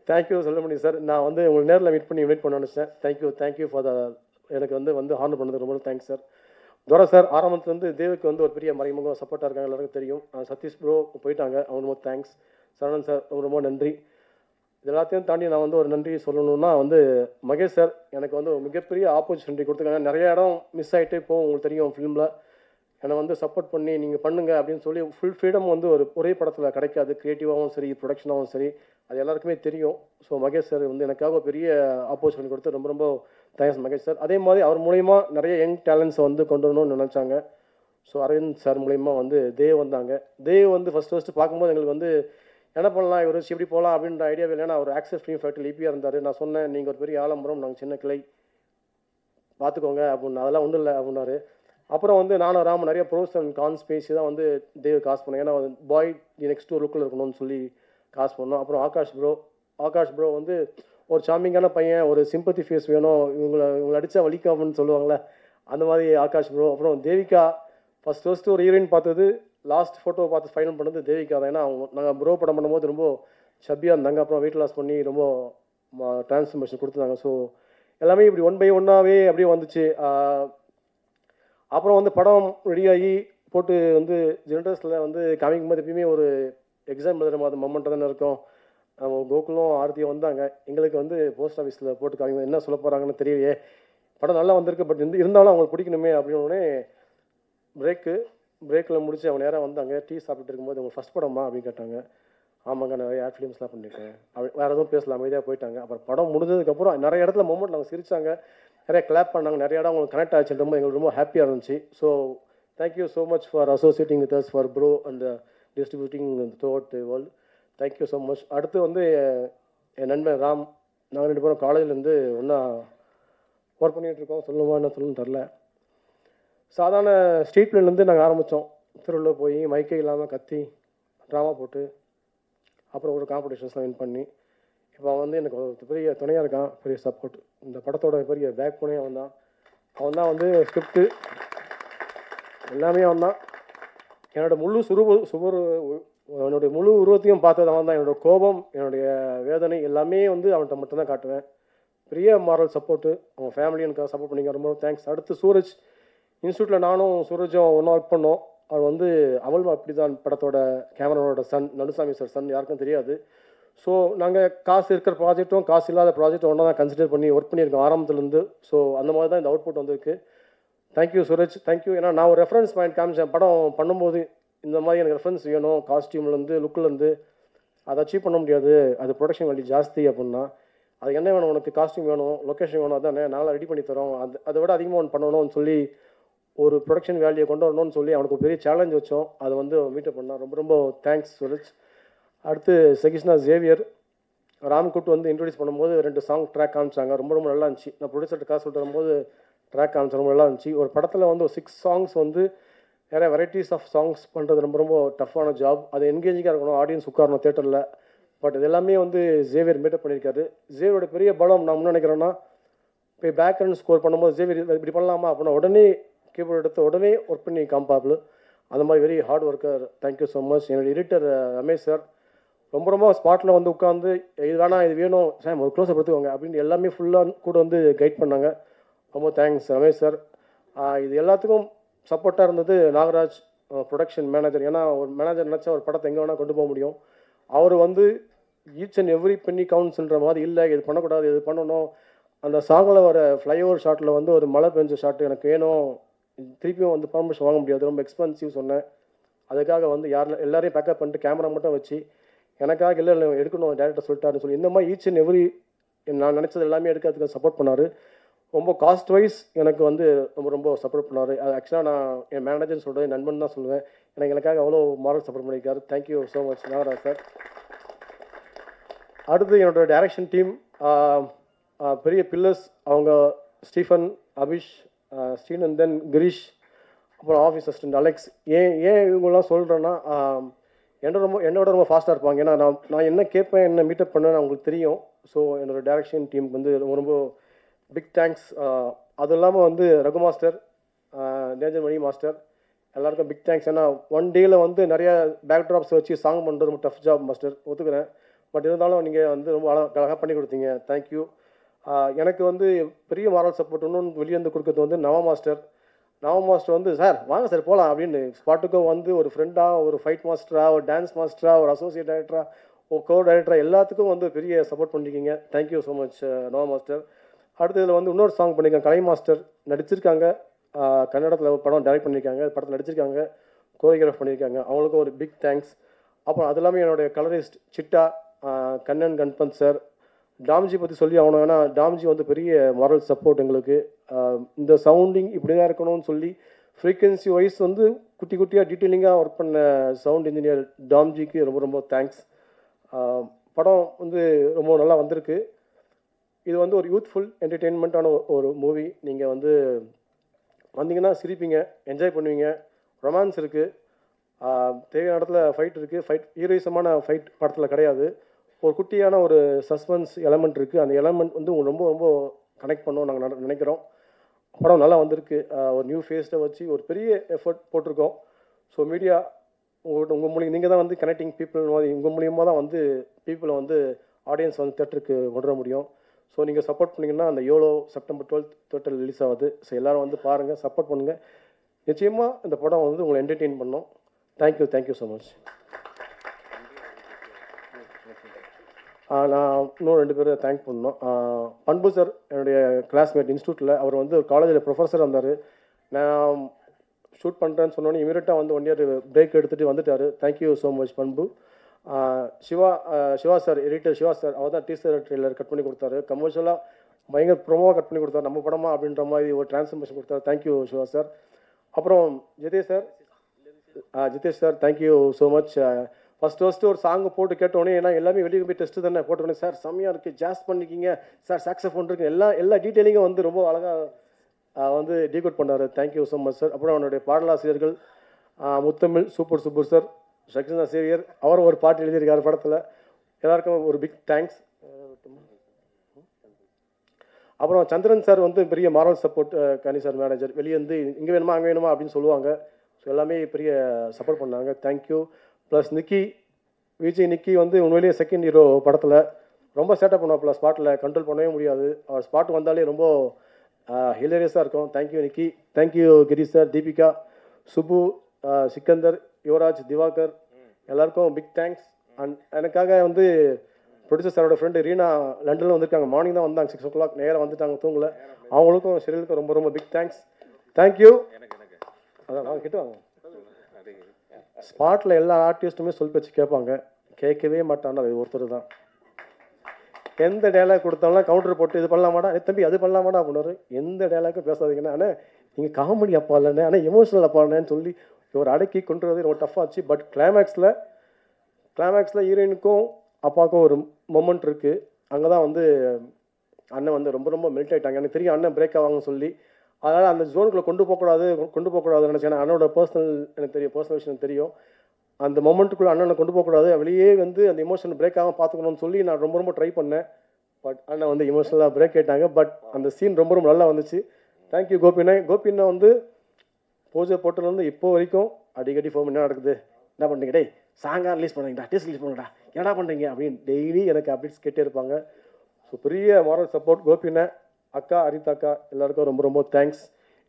Thank you Selmani sir. நான் வந்து உங்களுக்கு நேரில் மீட் பண்ணி இன்வைட் பண்ண நினச்சேன். தேங்க்யூ ஃபார் த எனக்கு வந்து ஹானர் பண்ணது ரொம்ப தேங்க்ஸ் சார். துரை சார் ஆரம்பத்துலேருந்து தேவுக்கு வந்து ஒரு பெரிய மறைமுகம் சப்போர்ட்டாக இருக்காங்க, எல்லாருக்கும் தெரியும். சதீஷ் ப்ரோ போயிட்டாங்க, அவங்க ரொம்ப தேங்க்ஸ். சரவணன் சார் ரொம்ப நன்றி. இது எல்லாத்தையும் தாண்டி நான் வந்து ஒரு நன்றி சொல்லணும்னா வந்து மகேஷ் சார் எனக்கு வந்து ஒரு மிகப்பெரிய ஆப்பர்ச்சுனிட்டி கொடுத்துருக்காங்க. நிறைய இடம் மிஸ் ஆகிட்டே போகும், உங்களுக்கு தெரியும் ஃபிலிமில். என்னை வந்து சப்போர்ட் பண்ணி நீங்கள் பண்ணுங்க அப்படின்னு சொல்லி ஃபுல் ஃப்ரீடம் வந்து ஒரே படத்தில் கிடைக்காது. க்ரியேட்டிவாகவும் சரி ப்ரொடக்ஷனாகவும் சரி அது எல்லாருக்குமே தெரியும். ஸோ மகேஷ் சார் வந்து எனக்காக பெரிய ஆப்பர்ச்சுனிட்டி கொடுத்து ரொம்ப ரொம்ப தேங்க்ஸ் மகேஷ் சார். அதே மாதிரி அவர் மூலயமா நிறைய யங் டேலண்ட்ஸை வந்து கொண்டு வரணும்னு நினச்சாங்க. ஸோ அரவிந்த் சார் மூலயமா வந்து தேவ் வந்தாங்க. தேவ் வந்து ஃபஸ்ட்டு பார்க்கும்போது எங்களுக்கு வந்து என்ன பண்ணலாம், இவர் வச்சு எப்படி போகலாம் அப்படின்ற ஐடியாவே இல்லை. ஏன்னா அவர் ஆக்சஸ் ஃபிலிம் ஃபேக்டரி ஈபியாக இருந்தார். நான் சொன்னேன், நீங்கள் ஒரு பெரிய ஆலம்பரம், நாங்கள் சின்ன கிளை பார்த்துக்கோங்க அப்படின்னு. அதெல்லாம் ஒன்றும் இல்லை அப்படின்னாரு. அப்புறம் வந்து நானும் ராமன் நிறைய ப்ரோஸ் அண்ட் கான்ஸ் பேசி தான் வந்து தேவ் காசு பண்ணேன். ஏன்னா பாய் நெக்ஸ்ட் ஒரு லுக்கில் இருக்கணும்னு சொல்லி காசு பண்ணோம். அப்புறம் ஆகாஷ் ப்ரோ வந்து ஒரு சாமிங்கான பையன், ஒரு சிம்பத்தி ஃபேஸ் வேணும், இவங்களை அடித்தா வலிக்காமன்னு சொல்லுவாங்களே அந்த மாதிரி ஆகாஷ் ப்ரோ. அப்புறம் தேவிகா ஃபஸ்ட்டு ஒரு ஹீரோயின் பார்த்தது, லாஸ்ட் ஃபோட்டோவை பார்த்து ஃபைனல் பண்ணது தேவிகா தான். ஏன்னா நாங்கள் ப்ரோ படம் பண்ணும்போது ரொம்ப சப்பியாக இருந்தாங்க. அப்புறம் வெயிட் லாஸ் பண்ணி ரொம்ப டிரான்ஸ்ஃபர்மேஷன் கொடுத்துருந்தாங்க. ஸோ எல்லாமே இப்படி 1 by 1ஆகவே அப்படியே வந்துச்சு. அப்புறம் வந்து படம் ரெடியாகி போட்டு வந்து ஜென்ரஸில் வந்து காமிக்கும் போது எப்பயுமே ஒரு எக்ஸாம் எழுதுகிற மாதிரி மொமெண்ட்டாக தானே இருக்கும். கோகுலும் ஆர்த்தியும் வந்தாங்க. எங்களுக்கு வந்து போஸ்ட் ஆஃபீஸில் போட்டு காமிக்கும் என்ன சொல்ல போகிறாங்கன்னு தெரியலையே, படம் நல்லா வந்திருக்கு, பட் இருந்தாலும் அவங்களுக்கு பிடிக்கணுமே அப்படின்னோடனே பிரேக்கில் முடிச்சு அவங்க நேராக வந்தாங்க. டீ சாப்பிட்டு இருக்கும்போது உங்கள் ஃபஸ்ட் படமா அப்படின்னு கேட்டாங்க. ஆமாங்க நிறைய ஆட் ஃபிலிம்ஸ்லாம் பண்ணியிருக்கேன். வேறு எதுவும் பேசலாம், அமைதியாக போயிட்டாங்க. அப்புறம் படம் முடிஞ்சதுக்கப்புறம் நிறைய இடத்துல மொமெண்ட் நாங்கள் சிரித்தாங்க, நிறைய கிளாப் பண்ணாங்க, நிறைய இடம் அவங்களுக்கு கனெக்ட் ஆச்சுன்ற போது எங்களுக்கு ரொம்ப ஹாப்பியாக இருந்துச்சு. So thank you so much for associating with us for bro and distributing through out the world. Thank you so much. அடுத்து வந்து என் நண்பன் ராம், நாங்கள் 2 பேரும் காலேஜ்லேருந்து ஒன்றா ஒர்க் பண்ணிகிட்ருக்கோம். சொல்லுமா என்ன சொல்லணும்னு தெரில. சாதாரண ஸ்ட்ரீட் பிளேலேருந்து நாங்கள் ஆரம்பித்தோம். திருவள்ளூர் போய் மைக்கே இல்லாமல் கத்தி ட்ராமா போட்டு அப்புறம் ஒரு காம்படிஷன்ஸ்லாம் வின் பண்ணி இப்போ அவன் வந்து எனக்கு ஒரு பெரிய துணையாக இருக்கான், பெரிய சப்போர்ட். இந்த படத்தோட பெரிய பேக் போனே அவன் தான் வந்து ஸ்கிரிப்டு எல்லாமே அவன் தான். என்னோடய என்னுடைய முழு உருவத்தையும் பார்த்தது அவன் தான். என்னோடய கோபம், என்னுடைய வேதனை எல்லாமே வந்து அவன்கிட்ட மட்டும்தான் காட்டுவேன். பெரிய மாரல் சப்போர்ட்டு. அவங்க ஃபேமிலி எனக்கு சப்போர்ட் பண்ணிங்க, ரொம்ப தேங்க்ஸ். அடுத்து சூரஜ் இன்ஸ்டியூட்டில் நானும் சூரஜும் ஒன்றா ஒர்க் பண்ணோம். அவர் வந்து அவள் அப்படி தான் படத்தோட கேமரானோட சன், நடுசாமி சார் சன், யாருக்கும் தெரியாது. ஸோ நாங்கள் காசு இருக்கிற ப்ராஜெக்ட்டும் காசு இல்லாத ப்ராஜெக்டும் ஒன்றா தான் கன்சிடர் பண்ணி ஒர்க் பண்ணியிருக்கோம் ஆரம்பத்துலேருந்து. ஸோ அந்த மாதிரி தான் இந்த அவுட்புட் வந்திருக்கு. Thank you Suraj, thank you. ஏன்னா நான் ஒரு ரெஃபரன்ஸ் பாயிண்ட் காமிச்சேன் படம் பண்ணும்போது, இந்த மாதிரி எனக்கு ரெஃபரன்ஸ் வேணும், காஸ்டியூம்லேருந்து லுக்கிலேருந்து. அதை அச்சீவ் பண்ண முடியாது, அது ப்ரொடக்ஷன் வேல்யூ ஜாஸ்தி அப்படின்னா. அது என்ன வேணும் உனக்கு, காஸ்டியூம் வேணும், லொக்கேஷன் வேணும், அதானே நாங்கள் ரெடி பண்ணி தரோம், அதை விட அதிகமாக ஒன்று பண்ணணும்னு சொல்லி ஒரு ப்ரொடக்ஷன் வேல்யூ கொண்டு வரணும்னு சொல்லி அவனுக்கு ஒரு பெரிய சேலஞ்ச் வச்சோம். அதை வந்து மீட்டப் பண்ணால் ரொம்ப ரொம்ப தேங்க்ஸ் சூரஜ். அடுத்து சகிஷ்ணா ஜேவியர், ராம் கூட்டு வந்து இன்ட்ரடியூஸ் பண்ணும்போது 2 சாங் ட்ராக் காமிச்சாங்க. ரொம்ப ரொம்ப நல்லா இருந்துச்சு. நான் ப்ரொடியூசர்கிட்ட காசு சொல்லிட்டு வரும்போது ட்ராக் காமிச்ச ரொம்ப நல்லா இருந்துச்சு. ஒரு படத்தில் வந்து ஒரு 6 சாங்ஸ் வந்து நிறைய வெரைட்டிஸ் ஆஃப் சாங்ஸ் பண்ணுறது ரொம்ப ரொம்ப டஃப்பான ஜாப். அது என்கேஜிங்காக இருக்கணும், ஆடியன்ஸ் உட்காரணும் தேட்டரில். பட் இது எல்லாமே வந்து ஜேவியர் மீட்டப் பண்ணியிருக்காரு. ஜேவியரோட பெரிய பலம் நான் என்ன நினைக்கிறேன்னா, இப்போ பேக்ரவுண்ட் ஸ்கோர் பண்ணும்போது ஜேவியர் இப்படி பண்ணலாமா அப்படின்னா உடனே கீபோர்டு எடுத்து உடனே ஒர்க் பண்ணி காமிப்பாப்புல. அந்த மாதிரி very hard worker. Thank you so much. என்னோட எடிட்டர் ரமேஷ் சார் ரொம்ப ரொம்ப ஸ்பாட்டில் வந்து உட்காந்து இது வேணாம் இது வேணும் சார் ஒரு க்ளோஸை எடுத்துக்கோங்க அப்படின்னு எல்லாமே ஃபுல்லாக கூட வந்து கைட் பண்ணாங்க. ரொம்ப தேங்க்ஸ் ரமேஷ் சார். இது எல்லாத்துக்கும் சப்போர்ட்டாக இருந்தது நாகராஜ் ப்ரொடக்ஷன் மேனேஜர். ஏன்னா ஒரு மேனேஜர் நினச்சா ஒரு படத்தை எங்கே வேணால் கொண்டு போக முடியும். அவர் வந்து ஈச் அண்ட் எவ்ரி பென்னி கவுண்ட்ஸ்ன்ற மாதிரி இல்லை இது பண்ணக்கூடாது இது பண்ணணும். அந்த சாங்கில் வர ஃப்ளைஓவர் ஷாட்டில் வந்து ஒரு மழை பெஞ்ச ஷாட் எனக்கு வேணும், திருப்பியும் வந்து பர்மிஷன் வாங்க முடியாது, ரொம்ப எக்ஸ்பென்சிவ் சொன்னேன். அதுக்காக வந்து எல்லாரையும் பேக்கப் பண்ணிட்டு கேமரா மட்டும் வச்சு எனக்காக இல்லை எடுக்கணும் டேரக்டர் சொல்லிட்டாருன்னு சொல்லி இந்த மாதிரி ஈச் அண்ட் எவ்ரி நான் நினச்சது எல்லாமே எடுக்கிறதுக்கு சப்போர்ட் பண்ணார். ரொம்ப காஸ்ட் வைஸ் எனக்கு வந்து ரொம்ப ரொம்ப சப்போர்ட் பண்ணார். அது ஆக்சுவலாக நான் என் மேனேஜர்னு சொல்கிறது நண்பன் தான் சொல்லுவேன். எனக்காக அவ்வளோ மாரல் சப்போர்ட் பண்ணியிருக்காரு. Thank you so much Nagaraj sir. அடுத்து என்னோட டைரக்ஷன் டீம் பெரிய பில்லர்ஸ் அவங்க ஸ்டீஃபன், அபிஷ், ஸ்ரீநந்தன், கிரீஷ், அப்புறம் ஆஃபீஸ் அசிஸ்டன்ட் அலெக்ஸ். ஏன் இவங்கெல்லாம் சொல்கிறேன்னா என்னோட ரொம்ப ஃபாஸ்ட்டாக இருப்பாங்க. ஏன்னா நான் என்ன கேட்பேன் என்ன மீட்டப் பண்ணேன்னு அவங்களுக்கு தெரியும். ஸோ என்னோடய டைரக்ஷன் டீமுக்கு வந்து ரொம்ப ரொம்ப பிக் தேங்க்ஸ். அது இல்லாமல் வந்து Raghu master, danger Mani master எல்லாருக்கும் பிக் தேங்க்ஸ். ஏன்னா 1 டேயில் வந்து நிறைய பேக் ட்ராப்ஸ் வச்சு சாங் பண்ணுறது ரொம்ப டஃப் ஜாப் மாஸ்டர், ஒத்துக்கிறேன். பட் இருந்தாலும் நீங்கள் வந்து ரொம்ப அழகாக பண்ணி கொடுத்தீங்க. தேங்க்யூ. எனக்கு வந்து பெரிய மாரல் சப்போர்ட் இன்னொன்று வெளியே வந்து கொடுக்குறது வந்து நவ மாஸ்டர் வந்து சார் வாங்க சார் போகலாம் அப்படின்னு ஸ்பாட்டுக்கும் வந்து ஒரு ஃப்ரெண்டாக, ஒரு ஃபைட் மாஸ்டராக, ஒரு டான்ஸ் மாஸ்டராக, ஒரு அசோசியேட் டைரக்டராக, ஒரு கோ டைரக்டராக எல்லாத்துக்கும் வந்து பெரிய சப்போர்ட் பண்ணியிருக்கீங்க. தேங்க்யூ ஸோ மச் நவ மாஸ்டர். அடுத்ததில் வந்து இன்னொரு சாங் பண்ணியிருக்காங்க, கலை மாஸ்டர் நடிச்சிருக்காங்க. கன்னடத்தில் ஒரு படம் டைரக்ட் பண்ணியிருக்காங்க, படத்தில் நடிச்சிருக்காங்க, கோரியோகிராஃப் பண்ணியிருக்காங்க. அவங்களுக்கும் ஒரு பிக் தேங்க்ஸ். அப்புறம் அது எல்லாமே என்னுடைய கலரிஸ்ட் சிட்டா, கண்ணன் கண்பந்த் சார். டாம்ஜி பற்றி சொல்லி ஆகணும். ஏன்னா டாம்ஜி வந்து பெரிய மாரல் சப்போர்ட் எங்களுக்கு. இந்த சவுண்டிங் இப்படி தான் இருக்கணும்னு சொல்லி ஃப்ரீக்வன்சி வைஸ் வந்து குட்டி குட்டியாக டீட்டெயிலிங்காக ஒர்க் பண்ண சவுண்ட் இன்ஜினியர் டாம்ஜிக்கு ரொம்ப ரொம்ப தேங்க்ஸ். படம் வந்து ரொம்ப நல்லா வந்திருக்கு. இது வந்து ஒரு யூத்ஃபுல் என்டர்டெயின்மெண்ட்டான ஒரு மூவி. நீங்கள் வந்து வந்தீங்கன்னா சிரிப்பீங்க, என்ஜாய் பண்ணுவீங்க. ரொமான்ஸ் இருக்குது, தேவையான இடத்துல ஃபைட் இருக்குது. ஃபைட் ஹீரோயிசமான ஃபைட் படத்தில் கிடையாது. ஒரு குட்டியான ஒரு சஸ்பென்ஸ் எலமெண்ட் இருக்குது. அந்த எலமெண்ட் வந்து உங்களுக்கு ரொம்ப ரொம்ப கனெக்ட் பண்ணோம் நாங்கள் நினைக்கிறோம். படம் நல்லா வந்திருக்கு. ஒரு நியூ ஃபேஸை வச்சு ஒரு பெரிய எஃபர்ட் போட்டிருக்கோம். ஸோ மீடியா உங்கள் மூலியம் நீங்கள் தான் வந்து கனெக்டிங் பீப்புள் மாதிரி உங்கள் மூலியமாக தான் வந்து பீப்புளை வந்து ஆடியன்ஸ் வந்து தேட்டருக்கு கொண்டு வர முடியும். ஸோ நீங்கள் சப்போர்ட் பண்ணிங்கன்னா அந்த யோலோ செப்டம்பர் 12 தேட்டரில் ரிலீஸ் ஆகுது. ஸோ எல்லோரும் வந்து பாருங்கள், சப்போர்ட் பண்ணுங்கள். நிச்சயமாக இந்த படம் வந்து உங்களை என்டர்டெயின் பண்ணோம். Thank you so much. நான் இன்னும் 2 பேரை தேங்க் பண்ணணும். பண்பு சார் என்னுடைய கிளாஸ்மேட் இன்ஸ்டியூட்டில். அவர் வந்து காலேஜில் ப்ரொஃபஸர் இருந்தார். நான் ஷூட் பண்ணுறேன்னு சொன்னோன்னே இமீடியட்டாக வந்து 1 இயர் பிரேக் எடுத்துகிட்டு வந்துட்டார். Thank you so much Panbu. Siva sir, editor Siva sir, அவர் தான் டீசர் ட்ரெய்லர் கட் பண்ணி கொடுத்தாரு. கமர்ஷியலாக பயங்கர ப்ரொமோவாக கட் பண்ணி கொடுத்தாரு. நம்ம படமா அப்படின்ற மாதிரி ஒரு டிரான்ஸ்ஃபர்மேஷன் கொடுத்தாரு. Thank you Siva sir. அப்புறம் Jithesh sir thank you so much. First ஒரு சாங்கை போட்டு கேட்டோடனே, ஏன்னா எல்லாமே வெளியே போய் டெஸ்ட்டு தானே போட்டோடனே, சார் செம்மையாக இருக்குது, ஜாஸ் பண்ணிக்கிங்க சார், சாக்ஸஃபோன் இருக்குது, எல்லா டீட்டெயிலிங்கும் வந்து ரொம்ப அழகாக வந்து டீகோட் பண்ணார். Thank you so much sir. அப்புறம் அவனுடைய பாடலாசிரியர்கள் முத்தமிழ் சூப்பர் சார், சக்சனா சேவியர், அவரும் ஒரு பாட்டு எழுதியிருக்காரு படத்தில். எல்லாருக்கும் ஒரு பிக் தேங்க்ஸ். அப்புறம் சந்திரன் சார் வந்து பெரிய மாரல் சப்போர்ட், கனி சார் மேனேஜர். வெளியே வந்து இங்கே வேணுமா அங்கே வேணுமா அப்படின்னு சொல்லுவாங்க. ஸோ எல்லாமே பெரிய சப்போர்ட் பண்ணாங்க. தேங்க்யூ. ப்ளஸ் விஜய் நிக்கி வந்து உண்மையிலேயே செகண்ட் ஹீரோ படத்தில் ரொம்ப சேட்டப் பண்ணுவாப்பில். ஸ்பாட்டில் கண்ட்ரோல் பண்ணவே முடியாது. அவர் ஸ்பாட் வந்தாலே ரொம்ப ஹிலேரியஸாக இருக்கும். தேங்க்யூ நிக்கி. தேங்க்யூ கிரீஷ் சார், தீபிகா, சுப்பு, சிக்கந்தர், யுவராஜ், திவாகர், எல்லாருக்கும் பிக் தேங்க்ஸ். அண்ட் எனக்காக வந்து ப்ரொடியூசர் சாரோட ஃப்ரெண்டு ரீனா லண்டனில் வந்திருக்காங்க. மார்னிங் தான் வந்தாங்க, 6 o'clock நேராக வந்துட்டாங்க, தூங்கலை. அவங்களுக்கும் ஷெரியலுக்கும் ரொம்ப ரொம்ப பிக் தேங்க்ஸ். தேங்க்யூ. அதான் கிட்ட வாங்க. ஸ்பாட்டில் எல்லா ஆர்டிஸ்ட்டுமே சொல் பேச்சு கேட்பாங்க, கேட்கவே மாட்டான்னு அது ஒருத்தர் தான். எந்த டைலாக் கொடுத்தாலும் கவுண்டர் போட்டு இது பண்ணலாமாடா, தம்பி அது பண்ணலாமாடா அப்படின்னாரு. எந்த டைலாக்கும் பேசாதீங்கன்னா, ஆனால் நீங்கள் காமெடி அப்பா இல்லைண்ணே, ஆனால் எமோஷனல் அப்பா இல்லைன்னு சொல்லி ஒரு அடக்கி கொண்டு வரது ரொம்ப டஃப்பாச்சு. பட் கிளைமேக்ஸில் ஹீரோயினுக்கும் அப்பாவுக்கும் ஒரு மொமெண்ட் இருக்குது. அங்கே தான் வந்து அண்ணன் வந்து ரொம்ப ரொம்ப மெல்ட் ஆகிட்டாங்க. எனக்கு தெரியும் அண்ணன் பிரேக் ஆவாங்கன்னு சொல்லி. அதனால் அந்த ஜோனுக்குள்ளே கொண்டு போகக்கூடாதுன்னு நினச்சேன். ஏன்னா அண்ணனோட பர்சனல் எனக்கு தெரியும், பர்சனல் விஷயம் எனக்கு தெரியும். அந்த மொமெண்ட்டுக்குள்ளே அண்ணனை கொண்டு போகக்கூடாது, வெளியே வந்து அந்த எமோஷன் பிரேக் ஆகாமல் பார்த்துக்கணும்னு சொல்லி நான் ரொம்ப ட்ரை பண்ணேன். பட் அண்ணன் வந்து எமோஷனலாக பிரேக் ஆகிட்டாங்க. பட் அந்த சீன் ரொம்ப நல்லா வந்துச்சு. தேங்க்யூ கோபிண்ணா வந்து பூஜை போட்டதுலேருந்து இப்போ வரைக்கும் அடிக்கடி ஃபோன் என்ன நடக்குது, என்ன பண்ணுறீங்க, டேய் சாங்காக ரிலீஸ் பண்ணுறீங்கடா, டேஸ்ட் ரிலீஸ் பண்ணுங்கடா, என்னடா பண்ணுறீங்க அப்படின்னு டெய்லி எனக்கு அப்டேட்ஸ் கேட்டே இருப்பாங்க. ஸோ பெரிய மாரல் சப்போர்ட் கோபிண்ணா, அக்கா அரிதா அக்கா எல்லாருக்கும் ரொம்ப தேங்க்ஸ்.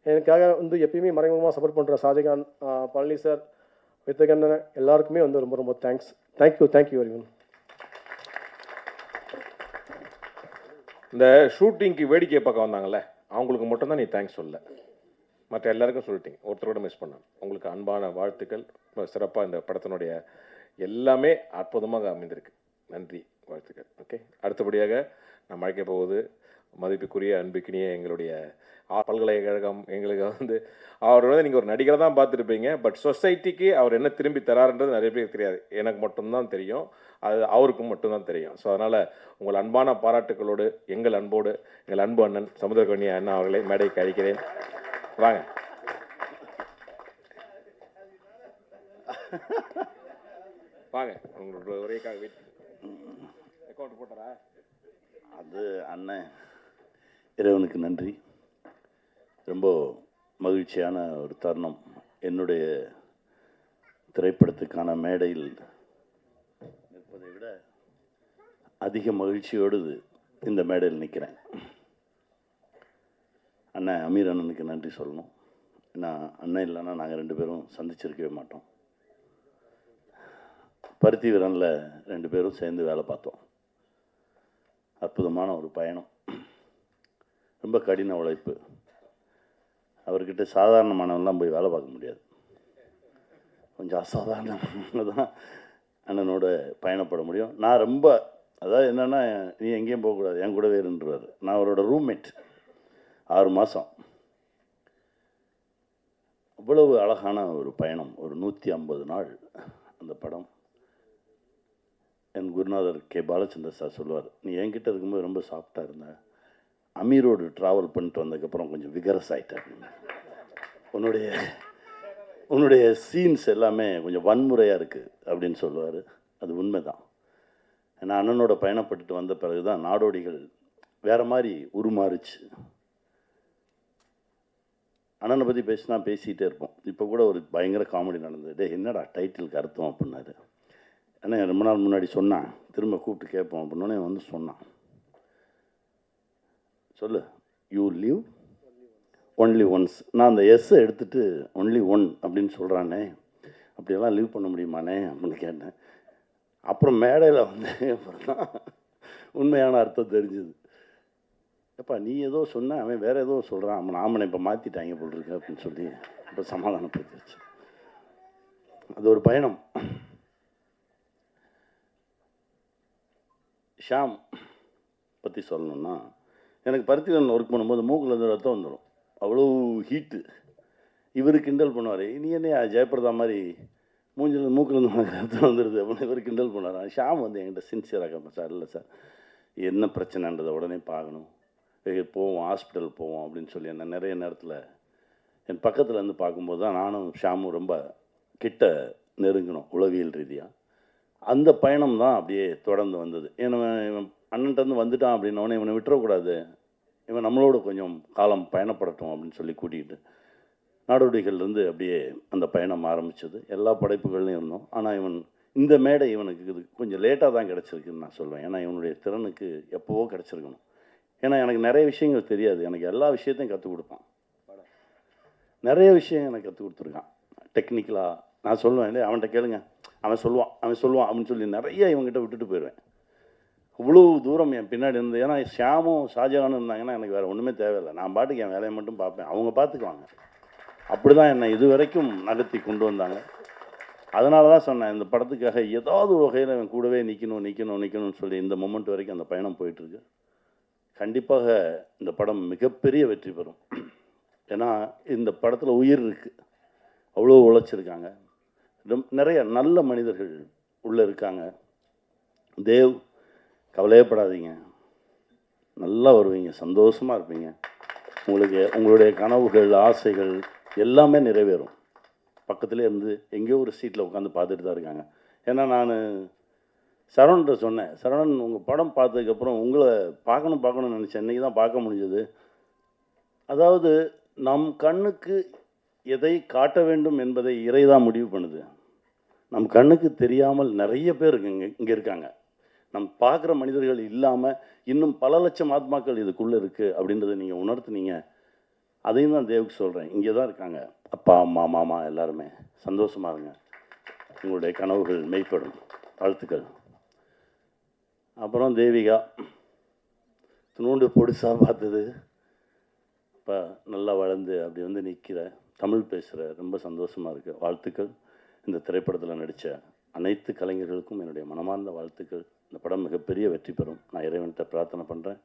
எனக்காக வந்து எப்பயுமே மறைமுகமாக சப்போர்ட் பண்ணுற ஷாஜகான், பழனி சார், வித்தகண்ணன் எல்லாருக்குமே வந்து ரொம்ப தேங்க்ஸ். Thank you very much. இந்த ஷூட்டிங்க்கு வேடிக்கை பார்க்க வந்தாங்கல்ல, அவங்களுக்கு மட்டும்தான் நீ தேங்க்ஸ் சொல்ல, மற்ற எல்லாருக்கும் சொல்லிட்டீங்க. ஒருத்தரோட மிஸ் பண்ணாங்க. உங்களுக்கு அன்பான வாழ்த்துக்கள். சிறப்பாக இந்த படத்தினுடைய எல்லாமே அற்புதமாக அமைந்திருக்கு. நன்றி, வாழ்த்துக்கள். ஓகே, அடுத்தபடியாக நான் அழைக்க போவது மதிப்புக்குரிய அன்புக்கினிய எங்களுடைய பல்கலைக்கழகம். எங்களுக்கு வந்து அவர் வந்து நீங்கள் ஒரு நடிகரை தான் பார்த்துருப்பீங்க, பட் சொசைட்டிக்கு அவர் என்ன திரும்பி தராருன்றது நிறைய பேருக்கு தெரியாது. எனக்கு மட்டும்தான் தெரியும், அது அவருக்கும் மட்டும்தான் தெரியும். ஸோ அதனால் உங்கள் அன்பான பாராட்டுகளோடு எங்கள் அன்போடு எங்கள் அன்பு அண்ணன் சமுத்திரக்கண்ணி அண்ணா அவர்களை மேடைக்கு அழைக்கிறேன். வாங்க. வாங்க, உங்களோட உரைக்காக வெயிட். அக்கௌண்ட் போட்டாரா? அது அண்ணன், இறைவனுக்கு நன்றி. ரொம்ப மகிழ்ச்சியான ஒரு தருணம். என்னுடைய திரைப்படத்துக்கான மேடையில் நிற்பதை விட அதிக மகிழ்ச்சியோடு இந்த மேடையில் நிற்கிறேன். அண்ணன் அமீர் அண்ணனுக்கு நன்றி சொல்லணும். ஏன்னா அண்ணன் இல்லைன்னா நாங்கள் 2 பேரும் சந்திச்சிருக்கவே மாட்டோம். பருத்தி வீரனில் 2 பேரும் சேர்ந்து வேலை பார்த்தோம். அற்புதமான ஒரு பயணம், ரொம்ப கடின உழைப்பு. அவர்கிட்ட சாதாரணமானவெல்லாம் போய் வேலை பார்க்க முடியாது, கொஞ்சம் அசாதாரணமாக தான் அண்ணனோட பயணப்பட முடியும். நான் ரொம்ப, அதாவது என்னென்னா, நீ எங்கேயும் போகக்கூடாது, என் கூடவே இருந்துருவார். நான் அவரோட ரூம்மேட் 6 மாதம். அவ்வளவு அழகான ஒரு பயணம், ஒரு 150 நாள் அந்த படம். என் குருநாதர் கே பாலச்சந்தர் சார் சொல்லுவார், நீ என்கிட்ட இருக்கும்போது ரொம்ப சாஃப்டாக இருந்த, அமீரோடு ட்ராவல் பண்ணிட்டு வந்ததுக்கப்புறம் கொஞ்சம் விகரஸ் ஆகிட்டேன். உன்னுடைய சீன்ஸ் எல்லாமே கொஞ்சம் வன்முறையாக இருக்குது அப்படின்னு சொல்லுவார். அது உண்மை தான். ஏன்னா அண்ணனோட பயணப்பட்டுட்டு வந்த பிறகு தான் நாடோடிகள் வேறு மாதிரி உருமாறுச்சு. அண்ணனை பற்றி பேசிகிட்டே இருப்போம். இப்போ கூட ஒரு பயங்கர காமெடி நடந்தது. டே என்னடா டைட்டிலுக்கு அர்த்தம் அப்படின்னாரு. ஏன்னா ரொம்ப நாள் முன்னாடி சொன்னான், திரும்ப கூப்பிட்டு கேட்போம் அப்படின்னோடனே வந்து சொன்னான், சொல்லு, யூ லிவ் ஒன்லி ஒன்ஸ். நான் அந்த எஸ்ஸை எடுத்துகிட்டு ஒன்லி ஒன் அப்படின்னு சொல்கிறானே, அப்படியெல்லாம் லீவ் பண்ண முடியுமானே அப்படின்னு கேட்டேன். அப்புறம் மேடையில் வந்து அப்புறம் தான் உண்மையான அர்த்தம் தெரிஞ்சுது. எப்பா நீ ஏதோ சொன்ன, அவன் வேறு ஏதோ சொல்கிறான், நாமனை இப்போ மாற்றிட்டாங்க போல் இருக்கு அப்படின்னு சொல்லி இப்போ சமாதானப்படுத்திடுச்சு. அது ஒரு பயணம். ஷாம் பற்றி சொல்லணுன்னா, எனக்கு பருத்திவனில் ஒர்க் பண்ணும்போது மூக்கில் இருந்து ரத்தம் வந்துடும், அவ்வளோ ஹீட்டு. இவர் கிண்டல் பண்ணுவார், நீ என்ன ஜெயபிரதா மாதிரி மூஞ்சில் மூக்கில் இருந்து ரத்தம் வந்துடுது அப்படின்னு இவர் கிண்டல் பண்ணுவார். ஷாம் வந்து என்கிட்ட சின்சியராக, சார் இல்லை சார் என்ன பிரச்சனைன்றதை உடனே பார்க்கணும், போவோம் ஹாஸ்பிட்டல் போவோம் அப்படின்னு சொல்லி என்ன நிறைய நேரத்தில் என் பக்கத்தில் இருந்து பார்க்கும்போது தான் நானும் ஷாமும் ரொம்ப கிட்ட நெருங்கணும் உளவியல் ரீதியாக. அந்த பயணம் தான் அப்படியே தொடர்ந்து வந்தது. ஏன்னா இவன் அண்ணன்ட்டேருந்து வந்துட்டான் அப்படின்னோடனே இவனை விட்டுறக்கூடாது, இவன் நம்மளோட கொஞ்சம் காலம் பயணப்படட்டும் அப்படின்னு சொல்லி கூட்டிகிட்டு நாடோடிகள்லேருந்து அப்படியே அந்த பயணம் ஆரம்பித்தது. எல்லா படைப்புகள்லையும் இருந்தோம். ஆனால் இவன் இந்த மேடை இவனுக்கு இது கொஞ்சம் லேட்டாக தான் கிடச்சிருக்குன்னு நான் சொல்வேன். ஏன்னா இவனுடைய திறனுக்கு எப்போவோ கிடச்சிருக்கணும். ஏன்னா எனக்கு நிறைய விஷயங்கள் தெரியாது, எனக்கு எல்லா விஷயத்தையும் கற்றுக் கொடுப்பான். நிறைய விஷயம் எனக்கு கற்றுக் கொடுத்துருக்கான் டெக்னிக்கலாக. நான் சொல்லுவேன், இல்லை அவன்கிட்ட கேளுங்க, அவன் சொல்லுவான் அப்படின்னு சொல்லி நிறைய இவங்ககிட்ட விட்டுட்டு போயிடுவேன். இவ்வளோ தூரம் என் பின்னாடி இருந்து, ஏன்னா ஷியாமும் ஷாஜகானும் இருந்தாங்கன்னா எனக்கு வேறு ஒன்றுமே தேவையில்லை, நான் பாட்டுக்கு என் வேலையை மட்டும் பார்ப்பேன், அவங்க பார்த்துக்குவாங்க. அப்படி தான் என்னை இது வரைக்கும் நகர்த்தி கொண்டு வந்தாங்க. அதனால தான் சொன்னேன், இந்த படத்துக்காக ஏதாவது ஒரு வகையில் அவன் கூடவே நிற்கணும்னு சொல்லி இந்த மொமெண்ட் வரைக்கும் அந்த பயணம் போயிட்டுருக்கு. கண்டிப்பாக இந்த படம் மிகப்பெரிய வெற்றி பெறும். ஏன்னா இந்த படத்தில் உயிர் இருக்குது, அவ்வளோ உழைச்சிருக்காங்க, நிறைய நல்ல மனிதர்கள் உள்ளே இருக்காங்க. தேவ், கவலையப்படாதீங்க, நல்லா வருவீங்க, சந்தோஷமாக இருப்பீங்க, உங்களுக்கு உங்களுடைய கனவுகள் ஆசைகள் எல்லாமே நிறைவேறும். பக்கத்துலேயே இருந்து எங்கேயோ ஒரு சீட்டில் உட்காந்து பார்த்துட்டு தான் இருக்காங்க. ஏன்னா நான் சரவணன்ட்ட சொன்னேன், சரவணன் உங்கள் படம் பார்த்ததுக்கப்புறம் உங்களை பார்க்கணும்னு நினச்சேன். இன்றைக்கி தான் பார்க்க முடிஞ்சது. அதாவது நம் கண்ணுக்கு எதை காட்ட வேண்டும் என்பதை இறை தான் முடிவு பண்ணுது. நம் கண்ணுக்கு தெரியாமல் நிறைய பேர் இங்கே இருக்காங்க. நம் பார்க்குற மனிதர்கள் இல்லாமல் இன்னும் பல லட்சம் ஆத்மாக்கள் இதுக்குள்ளே இருக்குது அப்படின்றத நீங்கள் உணர்த்துனீங்க. அதையும் தான் தேவுக்கு சொல்கிறேன். இங்கே தான் இருக்காங்க அப்பா அம்மா மாமா எல்லாருமே. சந்தோஷமாக இருங்க, உங்களுடைய கனவுகள் மெய்ப்படும். வாழ்த்துக்கள். அப்புறம் தேவிகா துணூண்டு பொடிசாக பார்த்தது, இப்போ நல்லா வளர்ந்து அப்படி வந்து நிற்கிற, தமிழ் பேசுகிற, ரொம்ப சந்தோஷமாக இருக்குது. வாழ்த்துக்கள். இந்த திரைப்படத்தில் நடித்த அனைத்து கலைஞர்களுக்கும் என்னுடைய மனமார்ந்த வாழ்த்துக்கள். இந்த படம் மிகப்பெரிய வெற்றி பெறும் நான் இறைவன்கிட்ட பிரார்த்தனை பண்ணுறேன்.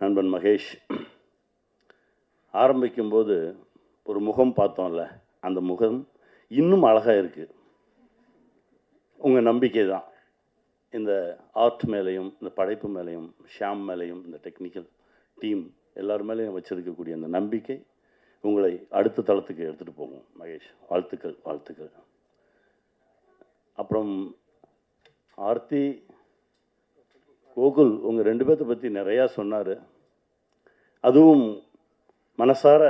நண்பன் மகேஷ், ஆரம்பிக்கும்போது ஒரு முகம் பார்த்தோம்ல, அந்த முகம் இன்னும் அழகாக இருக்குது. உங்கள் நம்பிக்கை தான் இந்த ஆர்ட் மேலேயும் இந்த படைப்பு மேலேயும் ஷாம் மேலேயும் இந்த டெக்னிக்கல் டீம் எல்லார் மேலேயும் வச்சிருக்கக்கூடிய அந்த நம்பிக்கை உங்களை அடுத்த தளத்துக்கு எடுத்துகிட்டு போகும். மகேஷ், வாழ்த்துக்கள் வாழ்த்துக்கள். அப்புறம் ஆர்த்தி, கோகுல், உங்கள் 2 பேர்த்த பற்றி நிறையா சொன்னார். அதுவும் மனசார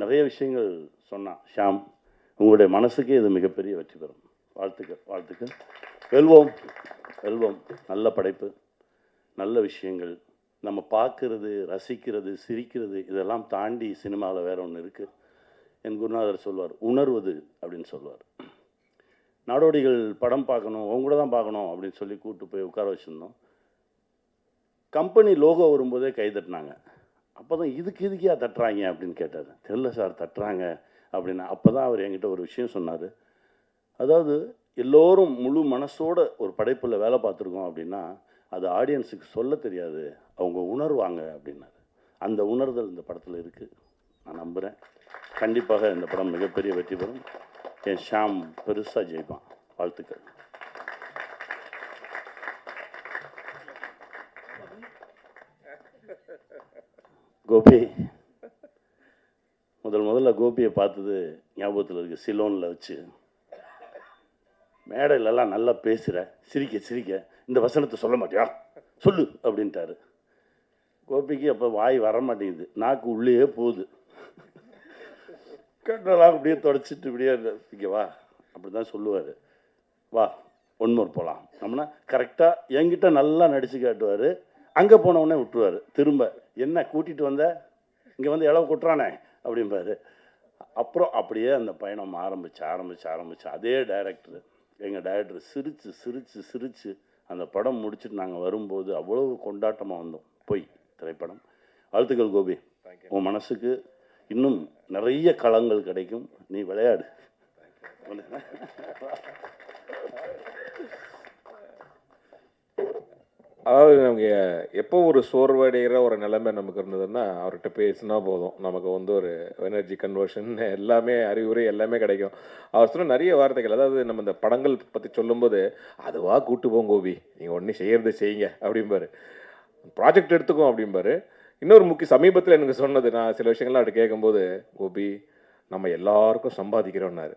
நிறைய விஷயங்கள் சொன்னான் ஷாம். உங்களுடைய மனசுக்கே இது மிகப்பெரிய வெற்றி பெறும். வாழ்த்துக்கள் வாழ்த்துக்கள். வெல்வோம் வெல்வோம். நல்ல படைப்பு, நல்ல விஷயங்கள். நம்ம பார்க்கறது, ரசிக்கிறது, சிரிக்கிறது இதெல்லாம் தாண்டி சினிமாவில் வேற ஒன்று இருக்குது. என் குருநாதர் சொல்வார், உணர்வது அப்படின்னு சொல்லுவார். நாடோடிகள் படம் பார்க்கணும், உங்க கூட தான் பார்க்கணும் அப்படின்னு சொல்லி கூப்பிட்டு போய் உட்கார வச்சுருந்தோம். கம்பெனி லோகோ வரும்போதே கை தட்டினாங்க. அப்போ தான் இதுக்கே தட்டுறாங்க அப்படின்னு கேட்டார். தெரியல சார் தட்டுறாங்க அப்படின்னா. அப்போ தான் அவர் என்கிட்ட ஒரு விஷயம் சொன்னார். அதாவது எல்லோரும் முழு மனசோட ஒரு படைப்பில் வேலை பார்த்துருக்கோம் அப்படின்னா அது ஆடியன்ஸுக்கு சொல்ல தெரியாது, அவங்க உணர்வாங்க அப்படின்னாரு. அந்த உணர்தல் இந்த படத்தில் இருக்குது. நான் நம்புகிறேன் கண்டிப்பாக இந்த படம் மிகப்பெரிய வெற்றி பெறும். என் ஷாம் பெருசாக ஜெயிப்பான். வாழ்த்துக்கள். கோபி, முதல்ல கோபியை பார்த்தது ஞாபகத்தில் இருக்குது. சிலோனில் வச்சு மேடையிலலாம் நல்லா பேசுகிற, சிரிக்க இந்த வசனத்தை சொல்ல மாட்டியா, சொல்லு அப்படின்ட்டாரு. கோபிக்கு அப்போ வாய் வர மாட்டேங்குது, நாக்கு உள்ளே போகுது. கண்ணெல்லாம் அப்படியே தொடச்சிட்டு இப்படியே இங்கே வா அப்படி தான் சொல்லுவார். வா ஒன்மோர் போகலாம் நம்மனா கரெக்டாக என்கிட்ட நல்லா நடித்து காட்டுவார். அங்கே போனவுடனே விட்டுருவார். திரும்ப என்ன கூட்டிகிட்டு வந்த, இங்கே வந்து இளவு கொட்டுறானே அப்படிம்பாரு. அப்புறம் அப்படியே அந்த பயணம் ஆரம்பிச்சு அதே டைரக்டர், எங்கள் டைரக்டர் சிரித்து அந்த படம் முடிச்சுட்டு நாங்கள் வரும்போது அவ்வளவு கொண்டாட்டமாக வந்தோம். திரைப்படம். வாழ்த்துக்கள் கோபி. உன் மனசுக்கு இன்னும் நிறைய களங்கள் கிடைக்கும். நீ விளையாடு. அதாவது நமக்கு எப்போ ஒரு சோர்வடைகிற ஒரு நிலைமை நமக்கு இருந்ததுன்னா அவர்கிட்ட பேசினா போதும், நமக்கு வந்து ஒரு எனர்ஜி கன்வர்ஷன் எல்லாமே அறிவுரை எல்லாமே கிடைக்கும். அவர் சொன்ன நிறைய வார்த்தைகள், அதாவது நம்ம இந்த படங்கள் பற்றி சொல்லும்போது அதுவாக கூட்டு போங்க கோபி, நீங்கள் ஒன்றும் செய்யறது செய்யுங்க அப்படிம்பாரு. ப்ராஜெக்ட் எடுத்துக்கும் அப்படிம்பாரு. இன்னொரு முக்கிய சமீபத்தில் எனக்கு சொன்னது, நான் சில விஷயங்கள்லாம் அவர்கிட்ட கேட்கும்போது, கோபி நம்ம எல்லாருக்கும் சம்பாதிக்கிறோம்னாரு.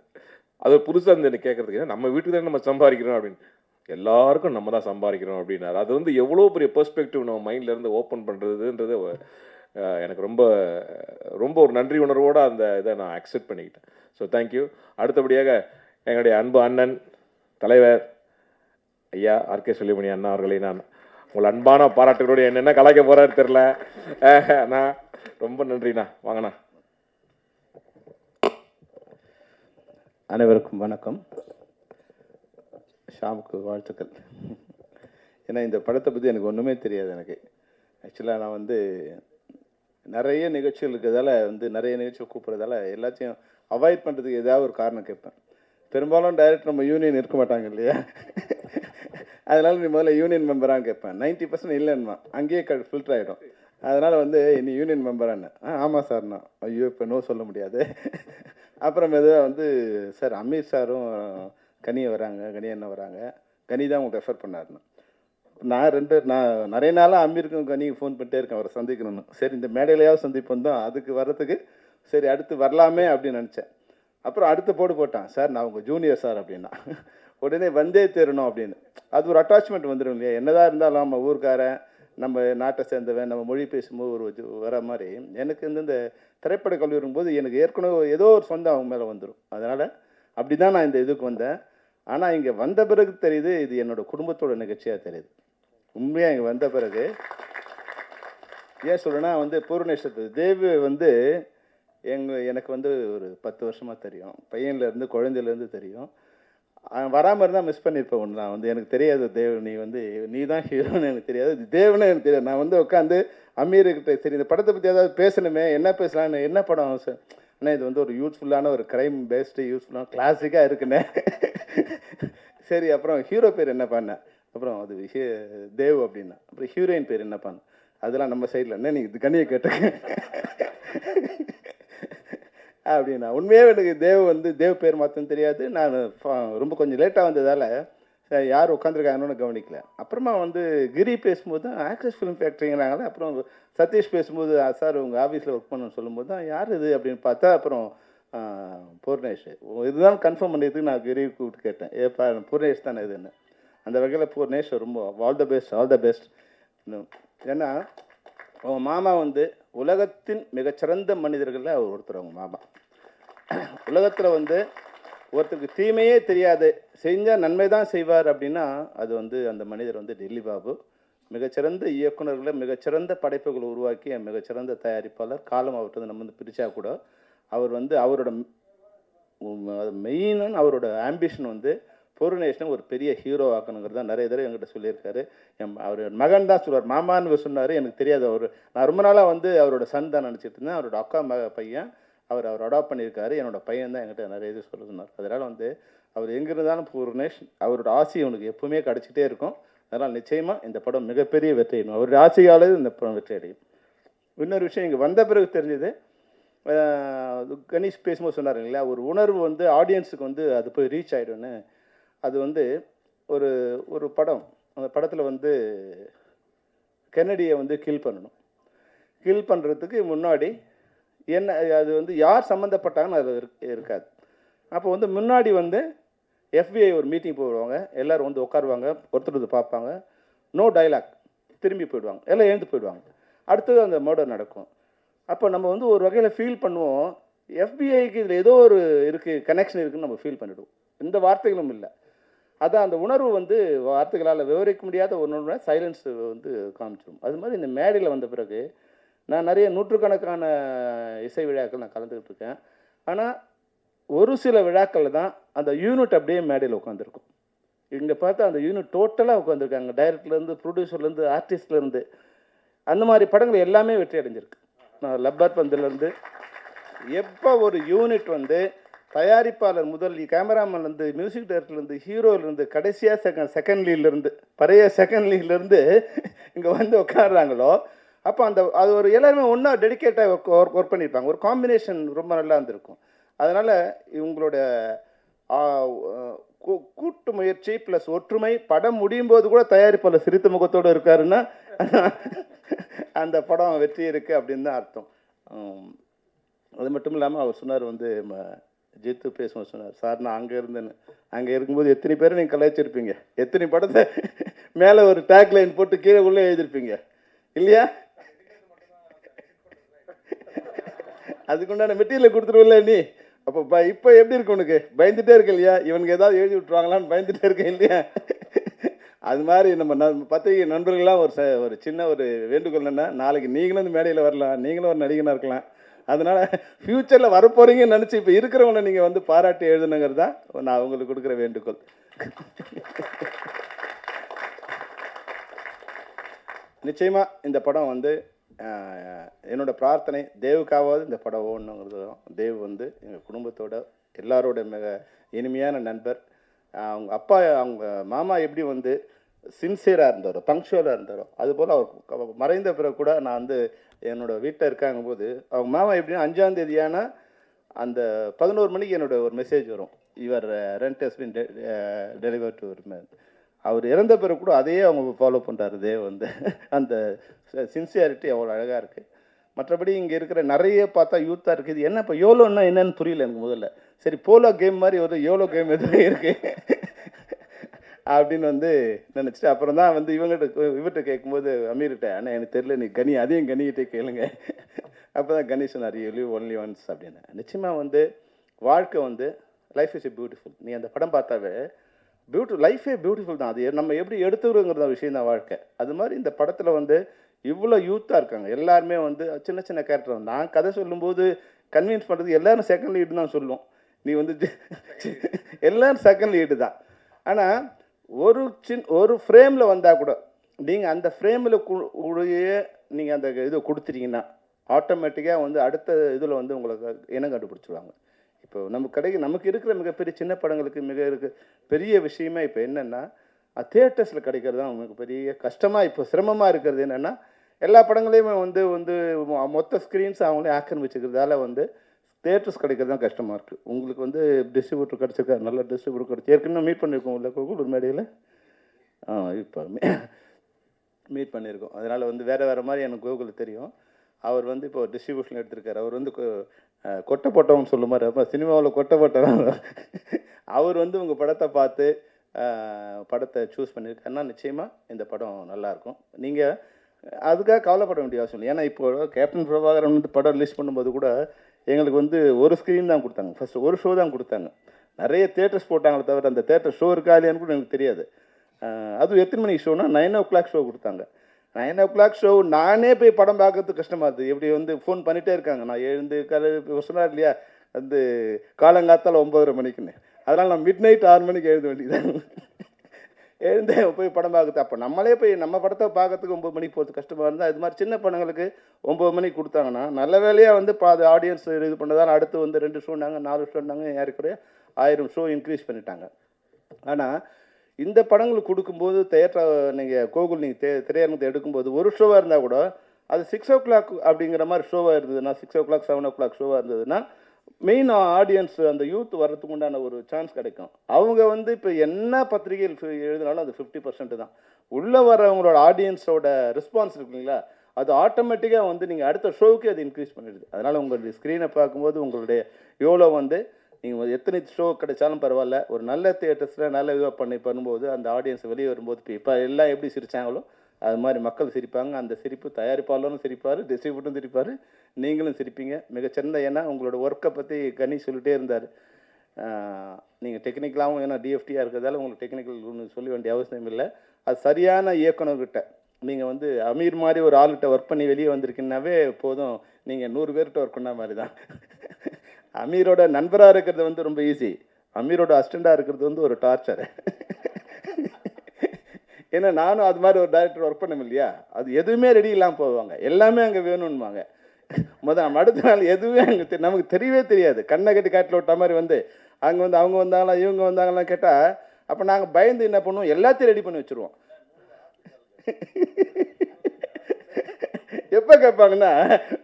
அது புதுசாக இருந்து எனக்கு கேட்குறதுக்கு, நம்ம வீட்டுக்கு தான் நம்ம சம்பாதிக்கிறோம் அப்படின்னு, எல்லாருக்கும் நம்ம தான் சம்பாதிக்கிறோம் அப்படின்னாரு. அது வந்து எவ்வளோ பெரிய பெர்ஸ்பெக்டிவ் நம்ம மைண்ட்லேருந்து ஓப்பன் பண்ணுறதுன்றது எனக்கு ரொம்ப ரொம்ப ஒரு நன்றி உணர்வோடு அந்த இதை நான் அக்செப்ட் பண்ணிக்கிட்டேன். So thank you. அடுத்தபடியாக எங்களுடைய அன்பு அண்ணன் தலைவர் ஐயா ஆர்கே சுல்லிமணி அண்ணா அவர்களை நான் உங்கள் அன்பான பாராட்டுகளோடு என்னென்ன கலாய்க்க போகிறாரு தெரில. அண்ணா ரொம்ப நன்றிண்ணா. வாங்கண்ணா. அனைவருக்கும் வணக்கம். ஷாமுக்கு வாழ்த்துக்கள். ஏன்னா இந்த படத்தை பற்றி எனக்கு ஒன்றுமே தெரியாது. எனக்கு ஆக்சுவலாக நான் வந்து நிறைய நிகழ்ச்சிகள் இருக்கிறதால நிறைய நிகழ்ச்சிகள் கூப்பிட்றதால எல்லாத்தையும் அவாய்ட் பண்ணுறதுக்கு ஏதாவது ஒரு காரணம் கேட்பேன். பெரும்பாலும் டைரக்ட் நம்ம யூனியன் இருக்க மாட்டாங்க இல்லையா, அதனால் நீ முதல்ல யூனியன் மெம்பரான்னு கேட்பேன். 90% இல்லைன்னா அங்கேயே ஃபில்டர் ஆகிடும். அதனால் நீ யூனியன் மெம்பரான்னு, ஆமாம் சார்ண்ணா, ஐயோ இப்போ நோ சொல்ல முடியாது. அப்புறம் எதுவும் சார் அமீர் சாரும் கனி வராங்க, கனி அண்ணன் வராங்க, கனி தான் உங்களுக்கு ரெஃபர் பண்ணாருண்ணா. நான் நிறைய நாளாக அமீருக்கும் கனிக்கு ஃபோன் பண்ணிட்டே இருக்கேன் அவரை சந்திக்கணும்னு. சரி இந்த மேடையிலையாவது சந்திப்போம் தான், அதுக்கு வர்றதுக்கு சரி அடுத்து வரலாமே அப்படின்னு நினச்சேன். அப்புறம் அடுத்த போட்டான், சார் நான் உங்கள் ஜூனியர் சார் அப்படின்னா. உடனே வந்தே தீரணும் அப்படின்னு. அது ஒரு அட்டாச்மெண்ட் வந்துடும் இல்லையா? என்னதான் இருந்தாலும் நம்ம ஊர்க்காரன், நம்ம நாட்டை சேர்ந்தவன், நம்ம மொழி பேசும்போது வர மாதிரி எனக்கு இந்த திரைப்பட கல்வி வரும்போது எனக்கு ஏற்கனவே ஏதோ ஒரு சொந்தம் அவங்க மேலே வந்துடும். அதனால் அப்படி தான் நான் இந்த இதுக்கு வந்தேன். ஆனால் இங்கே வந்த பிறகு தெரியுது இது என்னோடய குடும்பத்தோட நிகழ்ச்சியாக தெரியுது. உண்மையாக இங்கே வந்த பிறகு ஏன் சொல்கிறேன்னா பூர்ணேஸ்வர் தேவி எனக்கு ஒரு 10 வருஷமாக தெரியும். பையன்லேருந்து குழந்தையிலேருந்து தெரியும். வராமல் இருந்தால் மிஸ் பண்ணியிருப்பேன். ஒன்று நான் எனக்கு தெரியாது தேவ், நீ தான் ஹீரோன்னு எனக்கு தெரியாது, தேவனே எனக்கு தெரியாது. நான் உட்காந்து அமீர்கிட்ட சரி இந்த படத்தை பற்றி ஏதாவது பேசணுமே, என்ன பேசலான்னு, என்ன படம் சார் ஆனால் இது ஒரு யூஸ்ஃபுல்லான ஒரு க்ரைம் பேஸ்டு யூஸ்ஃபுல்லான கிளாசிக்காக இருக்குண்ணே. சரி அப்புறம் ஹீரோ பேர் என்ன பண்ணேன், அப்புறம் அது தேவ் அப்படின்னா, அப்புறம் ஹீரோயின் பேர் என்ன பண்ணேன், அதெல்லாம் நம்ம சைடில் என்ன நீங்கள் இது கண்ணியை கேட்டுங்க அப்படின்னா. உண்மையாக எனக்கு தேவ் பேர் மாற்றம் தெரியாது. நான் ரொம்ப கொஞ்சம் லேட்டாக வந்ததால் யார் உட்காந்துருக்காங்கன்னு கவனிக்கல. அப்புறமா கிரி பேசும்போது தான் ஆக்ட்ரஸ் ஃபிலிம் ஃபேக்ட்ரிங்கிறாங்களே. அப்புறம் சதீஷ் பேசும்போது சார் உங்கள் ஆஃபீஸில் ஒர்க் பண்ணணும்னு சொல்லும்போது தான் யார் இது அப்படின்னு பார்த்தா அப்புறம் பூர்ணேஷ். இதுதான் கன்ஃபார்ம் பண்ணியதுக்கு நான் கிரி கூப்பிட்டு கேட்டேன், ஏப்பா பூர்ணேஷ் தானே இதுன்னு. அந்த வகையில் பூர்ணேஷ் ரொம்ப ஆல் த பெஸ்ட். ஏன்னா அவங்க மாமா உலகத்தின் மிகச்சிறந்த மனிதர்களில் அவர் ஒருத்தர். அவங்க மாமா உலகத்தில் ஒருத்தருக்கு தீமையே தெரியாது, செஞ்சால் நன்மை தான் செய்வார் அப்படின்னா அது அந்த மனிதர் டெல்லி பாபு. மிகச்சிறந்த இயக்குநர்களை, மிகச்சிறந்த படைப்புகளை உருவாக்கிய மிகச்சிறந்த தயாரிப்பாளர். காலம் அவர்கிட்ட நம்ம பிரித்தா கூட அவர் அவரோட மெயினான அவரோட ஆம்பிஷன் பூர்ணேஷனை ஒரு பெரிய ஹீரோ ஆக்கணுங்கிறது தான் நிறைய தடவை என்கிட்ட சொல்லியிருக்காரு. அவர் மகன் தான் சொல்லுவார், மாமான்னு சொன்னார். எனக்கு தெரியாது அவர், நான் ரொம்ப நாளாக அவரோட சன் தான் நினச்சிட்டு இருந்தேன். அவரோட அக்கா பையன் அவர் அடாப்ட் பண்ணியிருக்காரு. என்னோட பையன் தான் என்கிட்ட நிறைய இது சொல்ல சொன்னார். அதனால் அவர் எங்கே இருந்தாலும் பூர்ணேஷ் அவரோட ஆசை அவனுக்கு எப்பவுமே கிடச்சிட்டே இருக்கும். அதனால் நிச்சயமாக இந்த படம் மிகப்பெரிய வெற்றி அடையும். அவருடைய ஆசையால் இந்த படம் வெற்றி அடையும். இன்னொரு விஷயம் இங்கே வந்த பிறகு தெரிஞ்சது, கணேஷ் பேசும்போது சொன்னார் இல்லையா, ஒரு உணர்வு ஆடியன்ஸுக்கு அது போய் ரீச் ஆகிடும்னு. அது ஒரு ஒரு படம், அந்த படத்தில் கென்னடியை கில் பண்ணணும். கில் பண்ணுறதுக்கு முன்னாடி என்ன அது யார் சம்மந்தப்பட்டாங்கன்னு அது இருக்காது. அப்போ முன்னாடி FBI ஒரு மீட்டிங் போடுவாங்க, எல்லோரும் உட்காருவாங்க, ஒருத்தர் பார்ப்பாங்க, நோ டைலாக், திரும்பி போயிடுவாங்க, எல்லாம் எழுந்து போயிடுவாங்க. அடுத்தது அந்த மர்டர் நடக்கும். அப்போ நம்ம ஒரு வகையில் ஃபீல் பண்ணுவோம், FBIக்கு இதில் ஏதோ ஒரு இருக்குது, கனெக்ஷன் இருக்குதுன்னு நம்ம ஃபீல் பண்ணிவிடுவோம். எந்த வார்த்தைகளும் இல்லை. அதான் அந்த உணர்வு வார்த்தைகளால் விவரிக்க முடியாத ஒன்று சைலன்ஸ் காமிச்சிடும். அது மாதிரி இந்த மேடையில் வந்த பிறகு நான் நிறைய நூற்றுக்கணக்கான இசை விழாக்கள் நான் கலந்துக்கிட்டு இருக்கேன். ஆனால் ஒரு சில விழாக்களில் தான் அந்த யூனிட் அப்படியே மேடையில் உட்காந்துருக்கும். இங்கே பார்த்தா அந்த யூனிட் டோட்டலாக உட்காந்துருக்காங்க, டைரக்டர்லேருந்து ப்ரொடியூசர்லேருந்து ஆர்டிஸ்ட்லேருந்து. அந்த மாதிரி படங்கள் எல்லாமே வெற்றி அடைஞ்சிருக்கு. நான் லப்பர் பந்துலேருந்து எப்போ ஒரு யூனிட் தயாரிப்பாளர் முதல் கேமராமேன்லேருந்து மியூசிக் டைரக்டர்லேருந்து ஹீரோலேருந்து கடைசியாக செகண்ட் லீட்லேருந்து பழைய செகண்ட் லீட்லேருந்து இங்கே உட்காடுறாங்களோ, அப்போ அது ஒரு எல்லாருமே ஒன்றா டெடிக்கேட்டாக ஒர்க் பண்ணியிருப்பாங்க. ஒரு காம்பினேஷன் ரொம்ப நல்லா இருந்திருக்கும். அதனால் இவங்களோட கூட்டு முயற்சி ப்ளஸ் ஒற்றுமை, படம் முடியும் போது கூட தயாரிப்பாளர் சிரித்த முகத்தோடு இருக்காருன்னா அந்த படம் வெற்றி இருக்குது அப்படின்னு தான் அர்த்தம். அது மட்டும் இல்லாமல் அவர் சொன்னார், ஜித்து பேசும்போது சொன்னார், சார் நான் அங்கே இருந்தேன்னு. அங்கே இருக்கும்போது எத்தனை பேரை நீங்கள் கலாய்ச்சிருப்பீங்க, எத்தனை படத்தை மேலே ஒரு டேக் லைன் போட்டு கீழே உள்ளே எழுதியிருப்பீங்க இல்லையா? அதுக்குண்டான மெட்டீரியல் கொடுத்துருவில்ல நீ. அப்போ இப்போ எப்படி இருக்கு உனக்கு? பயந்துகிட்டே இருக்க இல்லையா, இவனுக்கு ஏதாவது எழுதி விட்டுருவாங்களான்னு பயந்துகிட்டே இருக்கேன் இல்லையா? அது மாதிரி நம்ம பத்திரிகை நண்பர்கள்லாம் ஒரு சின்ன ஒரு வேண்டுகோள் என்னென்னா, நாளைக்கு நீங்களும் இந்த மேடையில் வரலாம், நீங்களும் ஒரு நடிகனாக இருக்கலாம். அதனால் ஃப்யூச்சரில் வரப்போகிறீங்கன்னு நினச்சி இப்போ இருக்கிறவங்கள நீங்கள் பாராட்டி எழுதுனுங்கிறது தான் நான் அவங்களுக்கு கொடுக்குற வேண்டுகோள். நிச்சயமாக இந்த படம் என்னோடய பிரார்த்தனை, தேவுக்காவது இந்த படம் ஓடணுங்கிறது தான். தேவ் எங்கள் குடும்பத்தோட எல்லாரோட மிக இனிமையான நண்பர். அவங்க அப்பா அவங்க மாமா எப்படி சின்சியராக இருந்தாரோ, பங்க்சுவலாக இருந்தாரோ, அதுபோல் அவர் மறைந்த பிறகு கூட நான் என்னோடய வீட்டில் இருக்காங்க போது அவங்க மாமா எப்படின்னா 5ஆம் தேதியான அந்த 11 மணிக்கு என்னோட ஒரு மெசேஜ் வரும், your rent has been deliver to. அவர் இறந்த பிறகு கூட அதையே அவங்க ஃபாலோ பண்ணுறாரு தேவ் வந்து. அந்த சின்சியாரிட்டி அவ்வளோ அழகாக இருக்குது. மற்றபடி இங்கே இருக்கிற நிறைய பார்த்தா யூத்தாக இருக்குது. இது என்ன இப்போ யோலோன்னா என்னன்னு புரியல எனக்கு முதல்ல. சரி போலோ கேம் மாதிரி ஒரு யோலோ கேம் எதுவும் இருக்குது அப்படின்னு வந்து நினச்சிட்டு அப்புறம் தான் வந்து இவர்கிட்ட கேட்கும்போது அமீர்கிட்ட, ஆனால் எனக்கு தெரியல, நீ அதையும் கனிகிட்டே கேளுங்க. அப்போ தான் கணேஷ் சொன்னார், யூ லிவ் ஒன்லி ஒன்ஸ் அப்படின்னு. நிச்சயமாக வந்து வாழ்க்கை வந்து லைஃப் இஸ் பியூட்டிஃபுல். நீ அந்த படம் பார்த்தாவே லைஃபே பியூட்டிஃபுல் தான். அது நம்ம எப்படி எடுத்துக்கிறோங்கிறத விஷயம் தான் வாழ்க்கை. அது மாதிரி இந்த படத்தில் வந்து இவ்வளோ யூத்தாக இருக்காங்க. எல்லாருமே வந்து சின்ன சின்ன கேரக்டர். நான் கதை சொல்லும்போது கன்வின்ஸ் பண்ணுறது எல்லோரும் செகண்ட் லீடு தான் சொல்லுவோம். நீ வந்து எல்லோரும் செகண்ட் லீடு தான். ஆனால் ஒரு ஃப்ரேமில் வந்தால் கூட நீங்கள் அந்த ஃப்ரேமில் கூடயே நீங்கள் அந்த இதை கொடுத்துட்டீங்கன்னா ஆட்டோமேட்டிக்காக வந்து அடுத்த இதில் வந்து உங்களுக்கு இனம் கண்டுபிடிச்சிடுவாங்க. இப்போ நமக்கு இருக்கிற மிகப்பெரிய சின்ன படங்களுக்கு பெரிய விஷயமே இப்போ என்னென்னா தியேட்டர்ஸில் கிடைக்கிறது தான் நமக்கு பெரிய கஷ்டமாக இப்போ சிரமமாக இருக்கிறது. என்னென்னா எல்லா படங்களையுமே வந்து மொத்த ஸ்க்ரீன்ஸ் அவங்களே ஆக்கிரமிச்சுக்கிறதால வந்து தியேட்டர்ஸ் கிடைக்கிறது தான் கஷ்டமாக இருக்குது. உங்களுக்கு வந்து டிஸ்ட்ரிபியூட்டர் கிடச்சிருக்காரு, நல்ல டிஸ்ட்ரிபியூட்டர் கிடச்சி ஏற்கனவே மீட் பண்ணியிருக்கோம் இல்லை கோகுல் மேடையில் இப்போ மீட் பண்ணியிருக்கோம். அதனால் வந்து வேறு மாதிரி எனக்கு கோகுல் தெரியும். அவர் வந்து இப்போ டிஸ்ட்ரிபியூஷன் எடுத்திருக்காரு. அவர் வந்து கொட்டை போட்டவன்னு சொல்ல மாதிரி அப்போ சினிமாவில் கொட்டை போட்டவன் அவர் வந்து உங்கள் படத்தை பார்த்து படத்தை சூஸ் பண்ணியிருக்காருன்னா நிச்சயமாக இந்த படம் நல்லாயிருக்கும். நீங்கள் அதுக்காக கவலைப்பட வேண்டிய அவசியம் இல்லை. ஏன்னா இப்போ கேப்டன் பிரபாகரன் வந்து படம் ரிலீஸ் பண்ணும்போது கூட எங்களுக்கு வந்து ஒரு ஸ்க்ரீன் தான் கொடுத்தாங்க. ஃபஸ்ட்டு ஒரு ஷோ தான் கொடுத்தாங்க. நிறைய தேட்டர்ஸ் போட்டாங்களே தவிர அந்த தேட்டர் ஷோ இருக்கா இல்லையான்னு கூட எனக்கு தெரியாது. அதுவும் எத்தனை மணிக்கு ஷோனா 9 o'clock ஷோ கொடுத்தாங்க. 9 o'clock ஷோ நானே போய் படம் பார்க்கறதுக்கு கஷ்டமாக இருக்குது. எப்படி வந்து ஃபோன் பண்ணிகிட்டே இருக்காங்க. நான் எழுந்து சொன்னார் இல்லையா வந்து காலங்காத்தால் 9:30 மணிக்குன்னு. அதனால் நான் மிட் நைட் 6 மணிக்கு எழுத வேண்டியது. எழுந்தே போய் படம் பார்க்குறது. அப்போ நம்மளே போய் நம்ம படத்தை பார்க்கறதுக்கு 9 மணிக்கு போகிறது கஷ்டமாக இருந்தால் இது மாதிரி சின்ன படங்களுக்கு 9 மணிக்கு கொடுத்தாங்கன்னா நல்ல வேலையாக வந்து அது ஆடியன்ஸ் இது பண்ணதால் அடுத்து வந்து 2 ஷோன்னாங்க 4 ஷோன்னாங்க ஏறக்குறைய 1000 ஷோ இன்க்ரீஸ் பண்ணிட்டாங்க. ஆனால் இந்த படங்களுக்கு கொடுக்கும்போது நீங்கள் கோகுல் நீங்கள் திரையரங்கத்தை எடுக்கும்போது ஒரு ஷோவாக இருந்தால் கூட அது 6 o'clock அப்படிங்கிற மாதிரி ஷோவாக இருந்ததுன்னா 6 o'clock 7 o'clock ஷோவாக இருந்ததுன்னா மெயின் ஆடியன்ஸ் அந்த யூத் வர்றதுக்கு உண்டான ஒரு சான்ஸ் கிடைக்கும். அவங்க வந்து இப்போ என்ன பத்திரிகையில் எழுதினாலும் அது 50% தான். உள்ளே வரவங்களோட ஆடியன்ஸோட ரெஸ்பான்ஸ் இருக்குங்களா அது ஆட்டோமேட்டிக்காக வந்து நீங்கள் அடுத்த ஷோவுக்கு அது இன்க்ரீஸ் பண்ணிடுது. அதனால் உங்களுடைய ஸ்க்ரீனை பார்க்கும்போது உங்களுடைய எவ்வளோ வந்து நீங்கள் எத்தனை ஷோ கிடைச்சாலும் பரவாயில்ல, ஒரு நல்ல தியேட்டர்ஸில் நல்ல இதுவாக பண்ணும்போது அந்த ஆடியன்ஸ் வெளியே வரும்போது இப்போ எல்லாம் எப்படி சிரித்தாங்களோ அது மாதிரி மக்கள் சிரிப்பாங்க. அந்த சிரிப்பு தயாரிப்பாளரும் சிரிப்பார், டிஸ்ட்ரிபியூட்டரும் சிரிப்பார், நீங்களும் சிரிப்பீங்க. மிகச்சிறந்த ஏன்னா உங்களோட ஒர்க்கை பற்றி கனி சொல்லிகிட்டே இருந்தார். நீங்கள் டெக்னிக்கலாகவும் ஏன்னா டிஎஃப்டியாக இருக்கிறதால உங்களுக்கு டெக்னிக்கல் ஒன்று சொல்ல வேண்டிய அவசியம் இல்லை. அது சரியான இயக்குனர்கிட்ட நீங்கள் வந்து அமீர் மாதிரி ஒரு ஆள்கிட்ட ஒர்க் பண்ணி வெளியே வந்திருக்கீங்கன்னாவே போதும். நீங்கள் 100 பேர்கிட்ட ஒர்க் பண்ண மாதிரி தான். அமீரோட நண்பராக இருக்கிறது வந்து ரொம்ப ஈஸி, அமீரோட அசிஸ்டண்டாக இருக்கிறது வந்து ஒரு டார்ச்சர். ஏன்னா நானும் அது மாதிரி ஒரு டைரக்டர் ஒர்க் பண்ண இல்லையா, அது எதுவுமே ரெடி இல்லாமல் போவாங்க, எல்லாமே அங்கே வேணும்னுவாங்க. அடுத்த நாள் எதுவுமே அங்கே நமக்கு தெரியவே தெரியாது. கண்ணை கட்டி காட்டில் விட்ட மாதிரி வந்து அங்கே வந்து அவங்க வந்தாங்களா இவங்க வந்தாங்களாம் கேட்டால் அப்போ நாங்கள் பயந்து என்ன பண்ணுவோம், எல்லாத்தையும் ரெடி பண்ணி வச்சுருவோம். எப்போ கேட்பாங்கன்னா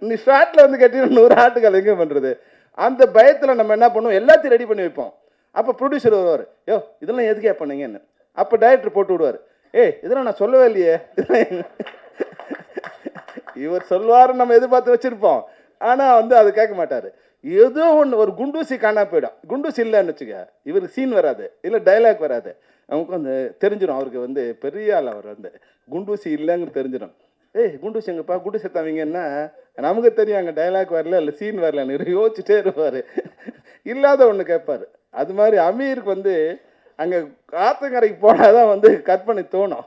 நீ ஷார்ட்டில் வந்து கட்டி 100 ஆட்டுகள் எங்கே பண்ணுறது, அந்த பயத்தில் நம்ம என்ன பண்ணுவோம், எல்லாத்தையும் ரெடி பண்ணி வைப்போம். அப்போ ப்ரொடியூசர் வருவார், யோ இதெல்லாம் எதுக்கே பண்ணீங்கன்னு. அப்போ டைரக்டர் போட்டு விடுவார், ஏய் இதெல்லாம் நான் சொல்லவே இல்லையே. இவர் சொல்லுவாருன்னு நம்ம எதிர்பார்த்து வச்சுருப்போம். ஆனால் வந்து அது கேட்க மாட்டார். ஏதோ ஒன்று ஒரு குண்டூசி காணா போயிடும். குண்டூசி இல்லைன்னு வச்சுக்க, இவருக்கு சீன் வராது, இல்லை டைலாக் வராது. நமக்கு வந்து தெரிஞ்சிடும் அவருக்கு வந்து பெரிய ஆள், அவர் வந்து குண்டூசி இல்லைன்னு தெரிஞ்சிடும். ஏய் குண்டூசி எங்கப்பா குண்டூசி தவிங்கன்னா நமக்கு தெரியும் அங்கே டைலாக் வரல இல்லை சீன் வரலன்னு யோசிச்சுட்டே இருப்பார். இல்லாத ஒன்று கேட்பார். அது மாதிரி அமீருக்கு வந்து அங்கே ஆத்தங்கரைக்கு போனால் தான் வந்து கட் பண்ணி தோணும்.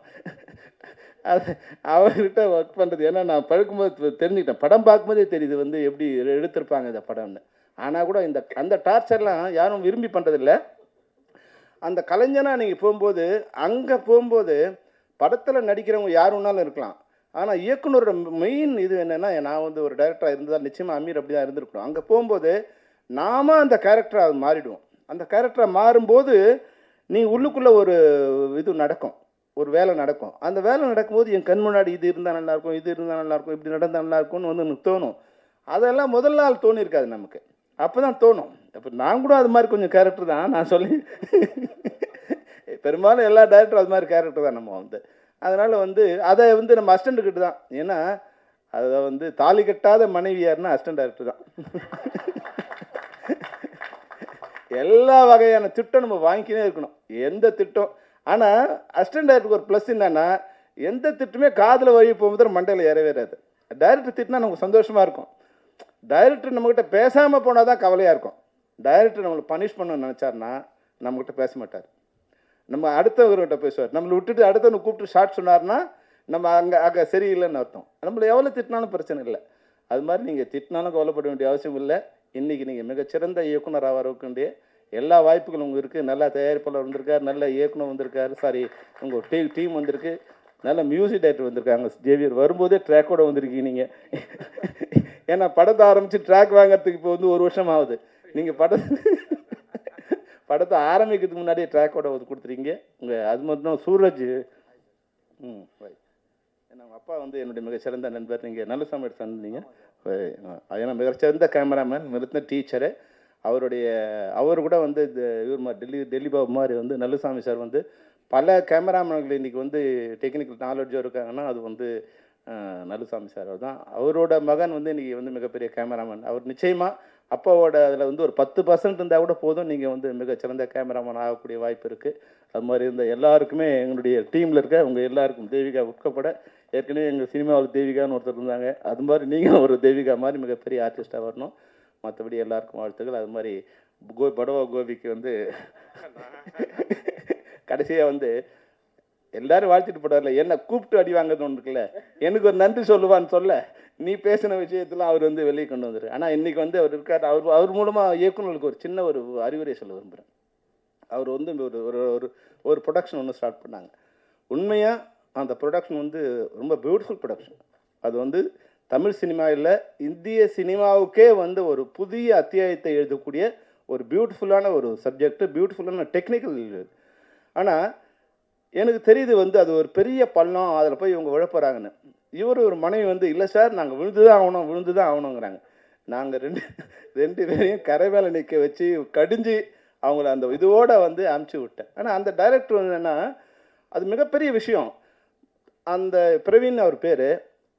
அது அவர்கிட்ட ஒர்க் பண்ணுறது. ஏன்னா நான் பழக்கும்போது தெரிஞ்சுக்கிட்டேன், படம் பார்க்கும்போதே தெரியுது வந்து எப்படி எடுத்திருப்பாங்க இந்த படம்னு. ஆனால் கூட அந்த டார்ச்சர்லாம் யாரும் விரும்பி பண்ணுறதில்ல. அந்த கலைஞனாக நீங்கள் போகும்போது அங்கே போகும்போது படத்தில் நடிக்கிறவங்க யார் வேணாலும் இருக்கலாம். ஆனால் இயக்குனரோட மெயின் இது என்னென்னா, நான் வந்து ஒரு டைரக்டராக இருந்தால் நிச்சயமாக அமீர் அப்படி தான் இருந்திருக்கணும். அங்கே போகும்போது நாம அந்த கேரக்டராக அது மாறிடுவோம். அந்த கேரக்டராக மாறும்போது நீங்கள் உள்ளுக்குள்ளே ஒரு இது நடக்கும், ஒரு வேலை நடக்கும். அந்த வேலை நடக்கும்போது என் கண் முன்னாடி இது இருந்தால் நல்லாயிருக்கும், இது இருந்தால் நல்லாயிருக்கும், இப்படி நடந்தால் நல்லாயிருக்கும்னு வந்து எனக்கு தோணும். அதெல்லாம் முதல் நாள் தோணியிருக்காது நமக்கு, அப்போ தான் தோணும். அப்போ நான் கூட அது மாதிரி கொஞ்சம் கேரக்டர் தான் நான் சொல்லி பெரும்பாலும் எல்லா டைரக்டரும் அது மாதிரி கேரக்டர் தான் நம்ம வந்து. அதனால் வந்து அதை வந்து நம்ம அசிஸ்டண்ட்டுக்கிட்ட தான். ஏன்னா அதை வந்து தாலி கட்டாத மனைவி யாருன்னா அசிஸ்டன்ட் டைரக்டர் தான். எல்லா வகையான திட்டம் நம்ம வாங்கிக்கினே இருக்கணும், எந்த திட்டம். ஆனால் அசிஸ்டன்ட் டைரக்டருக்கு ஒரு ப்ளஸ் என்னன்னா, எந்த திட்டமே காதில் வழி போகும்போது மண்டையில் ஏறவேறாது. டைரக்டர் திட்டினா நமக்கு சந்தோஷமாக இருக்கும். டைரக்டர் நம்மக்கிட்ட பேசாமல் போனால் தான் கவலையாக இருக்கும். டைரக்டர் நம்மளை பனிஷ் பண்ணணும்னு நினச்சாருன்னா நம்மக்கிட்ட பேச மாட்டார், நம்ம அடுத்தவர்கிட்ட பேசுவார். நம்மளை விட்டுட்டு அடுத்தவனை கூப்பிட்டு ஷார்ட் சொன்னார்னா நம்ம அங்கே சரியில்லைன்னு அர்த்தம். நம்மளை எவ்வளோ திட்டினாலும் பிரச்சனை இல்லை. அது மாதிரி நீங்கள் திட்டினாலும் கவலைப்பட வேண்டிய அவசியம் இல்லை. இன்றைக்கி நீங்கள் மிகச்சிறந்த இயக்குனராக வரக்கூடிய எல்லா வாய்ப்புகளும் உங்களுக்கு இருக்குது. நல்ல தயாரிப்பாளர் வந்திருக்கார், நல்ல இயக்குனர் வந்திருக்காரு, சாரி உங்கள் டீம் வந்திருக்கு, நல்ல மியூசிக் டைரக்டர் வந்திருக்காங்க. ஜேவியர் வரும்போதே ட்ராக்கோட வந்திருக்கீங்க நீங்கள். ஏன்னா படத்தை ஆரம்பித்து ட்ராக் வாங்கிறதுக்கு இப்போ வந்து 1 வருஷம் ஆகுது. நீங்கள் படத்தை ஆரம்பிக்கிறதுக்கு முன்னாடியே ட்ராக்கோட கொடுத்துருக்கீங்க. உங்கள் அது மட்டும் சூரஜ் ஏன்னா அவங்க அப்பா வந்து என்னுடைய மிகச்சிறந்த நண்பர். நீங்கள் நல்ல சமையல் சொன்னீங்க. ஏன்னா மிகச்சிறந்த கேமராமேன், மிகச்சிறந்த டீச்சரு. அவர் கூட வந்து இவர் டெல்லி பாபு மாதிரி வந்து நல்லசாமி சார் வந்து பல கேமராமேன்கள் இன்றைக்கி வந்து டெக்னிக்கல் நாலேஜாக இருக்காங்கன்னா அது வந்து நல்லசாமி சார் தான். அவரோட மகன் வந்து இன்றைக்கி வந்து மிகப்பெரிய கேமராமேன். அவர் நிச்சயமாக அப்பாவோட அதில் வந்து ஒரு 10% இருந்தால் கூட போதும், நீங்கள் வந்து மிகச்சிறந்த கேமராமேன் ஆகக்கூடிய வாய்ப்பு இருக்குது. அது மாதிரி இருந்த எல்லாருக்குமே எங்களுடைய டீமில் இருக்க உங்கள் எல்லாருக்கும், தேவிகா உட்கப்பட, ஏற்கனவே எங்கள் சினிமாவில் தேவிகான்னு ஒருத்தர் இருந்தாங்க, அது மாதிரி நீங்கள் ஒரு தேவிகா மாதிரி மிகப்பெரிய ஆர்டிஸ்ட்டாக வரணும். மற்றபடி எல்லாருக்கும் வாழ்த்துக்கள். அது மாதிரி படவா கோபிக்கு வந்து கடைசியாக வந்து எல்லாரும் வாழ்த்துட்டு போடார்ல, என்ன கூப்பிட்டு அடி வாங்குறது ஒன்று இருக்குல்ல, எனக்கு ஒரு நன்றி சொல்லுவான்னு சொல்ல நீ பேசின விஷயத்தில் அவர் வந்து வெளியே கொண்டு வந்துரு. ஆனால் இன்றைக்கி வந்து அவர் இருக்கார். அவர் மூலமாக இயக்குநர்களுக்கு ஒரு சின்ன ஒரு அறிவுரை சொல்ல விரும்புகிறேன். அவர் வந்து ஒரு ப்ரொடக்ஷன் ஒன்று ஸ்டார்ட் பண்ணாங்க. உண்மையாக அந்த ப்ரொடக்ஷன் வந்து ரொம்ப பியூட்டிஃபுல் ப்ரொடக்ஷன். அது வந்து தமிழ் சினிமாவில் இந்திய சினிமாவுக்கே வந்து ஒரு புதிய அத்தியாயத்தை எழுதக்கூடிய ஒரு பியூட்டிஃபுல்லான ஒரு சப்ஜெக்ட், பியூட்டிஃபுல்லான டெக்னிக்கல். ஆனால் எனக்கு தெரியுது வந்து அது ஒரு பெரிய பள்ளம், அதில் போய் இவங்க விழப்போகிறாங்கன்னு. ஒரு மனைவி வந்து இல்லை சார் நாங்கள் விழுந்து தான் ஆகணுங்கிறாங்க. நாங்கள் ரெண்டு பேரையும் கரை மேலே நிற்க வச்சு கடிஞ்சு அவங்கள அந்த இதோடு வந்து அமுச்சு விட்டேன். ஆனால் அந்த டைரக்டர் வந்து என்னென்னா அது மிகப்பெரிய விஷயம். அந்த பிரவீன் அவர் பேர்,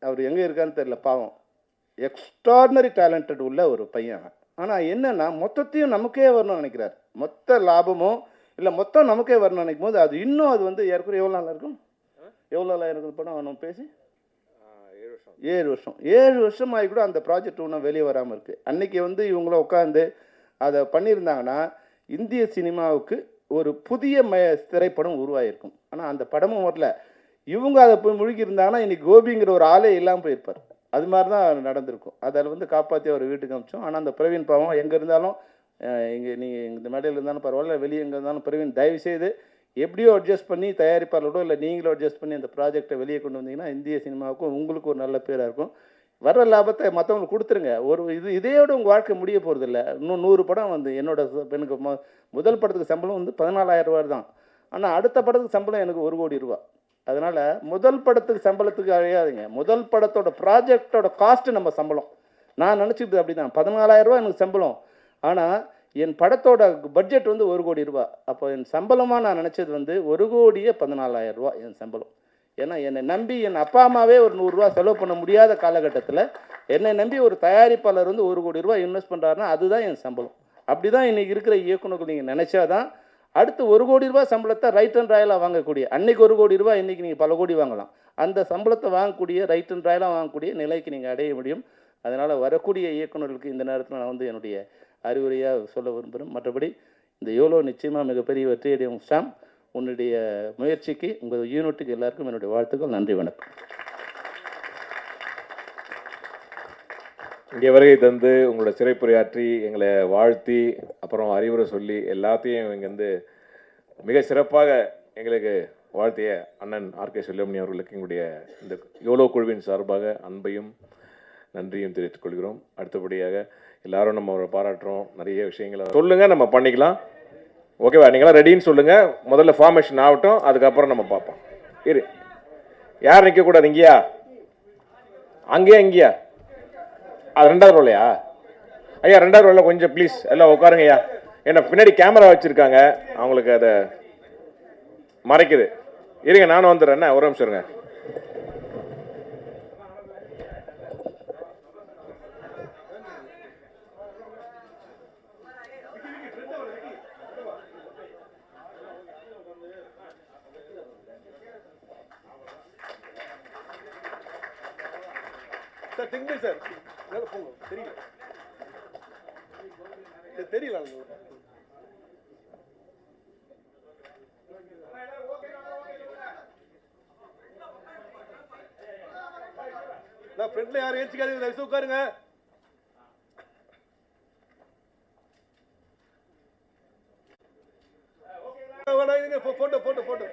அவர் எங்கே இருக்கான்னு தெரியல, பாவம் எக்ஸ்ட்ராடினரி டேலண்டட் உள்ள ஒரு பையன். ஆனால் என்னென்னா மொத்தத்தையும் நமக்கே வரணும்னு நினைக்கிறார். மொத்த லாபமும் இல்லை மொத்தம் நமக்கே வரணும்னு நினைக்கும் போது அது இன்னும் அது வந்து ஏற்கனவே எவ்வளோ நாளாக இருக்கும், எவ்வளோ நாளாக இருக்கும் படம் நம்ம பேசி 7 வருஷம் ஆகி கூட அந்த ப்ராஜெக்ட் ஒன்றும் வெளியே வராமல் இருக்குது. அன்றைக்கி வந்து இவங்கள உட்காந்து அதை பண்ணியிருந்தாங்கன்னா இந்திய சினிமாவுக்கு ஒரு புதிய திரைப்படம் உருவாகிருக்கும். ஆனால் அந்த படமும் வரல. இவங்க அதை போய் முழுக்கியிருந்தாங்கன்னா இன்றைக்கி கோபிங்கிற ஒரு ஆளே இல்லாமல் போயிருப்பார். அது மாதிரி தான் நடந்திருக்கும். அதில் வந்து காப்பாற்றி அவர் வீட்டுக்கு அமிச்சோம். ஆனால் அந்த பிரவீன் பாவம் எங்கே இருந்தாலும், இங்கே நீங்கள் இந்த மேடையில் இருந்தாலும் பரவாயில்ல, வெளியே எங்கே இருந்தாலும் பிரவீன் தயவுசெய்து எப்படியோ அட்ஜஸ்ட் பண்ணி தயாரிப்பாளரோட இல்லை நீங்களும் அட்ஜஸ்ட் பண்ணி அந்த ப்ராஜெக்டை வெளியே கொண்டு வந்தீங்கன்னா இந்திய சினிமாவுக்கும் உங்களுக்கு ஒரு நல்ல பேராக இருக்கும். வர்ற லாபத்தை மற்றவங்களுக்கு கொடுத்துருங்க. இதையோட உங்கள் வாழ்க்கை முடிய போகிறதில்ல. இன்னும் 100 படம் வந்து எனக்கு முதல் படத்துக்கு சம்பளம் வந்து 14,000 ரூபா தான். ஆனால் அடுத்த படத்துக்கு சம்பளம் எனக்கு 1 கோடி ரூபா. அதனால் முதல் படத்துக்கு சம்பளத்துக்கு அழையாதுங்க. முதல் படத்தோட ப்ராஜெக்டோட காஸ்ட்டு நம்ம சம்பளம். நான் நினச்சிக்கிட்டு அப்படி தான், 14,000 ரூபா எனக்கு சம்பளம். ஆனால் என் படத்தோட பட்ஜெட் வந்து 1 கோடி ரூபா. அப்போ என் சம்பளமாக நான் நினச்சது வந்து 1,14,000 ரூபா என் சம்பளம். ஏன்னா என்னை நம்பி என் அப்பா அம்மாவே ஒரு 100 ரூபா செலவு பண்ண முடியாத காலகட்டத்தில் என்னை நம்பி ஒரு தயாரிப்பாளர் வந்து 1 கோடி ரூபா இன்வெஸ்ட் பண்ணுறாருன்னா அதுதான் என் சம்பளம். அப்படி தான் இன்றைக்கி இருக்கிற இயக்குநர்கள் நீங்கள் நினச்சாதான் அடுத்து 1 கோடி ரூபா சம்பளத்தை ரைட் அண்ட் ராயலாக வாங்கக்கூடிய, அன்றைக்கி 1 கோடி ரூபா இன்றைக்கி நீங்கள் பல கோடி வாங்கலாம். அந்த சம்பளத்தை வாங்கக்கூடிய ரைட் அண்ட் ராயலாக வாங்கக்கூடிய நிலைக்கு நீங்கள் அடைய முடியும். அதனால் வரக்கூடிய இயக்குநர்களுக்கு இந்த நேரத்தில் நான் வந்து என்னுடைய அறிவுரையாக சொல்ல விரும்புகிறேன். மற்றபடி இந்த யோலோ நிச்சயமாக மிகப்பெரிய வெற்றியடையும். சாம், உன்னுடைய முயற்சிக்கு, உங்கள் யூனிட்டுக்கு எல்லாருக்கும் என்னுடைய வாழ்த்துக்கள். நன்றி, வணக்கம். இங்கே வருகை தந்து உங்களோட சிறைப்புரையாற்றி எங்களை வாழ்த்தி அப்புறம் அறிவுரை சொல்லி எல்லாத்தையும் இங்கேருந்து மிக சிறப்பாக எங்களுக்கு வாழ்த்திய அண்ணன் ஆர்கே செல்வமணி அவர்களுக்கு எங்களுடைய இந்த யோலோ குழுவின் சார்பாக அன்பையும் நன்றியும் தெரிவித்துக் கொள்கிறோம். அடுத்தபடியாக எல்லாரும் நம்ம அவரை பாராட்டுறோம். நிறைய விஷயங்களை சொல்லுங்கள், நம்ம பண்ணிக்கலாம். ஓகேவா? நீங்களாம் ரெடின்னு சொல்லுங்கள். முதல்ல ஃபார்மேஷன் ஆகட்டும், அதுக்கப்புறம் நம்ம பார்ப்போம். யார் நிற்கக்கூடாது? இங்கேயா? அங்கேயா? அது 2வது ரோலையா? ஐயா 2வது ரோல கொஞ்சம் ப்ளீஸ் எல்லாம் உட்காருங்க ஐயா. ஏன்னா பின்னாடி கேமரா வச்சுருக்காங்க, அவங்களுக்கு அதை மறைக்குது. இருங்க நானும் வந்துடுறேன், என்ன ஒரு நிமிஷம் இருங்க. சார் திங்கு சார் மேலே போங்க, தெரியல தெரியல. நான் ஃப்ரெண்ட்ல யாரும் ஏற்றிக்காதீங்க, உட்காருங்க. Photo photo photo